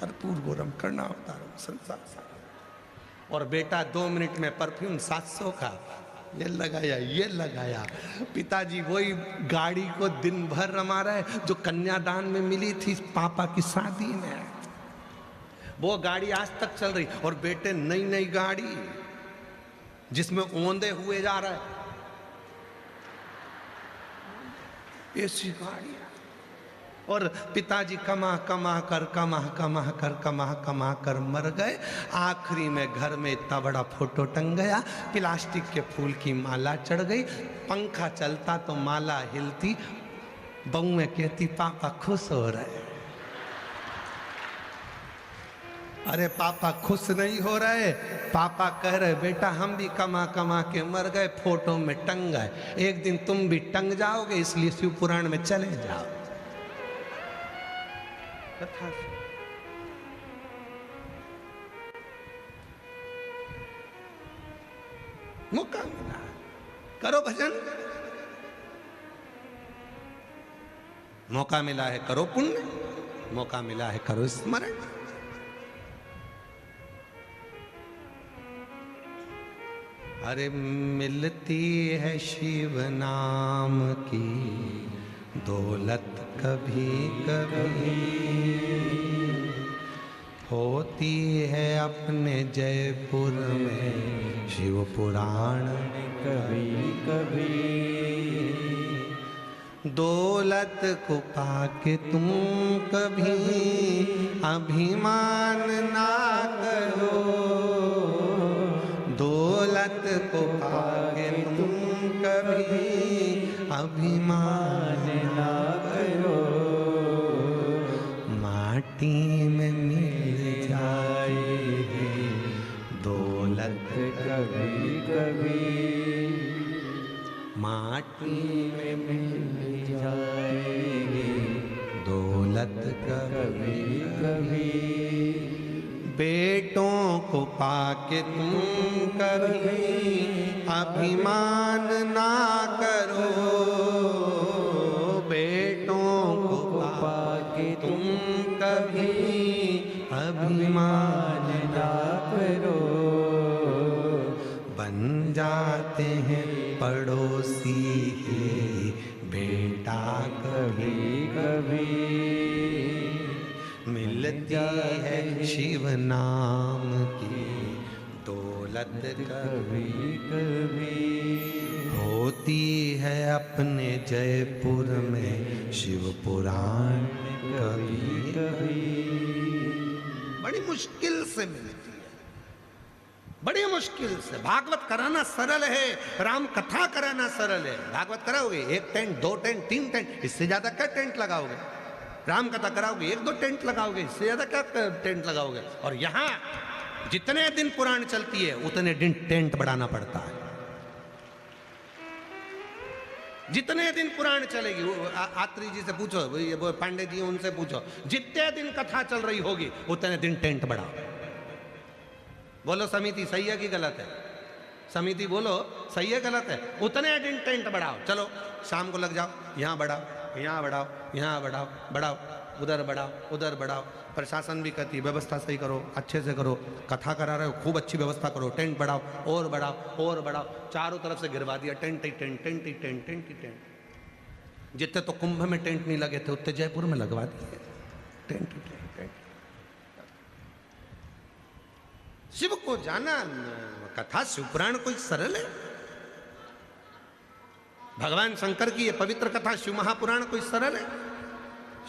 कर्पूर गौरम कर्णावतारम संसार सा। और बेटा 2 मिनट में परफ्यूम 700 का, ये लगाया ये लगाया। पिताजी वही गाड़ी को दिन भर रमा रहा है जो कन्यादान में मिली थी पापा की शादी में। वो गाड़ी आज तक चल रही, और बेटे नई नई गाड़ी जिसमें ओंधे हुए जा रहा है, ऐसी गाड़ी। और पिताजी कमा कमा कर मर गए। आखिरी में घर में इतना बड़ा फोटो टंग गया, प्लास्टिक के फूल की माला चढ़ गई। पंखा चलता तो माला हिलती, बहुएं कहती पापा खुश हो रहे। अरे पापा खुश नहीं हो रहे, पापा कह रहे बेटा हम भी कमा कमा के मर गए, फोटो में टंग गए, एक दिन तुम भी टंग जाओगे, इसलिए शिव पुराण में चले जाओ। कथा मौका मिला, करो भजन। मौका मिला है करो पुण्य, मौका मिला है करो स्मरण। अरे मिलती है शिव नाम की दौलत कभी कभी, होती है अपने जयपुर में शिव पुराण कभी कभी। दौलत को पाके तुम कभी अभिमान ना करो, दौलत को पाके तुम कभी अभिमान ना करो। माटी में मिल जाए दौलत कभी कभी, माटी में मिल जाएगी दौलत कभी कभी। बेटों को पाके तुम कभी अभिमान ना करो, बेटों को पाके तुम कभी अभिमान ना करो। बन जाते हैं पड़ोसी ही बेटा कभी कभी मिलती है शिव नाम की दौलत कभी कभी। होती है अपने जयपुर में शिव पुराण कभी कभी। बड़ी मुश्किल से मिलती है, बड़ी मुश्किल से। भागवत कराना सरल है, राम कथा कराना सरल है। भागवत कराओगे 1 टेंट 2 टेंट 3 टेंट, इससे ज्यादा क्या टेंट लगाओगे? राम कथा कराओगे 1-2 टेंट लगाओगे, इससे ज्यादा क्या टेंट लगाओगे? और यहाँ जितने दिन पुराण चलती है उतने दिन टेंट बढ़ाना पड़ता है। जितने दिन पुराण चलेगी, आत्री जी से पूछो, वो पांडे जी उनसे पूछो, जितने दिन कथा चल रही होगी उतने दिन टेंट बढ़ाओ। बोलो समिति सही है कि गलत है? समिति बोलो सही है गलत है? उतने दिन टेंट बढ़ाओ। चलो शाम को लग जाओ, यहाँ बढ़ाओ, यहाँ बढ़ाओ, यहाँ बढ़ाओ, बढ़ाओ, उधर बढ़ाओ, उधर बढ़ाओ। प्रशासन भी कहती है व्यवस्था सही करो, अच्छे से करो, कथा करा रहे हो खूब अच्छी व्यवस्था करो, टेंट बढ़ाओ और बढ़ाओ और बढ़ाओ। चारों तरफ से गिरवा दिया टेंट ही टेंट, टेंट ही टेंट, टेंट ही टेंट। जितने तो कुंभ में टेंट नहीं लगे थे उतने जयपुर में लगवा दिए टेंट। शिव को जाना, कथा शिवपुराण कोई सरल है? भगवान शंकर की ये पवित्र कथा शिव महापुराण कोई सरल है?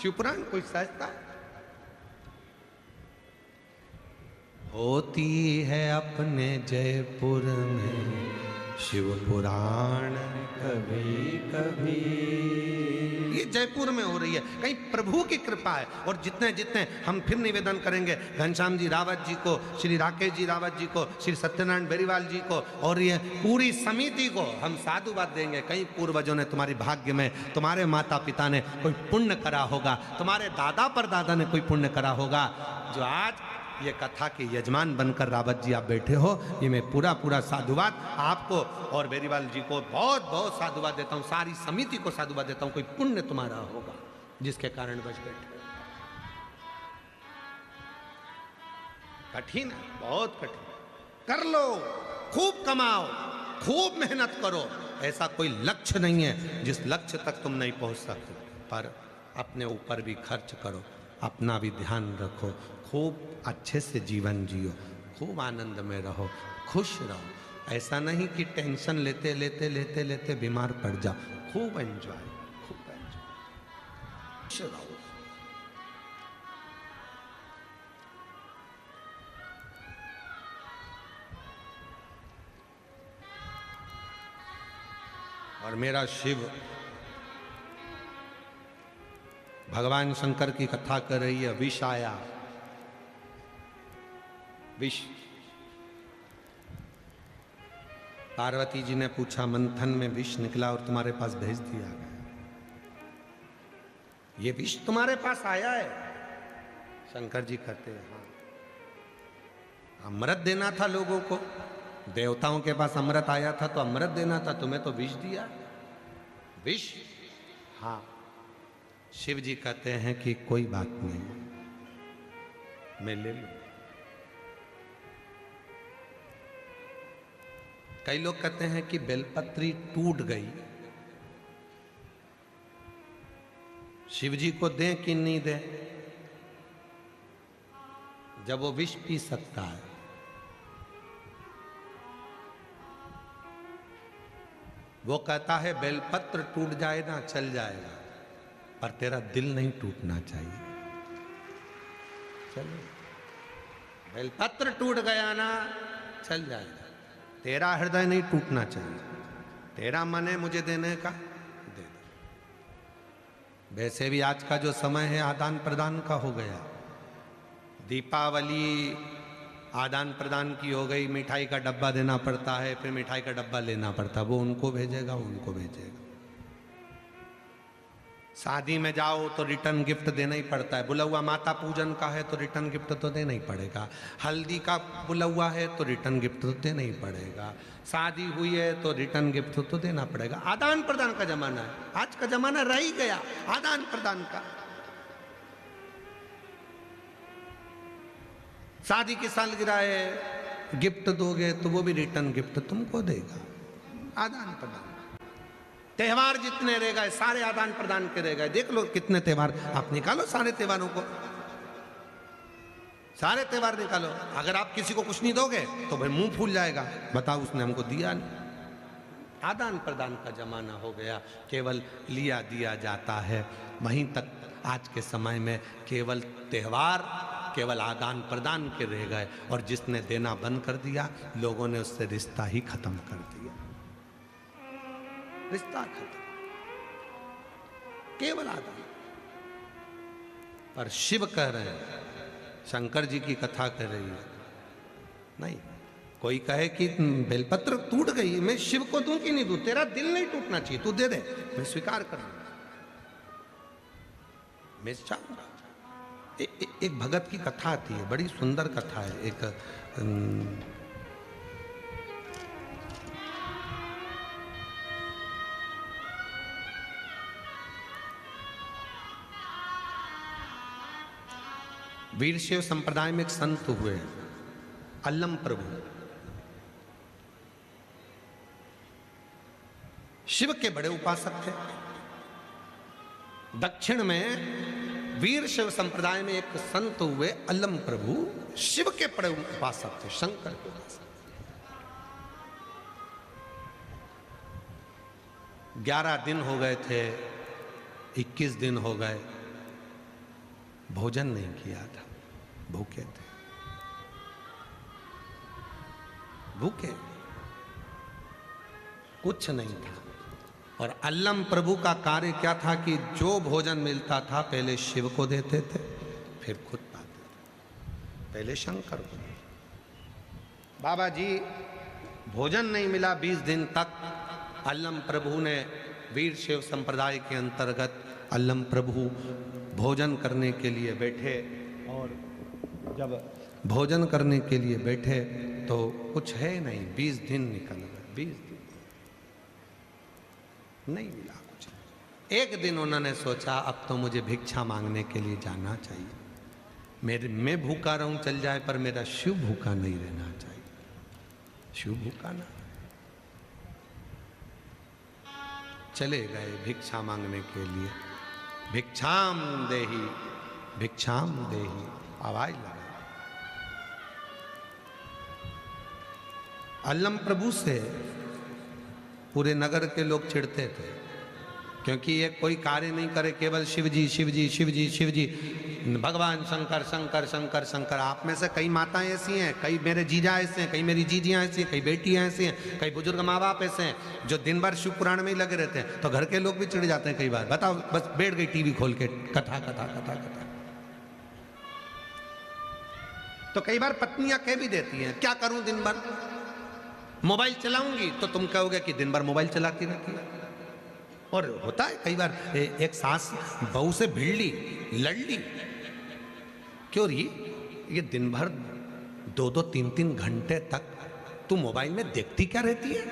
शिवपुराण कोई सहजता है? होती है अपने जयपुर में शिव पुराण कभी कभी। ये जयपुर में हो रही है, कहीं प्रभु की कृपा है। और जितने जितने हम फिर निवेदन करेंगे घनश्याम जी रावत जी को, श्री राकेश जी रावत जी को, श्री सत्यनारायण बेरीवाल जी को और ये पूरी समिति को हम साधुवाद देंगे। कहीं पूर्वजों ने तुम्हारी भाग्य में, तुम्हारे माता पिता ने कोई पुण्य करा होगा, तुम्हारे दादा परदादा ने कोई पुण्य करा होगा, जो आज ये कथा के यजमान बनकर रावत जी आप बैठे हो। ये मैं पूरा पूरा साधुवाद आपको और बेरीवाल जी को बहुत बहुत साधुवाद देता हूँ, सारी समिति को साधुवाद देता हूँ। कोई पुण्य तुम्हारा होगा जिसके कारण बच बैठे। कठिन है, बहुत कठिन। कर लो, खूब कमाओ, खूब मेहनत करो। ऐसा कोई लक्ष्य नहीं है जिस लक्ष्य तक तुम नहीं पहुंच सकते, पर अपने ऊपर भी खर्च करो, अपना भी ध्यान रखो, खूब अच्छे से जीवन जियो, खूब आनंद में रहो, खुश रहो। ऐसा नहीं कि टेंशन लेते लेते लेते लेते बीमार पड़ जाओ। खूब एंजॉय, खूब एंजॉय, खुश रहो। और मेरा शिव भगवान शंकर की कथा कर रही है। विष आया, विष। पार्वती जी ने पूछा, मंथन में विष निकला और तुम्हारे पास भेज दिया गया। ये विष तुम्हारे पास आया है? शंकर जी कहते हैं हाँ, अमृत देना था लोगों को। देवताओं के पास अमृत आया था तो अमृत देना था, तुम्हें तो विष दिया। विष? हाँ। शिव जी कहते हैं कि कोई बात नहीं, मैं ले लूं। कई लोग कहते हैं कि बेलपत्री टूट गई, शिव जी को दें कि नहीं दें? जब वो विष पी सकता है। वो कहता है बेलपत्र टूट जाए ना चल जाएगा, पर तेरा दिल नहीं टूटना चाहिए। चलो, बेलपत्र टूट गया ना चल जाएगा, तेरा हृदय नहीं टूटना चाहिए। तेरा मन है मुझे देने का, दे दो। वैसे भी आज का जो समय है आदान प्रदान का हो गया। दीपावली आदान प्रदान की हो गई, मिठाई का डब्बा देना पड़ता है, फिर मिठाई का डब्बा लेना पड़ता है, वो उनको भेजेगा, उनको भेजेगा। शादी में जाओ तो रिटर्न गिफ्ट देना ही पड़ता है। बुलौआ माता पूजन का है तो रिटर्न गिफ्ट तो देना ही पड़ेगा। हल्दी का बुलौआ है तो रिटर्न गिफ्ट तो देना ही पड़ेगा। शादी हुई है तो रिटर्न गिफ्ट तो देना पड़ेगा। आदान प्रदान का जमाना है, आज का जमाना रह ही गया आदान प्रदान का। शादी की सालगिरह है, गिफ्ट दोगे तो वो भी रिटर्न गिफ्ट तुमको देगा। आदान प्रदान। त्योहार जितने रह गए सारे आदान प्रदान के रह गए। देख लो कितने त्योहार, आप निकालो सारे त्योहारों को, सारे त्योहार निकालो। अगर आप किसी को कुछ नहीं दोगे तो भाई मुंह फूल जाएगा, बताओ उसने हमको दिया नहीं। आदान प्रदान का जमाना हो गया, केवल लिया दिया जाता है। वहीं तक आज के समय में केवल त्योहार, केवल आदान प्रदान के रह गए, और जिसने देना बंद कर दिया लोगों ने उससे रिश्ता ही खत्म कर दिया। रिश्ता खत्म, केवल आदान। पर शिव कह रहे हैं, शंकर जी की कथा कर रही है, नहीं। कोई कहे कि बेलपत्र टूट गई, मैं शिव को दूं कि नहीं दूं? तेरा दिल नहीं टूटना चाहिए, तू दे दे, मैं स्वीकार कर लूंगा, मैं चाहूंगा। एक भगत की कथा आती है, बड़ी सुंदर कथा है। एक वीरशैव संप्रदाय में एक संत हुए, अल्लम प्रभु। शिव के बड़े उपासक थे। दक्षिण में वीर शिव संप्रदाय में एक संत हुए अल्लम प्रभु, शिव के बड़े उपासक थे, शंकर के उपासक। 11 दिन हो गए थे, 21 दिन हो गए, भोजन नहीं किया था, भूखे थे, भूखे, कुछ नहीं था। और अल्लम प्रभु का कार्य क्या था कि जो भोजन मिलता था पहले शिव को देते थे, फिर खुद पाते थे, पहले शंकर को। बाबा जी भोजन नहीं मिला 20 दिन तक। अल्लम प्रभु ने, वीर शिव संप्रदाय के अंतर्गत अल्लम प्रभु भोजन करने के लिए बैठे, और जब भोजन करने के लिए बैठे तो कुछ है नहीं, 20 दिन निकल गए, 20 दिन नहीं मिला कुछ। एक दिन उन्होंने सोचा अब तो मुझे भिक्षा मांगने के लिए जाना चाहिए, मैं भूखा रहूं चल जाए, पर मेरा शिव भूखा नहीं रहना चाहिए, शिव भूखा ना। चले गए भिक्षा मांगने के लिए, भिक्षाम देही, भिक्षाम देही, आवाज लगा। अल्लम प्रभु से पूरे नगर के लोग चिढ़ते थे, क्योंकि ये कोई कार्य नहीं करे, केवल शिवजी शिवजी शिवजी शिवजी, भगवान शंकर शंकर शंकर शंकर। आप में से कई माताएं ऐसी हैं, कई मेरे जीजा ऐसे हैं, कई मेरी जीजियां ऐसी हैं, कई बेटियां ऐसी हैं, कई बुजुर्ग माँ बाप ऐसे हैं जो दिन भर शिव पुराण में ही लगे रहते हैं, तो घर के लोग भी चिढ़ जाते हैं कई बार। बताओ, बस बैठ गई टीवी खोल के, कथा कथा कथा कथा। तो कई बार पत्नियां कह भी देती हैं, क्या करूं दिन भर मोबाइल चलाऊंगी, तो तुम कहोगे कि दिन भर मोबाइल चलाती रहती है। और होता है कई बार एक सास बहू से भिड़ ली, लड़ ली, क्यों रही, ये दिन भर 2-2 3-3 घंटे तक तू मोबाइल में देखती क्या रहती है?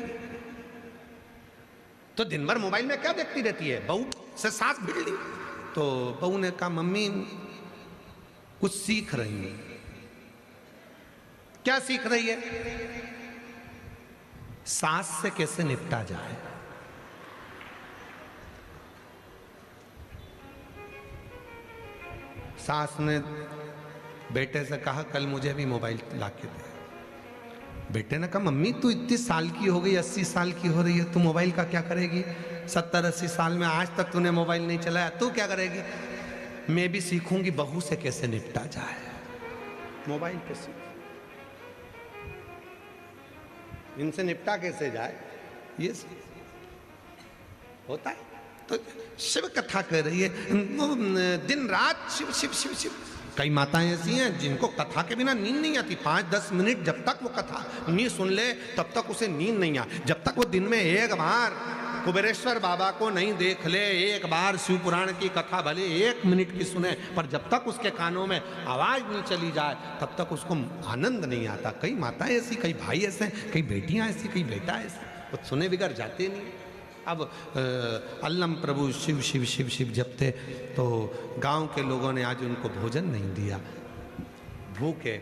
तो दिन भर मोबाइल में क्या देखती रहती है? बहू से सास भिड़ ली। तो बहू ने कहा मम्मी कुछ सीख रही है। क्या सीख रही है? सास से कैसे निपटा जाए। सास ने बेटे से कहा कल मुझे भी मोबाइल लाके दे। बेटे ने कहा मम्मी तू इतनी साल की हो गई, 80 साल की हो रही है, तू मोबाइल का क्या करेगी? 70-80 साल में आज तक तूने मोबाइल नहीं चलाया, तू क्या करेगी? मैं भी सीखूंगी बहू से कैसे निपटा जाए, मोबाइल पे सीख, इनसे निपटा कैसे जाए, ये होता है। तो शिव कथा कर रही है, दिन रात शिव शिव शिव शिव। कई माताएं ऐसी हैं जिनको कथा के बिना नींद नहीं आती। 5-10 मिनट जब तक वो कथा नहीं सुन ले तब तक उसे नींद नहीं आ। जब तक वो दिन में एक बार कुबेरेश्वर बाबा को नहीं देख ले, एक बार शिव पुराण की कथा भले 1 मिनट की सुने, पर जब तक उसके कानों में आवाज नहीं चली जाए तब तक उसको आनंद नहीं आता। कई माताएं ऐसी, कई भाई ऐसे, कई बेटियां ऐसी, कई बेटा ऐसे, वो सुने बिगड़ जाते नहीं। अब अल्लम प्रभु शिव शिव शिव शिव जपते, तो गांव के लोगों ने आज उनको भोजन नहीं दिया, भूखे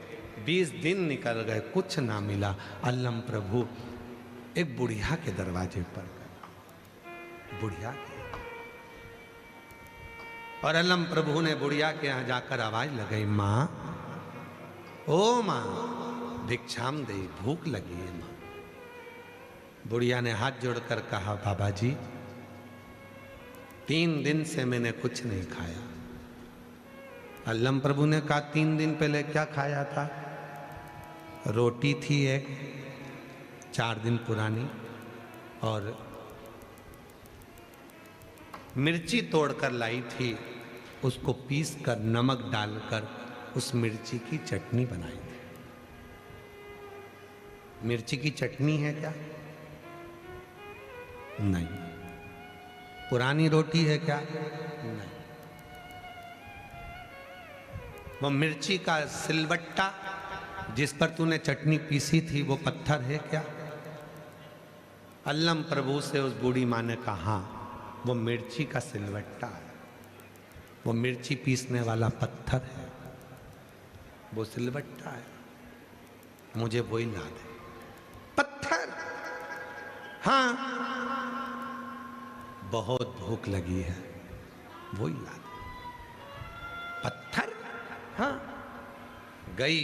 20 दिन निकल गए, कुछ ना मिला। अल्लम प्रभु एक बुढ़िया के दरवाजे पर गए, बुढ़िया के, और अल्लम प्रभु ने बुढ़िया के यहाँ जाकर आवाज लगाई, माँ, ओ माँ, भिक्षाम दे, भूख लगी है माँ। बुढ़िया ने हाथ जोड़कर कहा, बाबा जी 3 दिन से मैंने कुछ नहीं खाया। अल्लम प्रभु ने कहा 3 दिन पहले क्या खाया था? रोटी थी एक 4 दिन पुरानी, और मिर्ची तोड़कर लाई थी, उसको पीस कर नमक डालकर उस मिर्ची की चटनी बनाई थी। मिर्ची की चटनी है क्या? नहीं। पुरानी रोटी है क्या? नहीं। वो मिर्ची का सिलबट्टा जिस पर तूने चटनी पीसी थी वो पत्थर है क्या? अल्लम प्रभु से उस बूढ़ी माँ ने कहा, हाँ, वो मिर्ची का सिलबट्टा है, वो मिर्ची पीसने वाला पत्थर है, वो सिलबट्टा है, मुझे वही ला दे। पत्थर? हाँ, बहुत भूख लगी है, वो याद, पत्थर, हाँ गई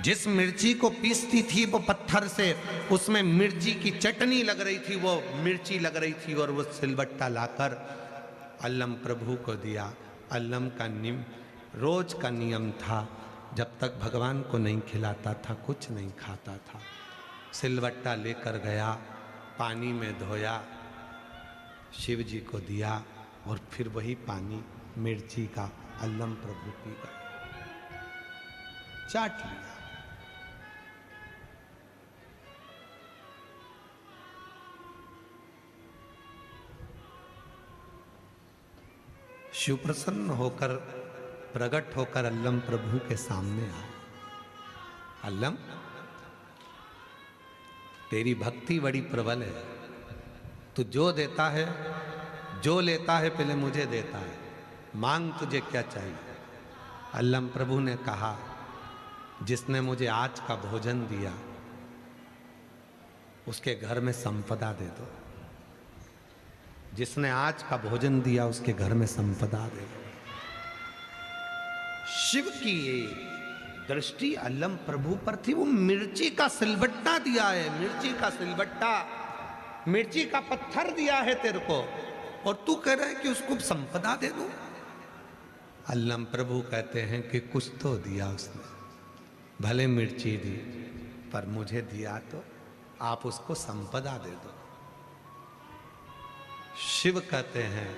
जिस मिर्ची को पीसती थी वो पत्थर से, उसमें मिर्ची की चटनी लग रही थी, वो मिर्ची लग रही थी, और वो सिलबट्टा लाकर अल्लम प्रभु को दिया। अल्लम का रोज का नियम था, जब तक भगवान को नहीं खिलाता था कुछ नहीं खाता था। सिलबट्टा लेकर गया, पानी में धोया, शिव जी को दिया, और फिर वही पानी मिर्ची का अल्लम प्रभु पी गए, चाट लिया। शिव प्रसन्न होकर, प्रकट होकर अल्लम प्रभु के सामने आए। अल्लम, तेरी भक्ति बड़ी प्रबल है, तू जो देता है, जो लेता है पहले मुझे देता है, मांग तुझे क्या चाहिए। अल्लम प्रभु ने कहा, जिसने मुझे आज का भोजन दिया उसके घर में संपदा दे दो। जिसने आज का भोजन दिया उसके घर में संपदा दे दो। शिव की ये दृष्टि अल्लम प्रभु पर थी। वो मिर्ची का सिलबट्टा दिया है, मिर्ची का सिलबट्टा, मिर्ची का पत्थर दिया है तेरे को, और तू कह रहा है कि उसको संपदा दे दो। अल्लम प्रभु कहते हैं कि कुछ तो दिया उसने, भले मिर्ची दी, पर मुझे दिया तो आप उसको संपदा दे दो। शिव कहते हैं,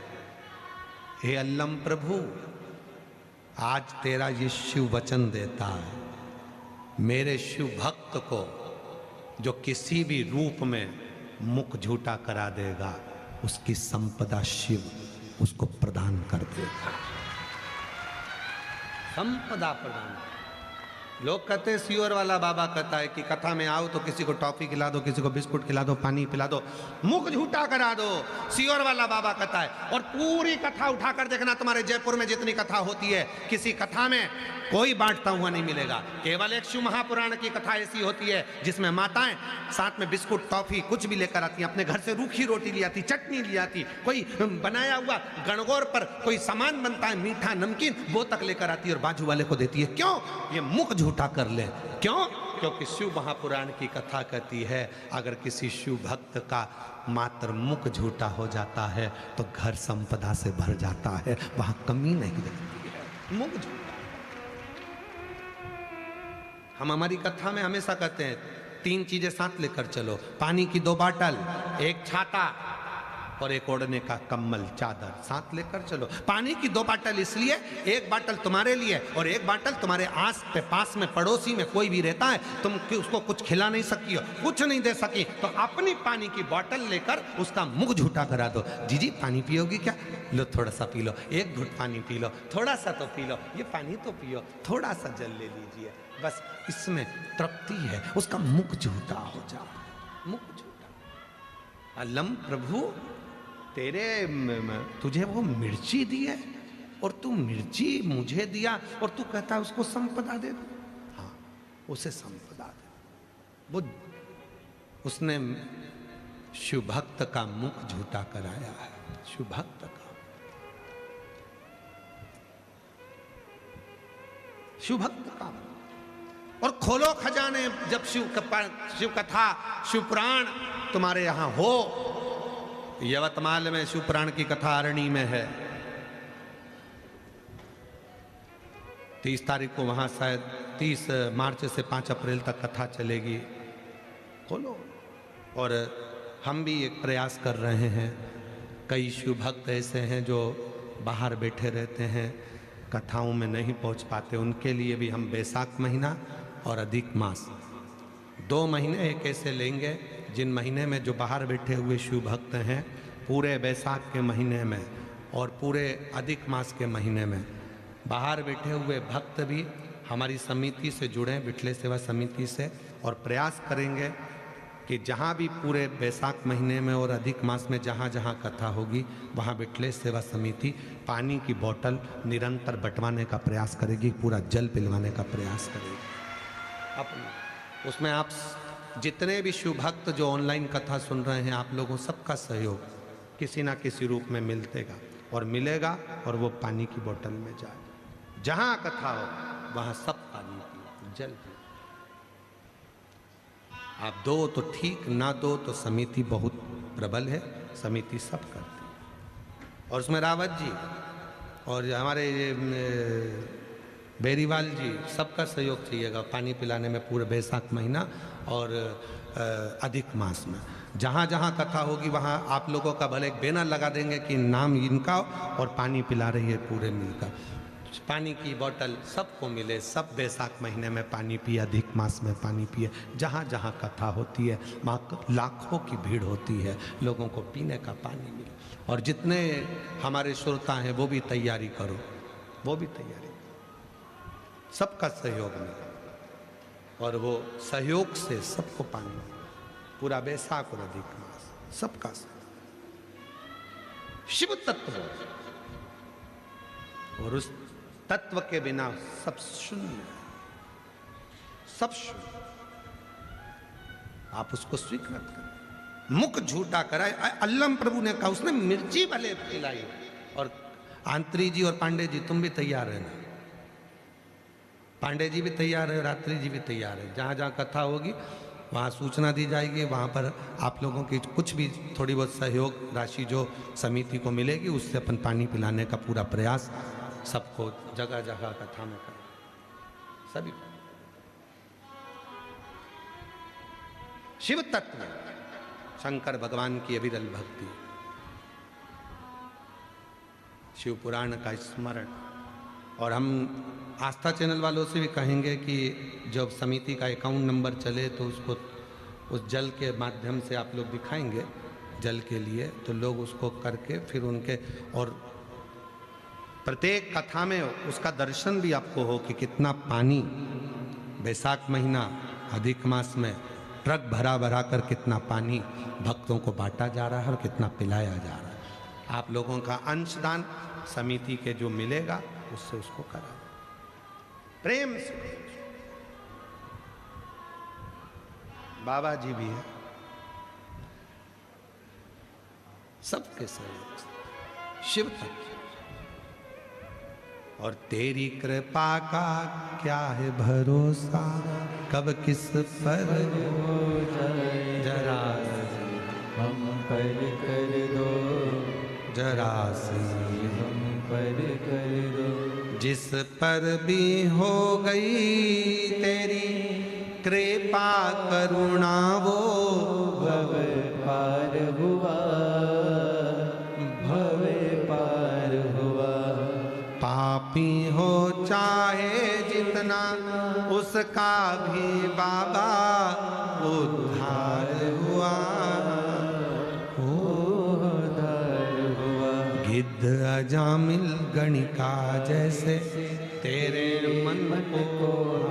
हे अल्लम प्रभु, आज तेरा ये शिव वचन देता है, मेरे शिव भक्त को जो किसी भी रूप में मुख झूठा करा देगा, उसकी संपदा शिव उसको प्रदान कर देगा। संपदा प्रदान। लोग कहते हैं सियोर वाला बाबा कहता है कि कथा में आओ तो किसी को टॉफी खिला दो, किसी को बिस्कुट खिला दो, पानी पिला दो, मुख झूठा करा दो, सियोर वाला बाबा कहता है। और पूरी कथा उठाकर देखना, तुम्हारे जयपुर में जितनी कथा होती है, किसी कथा में कोई बांटता हुआ नहीं मिलेगा। केवल एक शिव महापुराण की कथा ऐसी होती है जिसमें माताएं साथ में बिस्कुट टॉफी कुछ भी लेकर आती हैं, अपने घर से रूखी रोटी ले आती, चटनी ले आती, कोई बनाया हुआ गणगौर पर कोई सामान बनता है मीठा नमकीन, वो तक लेकर आती है और बाजू वाले को देती है। क्यों? ये मुख झूठा कर ले। क्यों? क्योंकि शिव महापुराण की कथा कहती है, अगर किसी शिव भक्त का मात्र मुख झूठा हो जाता है तो घर संपदा से भर जाता है, वहां कमी नहीं रहती है। मुख झूठा। हम हमारी कथा में हमेशा कहते हैं 3 चीजें साथ लेकर चलो, पानी की 2 बाटल, एक छाता और एक ओढ़ने का कम्बल चादर साथ लेकर चलो। पानी की 2 बाटल इसलिए, एक बाटल तुम्हारे लिए और एक बाटल तुम्हारे आस पे पास में पड़ोसी में कोई भी रहता है, तुम उसको कुछ खिला नहीं सकी हो, कुछ नहीं दे सकी, तो अपनी पानी की बोतल लेकर उसका मुख झूठा करा दो। जीजी पानी पियोगी क्या? लो थोड़ा सा पी लो, एक घुट पानी पी लो, थोड़ा सा तो पी लो, ये पानी तो पियो, थोड़ा सा जल ले लीजिए, बस इसमें तृप्ति है। उसका मुख झूठा हो जा, मुख झूठा। अल्लम प्रभु, तुझे वो मिर्ची दी है और तू मिर्ची मुझे दिया और तू कहता है उसको संपदा दे दो। हाँ, उसे संपदा दे। वो उसने शिव भक्त का मुख झूठा कराया है, शिव भक्त का, शिव भक्त का। और खोलो खजाने, जब शिव कथा शिव पुराण तुम्हारे यहां हो। यवतमाल में शिव पुराण की कथा अरणी में है, 30 तारीख को वहां शायद 30 मार्च से 5 अप्रैल तक कथा चलेगी। खोलो। और हम भी एक प्रयास कर रहे हैं, कई शिव भक्त ऐसे हैं जो बाहर बैठे रहते हैं, कथाओं में नहीं पहुंच पाते, उनके लिए भी हम बैसाख महीना और अधिक मास 2 महीने एक ऐसे लेंगे जिन महीने में जो बाहर बैठे हुए शिव भक्त हैं, पूरे बैसाख के महीने में और पूरे अधिक मास के महीने में बाहर बैठे हुए भक्त भी हमारी समिति से जुड़े, बिठले सेवा समिति से, और प्रयास करेंगे कि जहाँ भी पूरे बैसाख महीने में और अधिक मास में जहाँ जहाँ कथा होगी वहाँ बिठले सेवा समिति पानी की बोतल निरंतर बंटवाने का प्रयास करेगी, पूरा जल पिलवाने का प्रयास करेगी अपने। उसमें आप जितने भी शिव भक्त जो ऑनलाइन कथा सुन रहे हैं, आप लोगों सबका सहयोग किसी ना किसी रूप में मिलतेगा। और मिलेगा और वो पानी की बोतल में जाए। जहां कथा हो वहां सब पानी पिए, जल पिए। आप दो तो ठीक, ना दो तो समिति बहुत प्रबल है, समिति सब करती है। और उसमें रावत जी और हमारे बेरीवाल जी सबका सहयोग चाहिएगा पानी पिलाने में पूरे बैसाख महीना और अधिक मास में। जहाँ जहाँ कथा होगी वहाँ आप लोगों का भले एक बैनर लगा देंगे कि नाम इनका और पानी पिला रही है पूरे मिलकर। पानी की बोतल सबको मिले, सब बैसाख महीने में पानी पिए, अधिक मास में पानी पिए। जहाँ जहाँ कथा होती है वहाँ लाखों की भीड़ होती है, लोगों को पीने का पानी मिले। और जितने हमारे श्रोता हैं वो भी तैयारी करो, वो भी तैयारी करो, सबका सहयोग मिले। और वो सहयोग से सबको पानी मिले, पूरा बैसाख और अधिक मास सबका शिव तत्व। और उस तत्व के बिना सब शून्य, सब शून्य। आप उसको स्वीकार करें। मुख झूठा कराए। अल्लम प्रभु ने कहा, उसने मिर्ची भले पिलाई। और आंत्री जी और पांडे जी तुम भी तैयार है ना, पांडे जी भी तैयार है, रात्रि जी भी तैयार है। जहाँ जहाँ कथा होगी वहाँ सूचना दी जाएगी, वहाँ पर आप लोगों की कुछ भी थोड़ी बहुत सहयोग राशि जो समिति को मिलेगी उससे अपन पानी पिलाने का पूरा प्रयास सबको जगह जगह कथा में करें सभी। शिव तत्व, शंकर भगवान की अविरल भक्ति, शिव पुराण का स्मरण। और हम आस्था चैनल वालों से भी कहेंगे कि जब समिति का अकाउंट नंबर चले तो उसको उस जल के माध्यम से आप लोग दिखाएंगे जल के लिए, तो लोग उसको करके फिर उनके और प्रत्येक कथा में उसका दर्शन भी आपको हो कि कितना पानी बैसाख महीना अधिक मास में ट्रक भरा भरा कर कितना पानी भक्तों को बांटा जा रहा है और कितना पिलाया जा रहा है। आप लोगों का अंशदान समिति के जो मिलेगा उससे उसको करा प्रेम से। बाबा जी भी है, सबके सहयोग से शिव तत्व। और तेरी कृपा का क्या है भरोसा, कब किस पर हो जाए, जरा हम पर कर दो, जरा सी हम पर कर दो। जिस पर भी हो गई तेरी कृपा करुणा वो भव पार हुआ, भव पार हुआ। पापी हो चाहे जितना उसका भी बाबा उद्धार हुआ, उद्धार हुआ। गिद्ध अजामिल गणिका जैसे तेरे मन को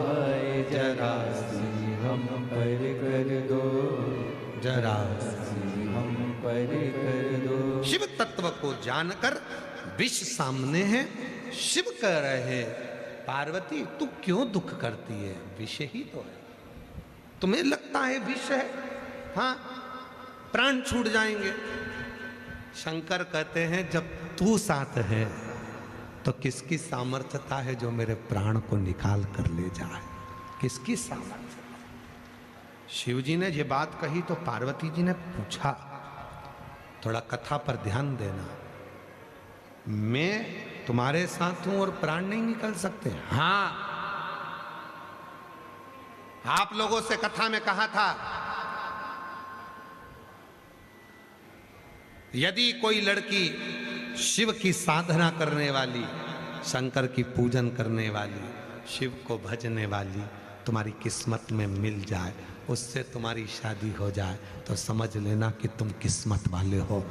आए, जरा सी हम पर कर दो, जरा सी हम पर कर दो। शिव तत्व को जानकर विष सामने है, शिव कह रहे पार्वती तू क्यों दुख करती है, विष ही तो है। तुम्हें लगता है विष है, हाँ प्राण छूट जाएंगे। शंकर कहते हैं जब तू साथ है तो किसकी सामर्थ्यता है जो मेरे प्राण को निकाल कर ले जाए, किसकी सामर्थ्य। शिव जी ने ये बात कही तो पार्वती जी ने पूछा, थोड़ा कथा पर ध्यान देना, मैं तुम्हारे साथ हूं और प्राण नहीं निकल सकते? हाँ, आप लोगों से कथा में कहा था यदि कोई लड़की शिव की साधना करने वाली, शंकर की पूजन करने वाली, शिव को भजने वाली तुम्हारी किस्मत में मिल जाए, उससे तुम्हारी शादी हो जाए तो समझ लेना कि तुम किस्मत वाले हो।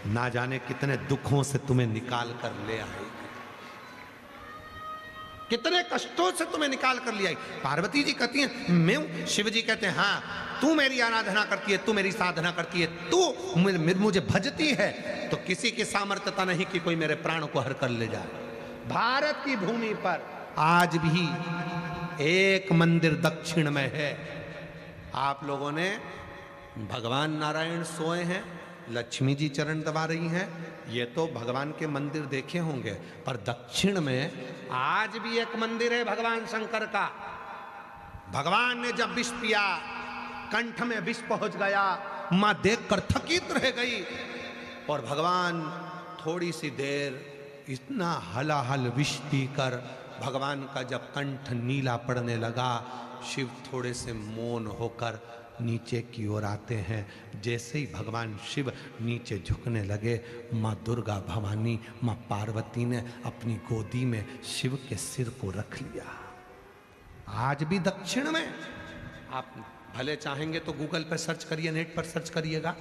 ना जाने कितने दुखों से तुम्हें निकाल कर ले आई, कितने कष्टों से तुम्हें निकाल कर ले आई। पार्वती जी कहती हैं मैं हूं, शिव जी कहते हैं हाँ तू मेरी आराधना करती है, तू मेरी साधना करती है, तू मुझे भजती है, तो किसी की सामर्थ्यता नहीं कि कोई मेरे प्राण को हर कर ले जाए। भारत की भूमि पर आज भी एक मंदिर दक्षिण में है। आप लोगों ने भगवान नारायण सोए हैं, लक्ष्मी जी चरण दबा रही हैं। ये तो भगवान के मंदिर देखे होंगे, पर दक्षिण में आज भी एक मंदिर है भगवान शंकर का। भगवान ने जब विष पिया, कंठ में विष पहुंच गया, मां देखकर थकित रह गई और भगवान थोड़ी सी देर इतना हलाहल विष पीकर भगवान का जब कंठ नीला पड़ने लगा, शिव थोड़े से मौन होकर नीचे की ओर आते हैं। जैसे ही भगवान शिव नीचे झुकने लगे, माँ दुर्गा भवानी, माँ पार्वती ने अपनी गोदी में शिव के सिर को रख लिया। आज भी दक्षिण में, आप भले चाहेंगे तो गूगल पर सर्च करिए, नेट पर सर्च करिएगा,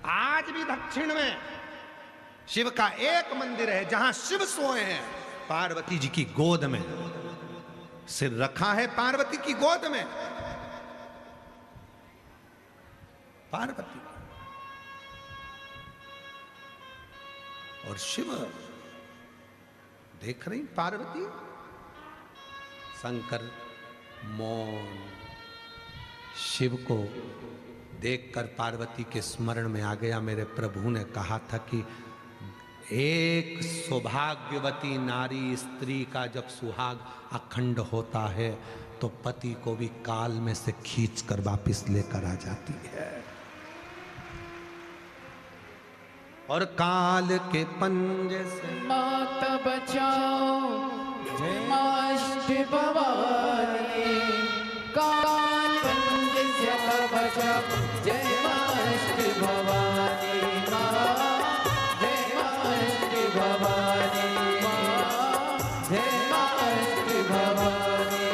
आज भी दक्षिण में शिव का एक मंदिर है जहां शिव सोए हैं पार्वती जी की गोद में। सिर रखा है पार्वती की गोद में, पार्वती, और शिव देख रही पार्वती। शंकर मौन, शिव को देखकर पार्वती के स्मरण में आ गया। मेरे प्रभु ने कहा था कि एक सौभाग्यवती नारी स्त्री का जब सुहाग अखंड होता है तो पति को भी काल में से खींचकर वापिस लेकर आ जाती है। और काल के पंजे से माता बचाओ, जय माष्ट भवानी, काल पंजे से बचाओ, जय माष्ट भवानी, जय माष्ट भवानी, जय माष्ट भवानी।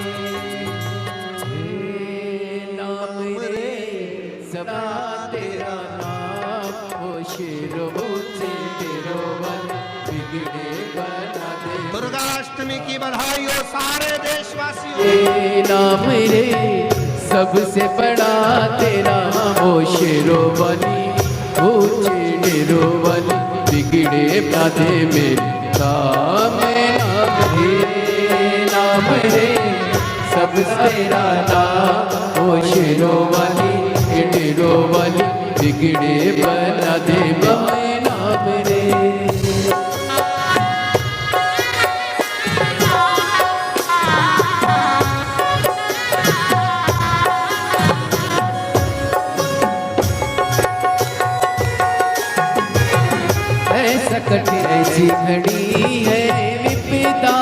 हे नाम रे सबा तेरा नाम, ओ शेरो दुर्गाष्टमी की बधाई हो सारे देशवासियों। ये नाम रे सबसे बड़ा तेरा, ओ शेरो बनी, ओ चेड़ो बनी, बिगड़े बाधे में काम नाम रे सबसे तेरा नाम, ओ शेरो बनी, टेढ़ो बनी, बिगड़े बना दे नाम रे। सकट ऐसी घड़ी है विपदा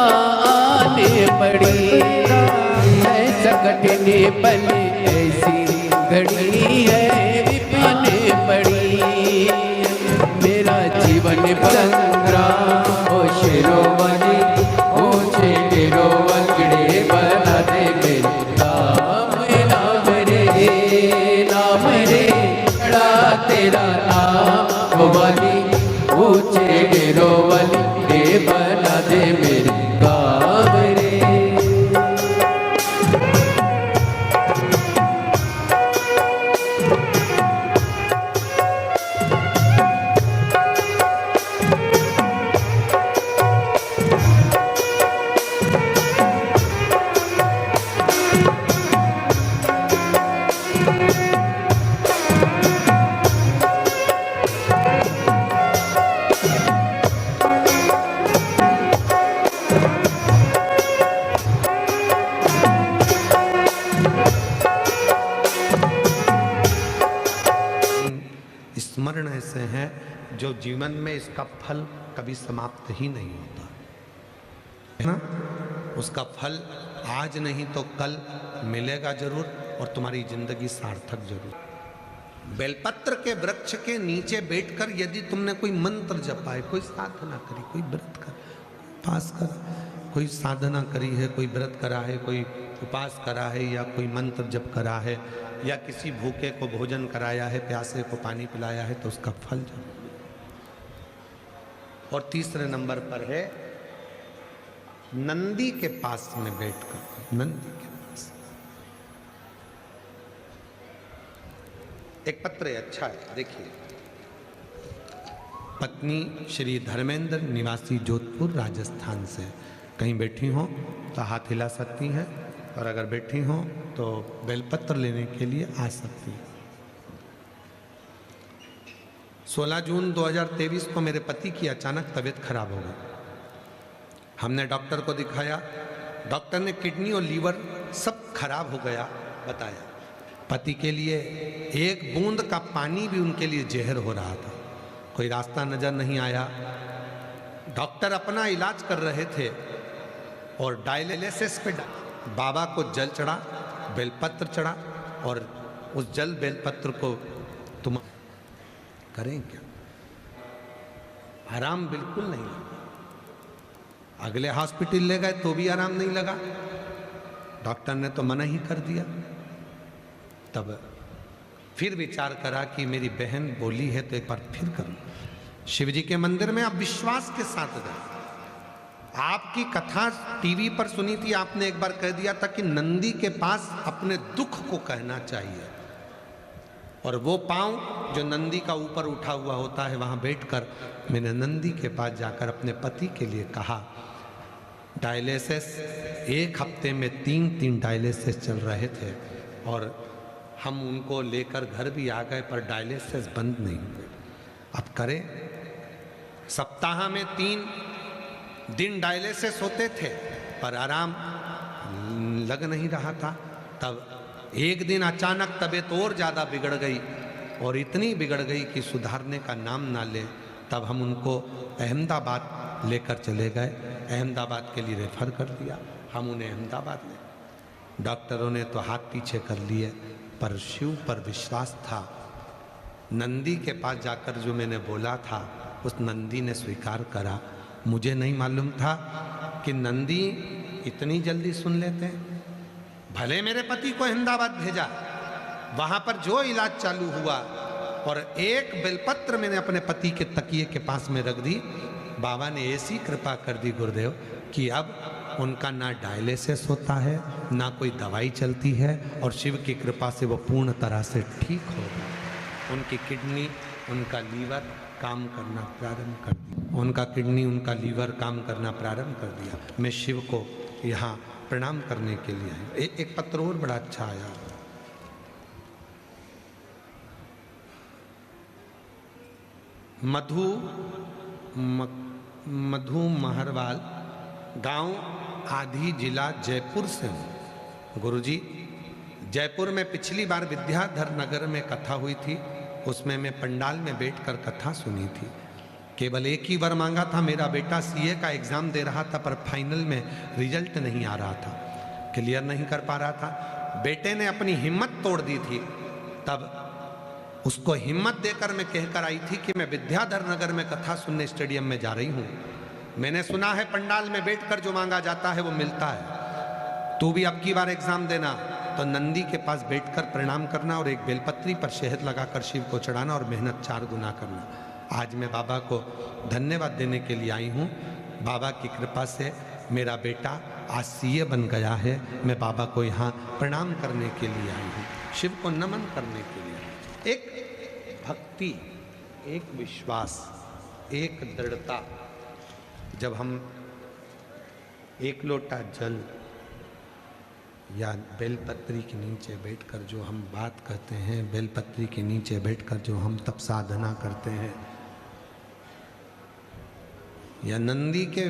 आने पड़ी, है सकट ने पल ऐसी घड़ी है विपने पड़ी। मेरा जीवन संग्राम, ओ शेरो बनी, ओ शेरो वगड़े बना दे मेरे नाम रे, नाम रे बड़ा तेरा नाम बनी, ऊंचे डेरो वाली दे बना दे मेरे गाँव रे। स्मरण ऐसे हैं जो जीवन में इसका फल कभी समाप्त ही नहीं होता है ना। उसका फल आज नहीं तो कल मिलेगा जरूर, और तुम्हारी जिंदगी सार्थक जरूर। बेलपत्र के वृक्ष के नीचे बैठकर यदि तुमने कोई मंत्र जपाए, कोई साधना करी, कोई व्रत कर, उपास कर, कोई साधना करी है, कोई व्रत करा है, कोई उपास करा है, या कोई मंत्र जप करा है, या किसी भूखे को भोजन कराया है, प्यासे को पानी पिलाया है, तो उसका फल जरूर। और तीसरे नंबर पर है नंदी के पास में बैठकर, नंदी के पास एक पत्र अच्छा है, देखिए। पत्नी श्री धर्मेंद्र, निवासी जोधपुर राजस्थान से, कहीं बैठी हो तो हाथ हिला सकती हैं, और अगर बैठी हो तो बेलपत्र लेने के लिए आ सकती है। 16 जून 2023 को मेरे पति की अचानक तबीयत खराब हो गई। हमने डॉक्टर को दिखाया, डॉक्टर ने किडनी और लीवर सब खराब हो गया बताया। पति के लिए एक बूंद का पानी भी उनके लिए जहर हो रहा था, कोई रास्ता नजर नहीं आया। डॉक्टर अपना इलाज कर रहे थे और डायलिसिस पे बाबा को जल चढ़ा, बेलपत्र चढ़ा, और उस जल बेलपत्र को तुम करें क्या? आराम बिल्कुल नहीं लगा। अगले हॉस्पिटल ले गए तो भी आराम नहीं लगा, डॉक्टर ने तो मना ही कर दिया। तब फिर विचार करा कि मेरी बहन बोली है तो एक बार फिर करूं। शिव जी के मंदिर में आप विश्वास के साथ गए। आपकी कथा टीवी पर सुनी थी, आपने एक बार कह दिया था कि नंदी के पास अपने दुख को कहना चाहिए, और वो पांव जो नंदी का ऊपर उठा हुआ होता है, वहां बैठकर मैंने नंदी के पास जाकर अपने पति के लिए कहा। डायलिसिस एक हफ्ते में 3 डायलिसिस चल रहे थे और हम उनको लेकर घर भी आ गए, पर डायलिसिस बंद नहीं हुए। अब करें, सप्ताह में 3 दिन डायलिसिस होते थे पर आराम लग नहीं रहा था। तब एक दिन अचानक तबीयत और ज़्यादा बिगड़ गई, और इतनी बिगड़ गई कि सुधारने का नाम ना ले। तब हम उनको अहमदाबाद लेकर चले गए, अहमदाबाद के लिए रेफर कर दिया। हम उन्हें अहमदाबाद ले, डॉक्टरों ने तो हाथ पीछे कर लिए, पर शिव पर विश्वास था। नंदी के पास जाकर जो मैंने बोला था, उस नंदी ने स्वीकार करा। मुझे नहीं मालूम था कि नंदी इतनी जल्दी सुन लेते हैं। भले मेरे पति को अहमदाबाद भेजा, वहां पर जो इलाज चालू हुआ, और एक बेलपत्र मैंने अपने पति के तकिए के पास में रख दी। बाबा ने ऐसी कृपा कर दी गुरुदेव कि अब उनका ना डायलिसिस होता है, ना कोई दवाई चलती है, और शिव की कृपा से वो पूर्ण तरह से ठीक हो गए। उनकी किडनी, उनका लीवर काम करना प्रारंभ कर दिया। उनका किडनी, उनका लीवर काम करना प्रारंभ कर दिया। मैं शिव को यहाँ प्रणाम करने के लिए आया। एक पत्र और बड़ा अच्छा आया। मधु महरवाल, गांव आधी, जिला जयपुर से हूँ। गुरुजी, जयपुर में पिछली बार विद्याधर नगर में कथा हुई थी, उसमें मैं पंडाल में बैठकर कथा सुनी थी। केवल एक ही वर मांगा था। मेरा बेटा सीए का एग्जाम दे रहा था, पर फाइनल में रिजल्ट नहीं आ रहा था, क्लियर नहीं कर पा रहा था। बेटे ने अपनी हिम्मत तोड़ दी थी। तब उसको हिम्मत देकर मैं कहकर आई थी कि मैं विद्याधर नगर में कथा सुनने स्टेडियम में जा रही हूँ। मैंने सुना है पंडाल में बैठकर जो मांगा जाता है वो मिलता है। तू भी अब की बार एग्जाम देना तो नंदी के पास बैठकर प्रणाम करना, और एक बेलपत्री पर शहद लगाकर शिव को चढ़ाना, और मेहनत 4 गुना करना। आज मैं बाबा को धन्यवाद देने के लिए आई हूँ। बाबा की कृपा से मेरा बेटा आज सीए बन गया है। मैं बाबा को यहाँ प्रणाम करने के लिए आई हूँ, शिव को नमन करने के लिए। एक भक्ति, एक विश्वास, एक दृढ़ता। जब हम एक लोटा जल या बेलपत्री के नीचे बैठकर जो हम बात करते हैं, बेलपत्री के नीचे बैठकर जो हम तप साधना करते हैं, या नंदी के,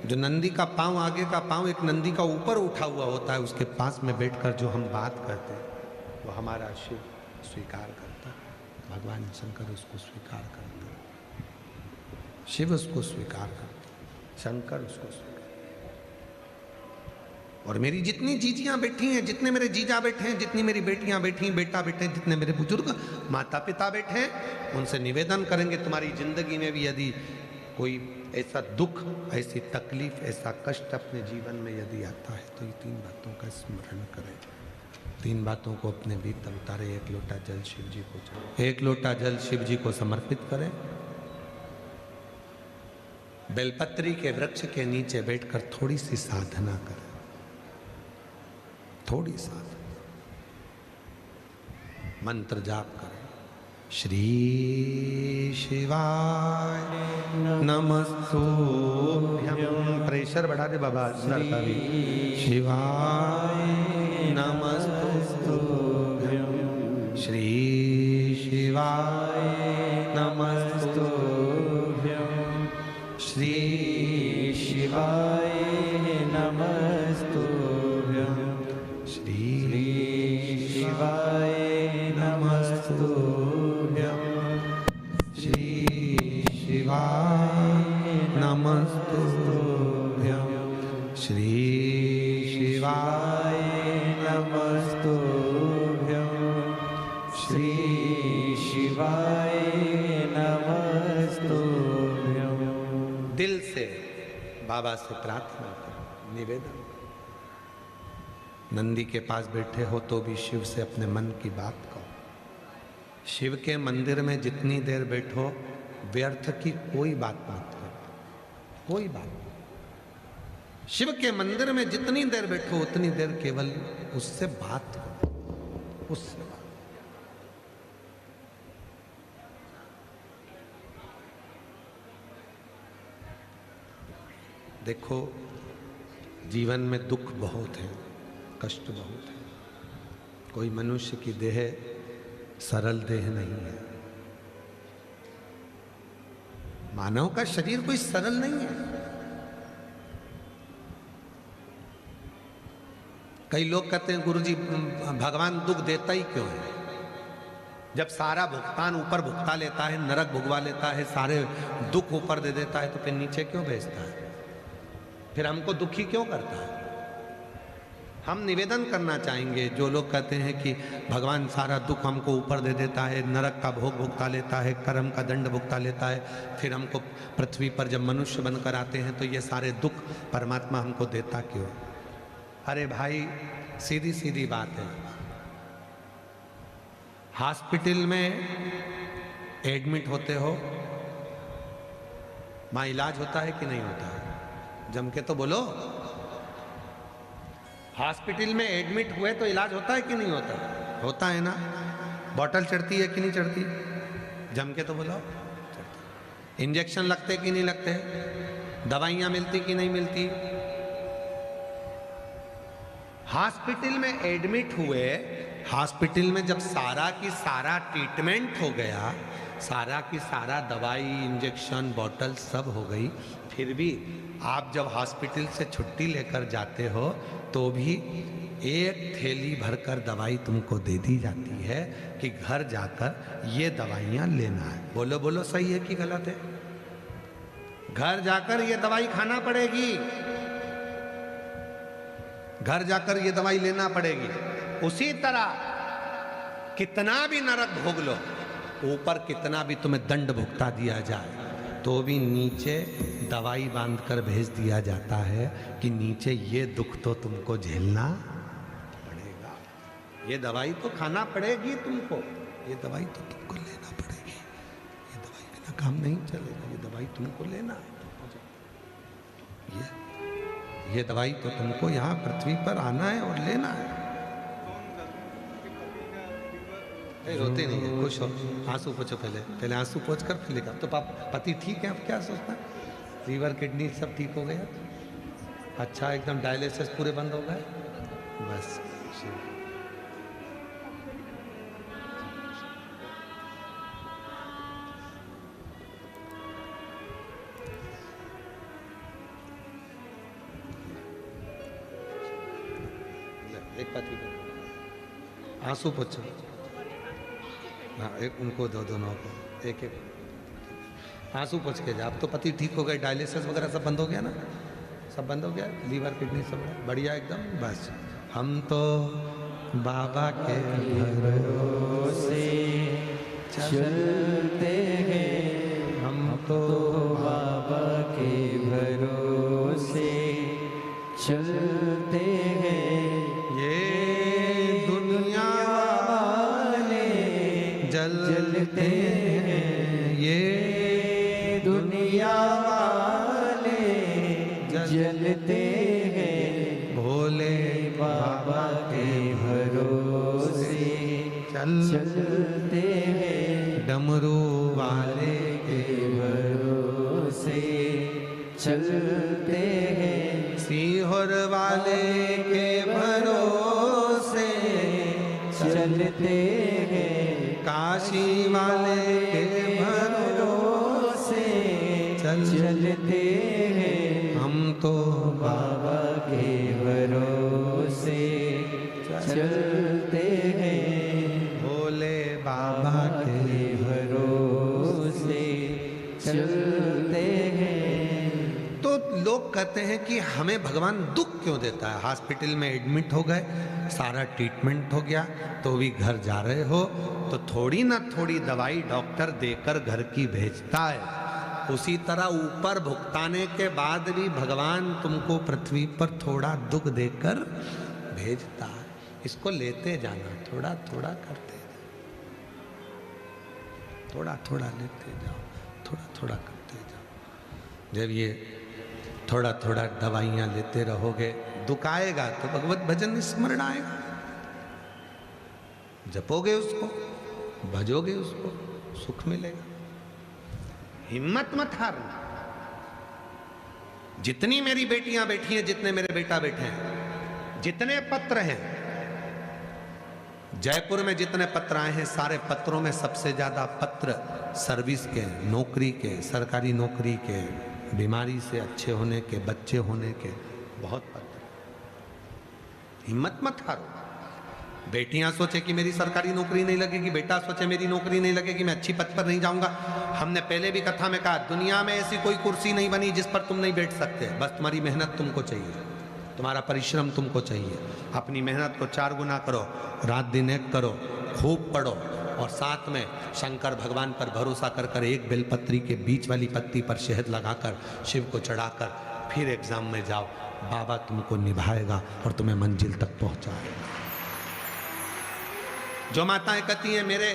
जो नंदी का पांव, आगे का पांव एक नंदी का ऊपर उठा हुआ होता है, उसके पास में बैठकर जो हम बात करते हैं, वो हमारा शिव स्वीकार करता है। भगवान शंकर उसको स्वीकार करता है, शिव उसको स्वीकार करता है, शंकर उसको स्वीकार। और मेरी जितनी जीजियां बैठी हैं, जितने मेरे जीजा बैठे हैं, जितनी मेरी बेटियां बैठी, बेटा बैठे हैं, जितने मेरे बुजुर्ग माता पिता बैठे हैं, उनसे निवेदन करेंगे तुम्हारी जिंदगी में भी यदि कोई ऐसा दुख, ऐसी तकलीफ, ऐसा कष्ट अपने जीवन में यदि आता है तो ये 3 बातों का स्मरण करें। 3 बातों को अपने भीतर उतारे। 1 लोटा जल शिव जी को चढ़ाएं, 1 लोटा जल शिव जी को समर्पित करें। बेलपत्री के वृक्ष के नीचे बैठकर थोड़ी सी साधना करें, थोड़ी साधना, मंत्र जाप करें। श्री शिवाय नमस्तुभ्यं। प्रेशर बढ़ा दे बाबा अंदर का भी। शिवाय नमस्तुभ्यं। श्री शिवाय श्री शिवाय नमस्तुभ्यं श्री शिवाय नमस्तुभ्यं। दिल से बाबा से प्रार्थना करो, निवेदन करो। नंदी के पास बैठे हो तो भी शिव से अपने मन की बात कहो। शिव के मंदिर में जितनी देर बैठो व्यर्थ की कोई बात मत करो, कोई बात नहीं। शिव के मंदिर में जितनी देर बैठो उतनी देर केवल उससे बात करो, उससे बात। देखो जीवन में दुख बहुत है, कष्ट बहुत है। कोई मनुष्य की देह सरल देह नहीं है। मानव का शरीर कोई सरल नहीं है। कई लोग कहते हैं गुरुजी भगवान दुख देता ही क्यों है? जब सारा भुगतान ऊपर भुगता लेता है, नरक भुगवा लेता है, सारे दुख ऊपर दे देता है, तो फिर नीचे क्यों भेजता है? फिर हमको दुखी क्यों करता है? हम निवेदन करना चाहेंगे, जो लोग कहते हैं कि भगवान सारा दुख हमको ऊपर दे देता है, नरक का भोग भुगता लेता है, कर्म का दंड भुगता लेता है, फिर हमको पृथ्वी पर जब मनुष्य बनकर आते हैं तो ये सारे दुख परमात्मा हमको देता क्यों? अरे भाई सीधी सीधी बात है। हॉस्पिटल में एडमिट होते हो, वहां इलाज होता है कि नहीं होता है? जम के तो बोलो। हॉस्पिटल में एडमिट हुए तो इलाज होता है कि नहीं होता? होता है ना। बॉटल चढ़ती है कि नहीं चढ़ती? जम के तो बोलो। इंजेक्शन लगते कि नहीं लगते? दवाइयां मिलती कि नहीं मिलती? हॉस्पिटल में एडमिट हुए, हॉस्पिटल में जब सारा की सारा ट्रीटमेंट हो गया, सारा की सारा दवाई इंजेक्शन बॉटल सब हो गई, फिर भी आप जब हॉस्पिटल से छुट्टी लेकर जाते हो तो भी एक थैली भरकर दवाई तुमको दे दी जाती है कि घर जाकर ये दवाइयाँ लेना है। बोलो बोलो, सही है कि गलत है? घर जाकर ये दवाई खाना पड़ेगी, घर जाकर ये दवाई लेना पड़ेगी। उसी तरह कितना भी नरक भोग लो, ऊपर कितना भी तुम्हें दंड भुगता दिया जाए, तो भी नीचे दवाई बांधकर भेज दिया जाता है कि नीचे ये दुख तो तुमको झेलना पड़ेगा, ये दवाई तो खाना पड़ेगी तुमको, ये दवाई तो तुमको लेना पड़ेगी, ये दवाई बिना काम नहीं चलेगा, ये दवाई तुमको लेना है। ये दवाई तो तुमको यहाँ पृथ्वी पर आना है और लेना है। रोते नहीं है, खुश हो, आंसू पोछो, पहले आंसू पोछ कर फिर लिखा। तो पति ठीक है, अब क्या सोचना? लीवर किडनी सब ठीक हो गया, अच्छा एकदम डायलिसिस पूरे बंद हो गए, बस। एक पति को आंसू पोछो, हाँ एक उनको दो, दोनों को एक एक आंसू पोछ के जा। अब तो पति ठीक हो गए, डायलिसिस वगैरह सब बंद हो गया ना, सब बंद हो गया, लीवर किडनी सब बढ़िया एकदम। बस हम तो बाबा के भरोसे चलते हैं, हम तो बाबा के भरोसे चलते हैं। ये दुनिया जलते हैं, ये दुनिया वाले जलते हैं, भोले बाबा के भरोसे चलते हैं। डमरू वाले के भरोसे चलते हैं, सीहोर वाले के भरोसे चलते हैं, काशी वाले के भरोसे चलते हैं। हम तो बाबा के भरोसे चलते हैं, भोले बाबा के भरोसे चलते हैं। तो लोग कहते हैं कि हमें भगवान दुख क्यों देता है। हॉस्पिटल में एडमिट हो गए, सारा ट्रीटमेंट हो गया, तो भी घर जा रहे हो, तो थोड़ी ना थोड़ी दवाई डॉक्टर देकर घर की भेजता है। उसी तरह ऊपर भुगताने के बाद भी भगवान तुमको पृथ्वी पर थोड़ा दुख देकर भेजता है। इसको लेते जाना, थोड़ा थोड़ा करते जाओ, थोड़ा थोड़ा लेते जाओ, थोड़ा थोड़ा करते जाओ। जब ये थोड़ा थोड़ा दवाइयाँ लेते रहोगे, दुख आएगा तो भगवत भजन स्मरण आएगा, जपोगे उसको, भजोगे उसको, सुख मिलेगा। हिम्मत मत हारना। जितनी मेरी बेटियां बैठी हैं, जितने मेरे बेटा बैठे हैं, जितने पत्र हैं जयपुर में, जितने पत्र आए हैं, सारे पत्रों में सबसे ज्यादा पत्र सर्विस के, नौकरी के, सरकारी नौकरी के, बीमारी से अच्छे होने के, बच्चे होने के, बहुत पत्र। हिम्मत मत हारो। बेटियां सोचे कि मेरी सरकारी नौकरी नहीं लगेगी, बेटा सोचे मेरी नौकरी नहीं लगेगी, मैं अच्छी पद पर नहीं जाऊंगा। हमने पहले भी कथा में कहा, दुनिया में ऐसी कोई कुर्सी नहीं बनी जिस पर तुम नहीं बैठ सकते। बस तुम्हारी मेहनत तुमको चाहिए, तुम्हारा परिश्रम तुमको चाहिए। अपनी मेहनत को 4 गुना करो, रात दिन एक करो, खूब पढ़ो, और साथ में शंकर भगवान पर भरोसा कर कर एक बेलपत्री के बीच वाली पत्ती पर शहद लगाकर शिव को चढ़ाकर फिर एग्जाम में जाओ। बाबा तुमको निभाएगा और तुम्हें मंजिल तक पहुंचाएगा। जो माताएं कहती हैं मेरे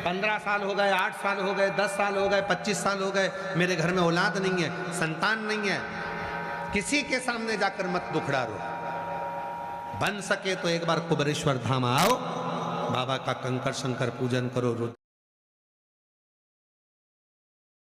15 साल हो गए, 8 साल हो गए, 10 साल हो गए, 25 साल हो गए, मेरे घर में औलाद नहीं है, संतान नहीं है, किसी के सामने जाकर मत दुखड़ा रो। बन सके तो एक बार कुबेरेश्वर धाम आओ, बाबा का कंकर शंकर पूजन करो।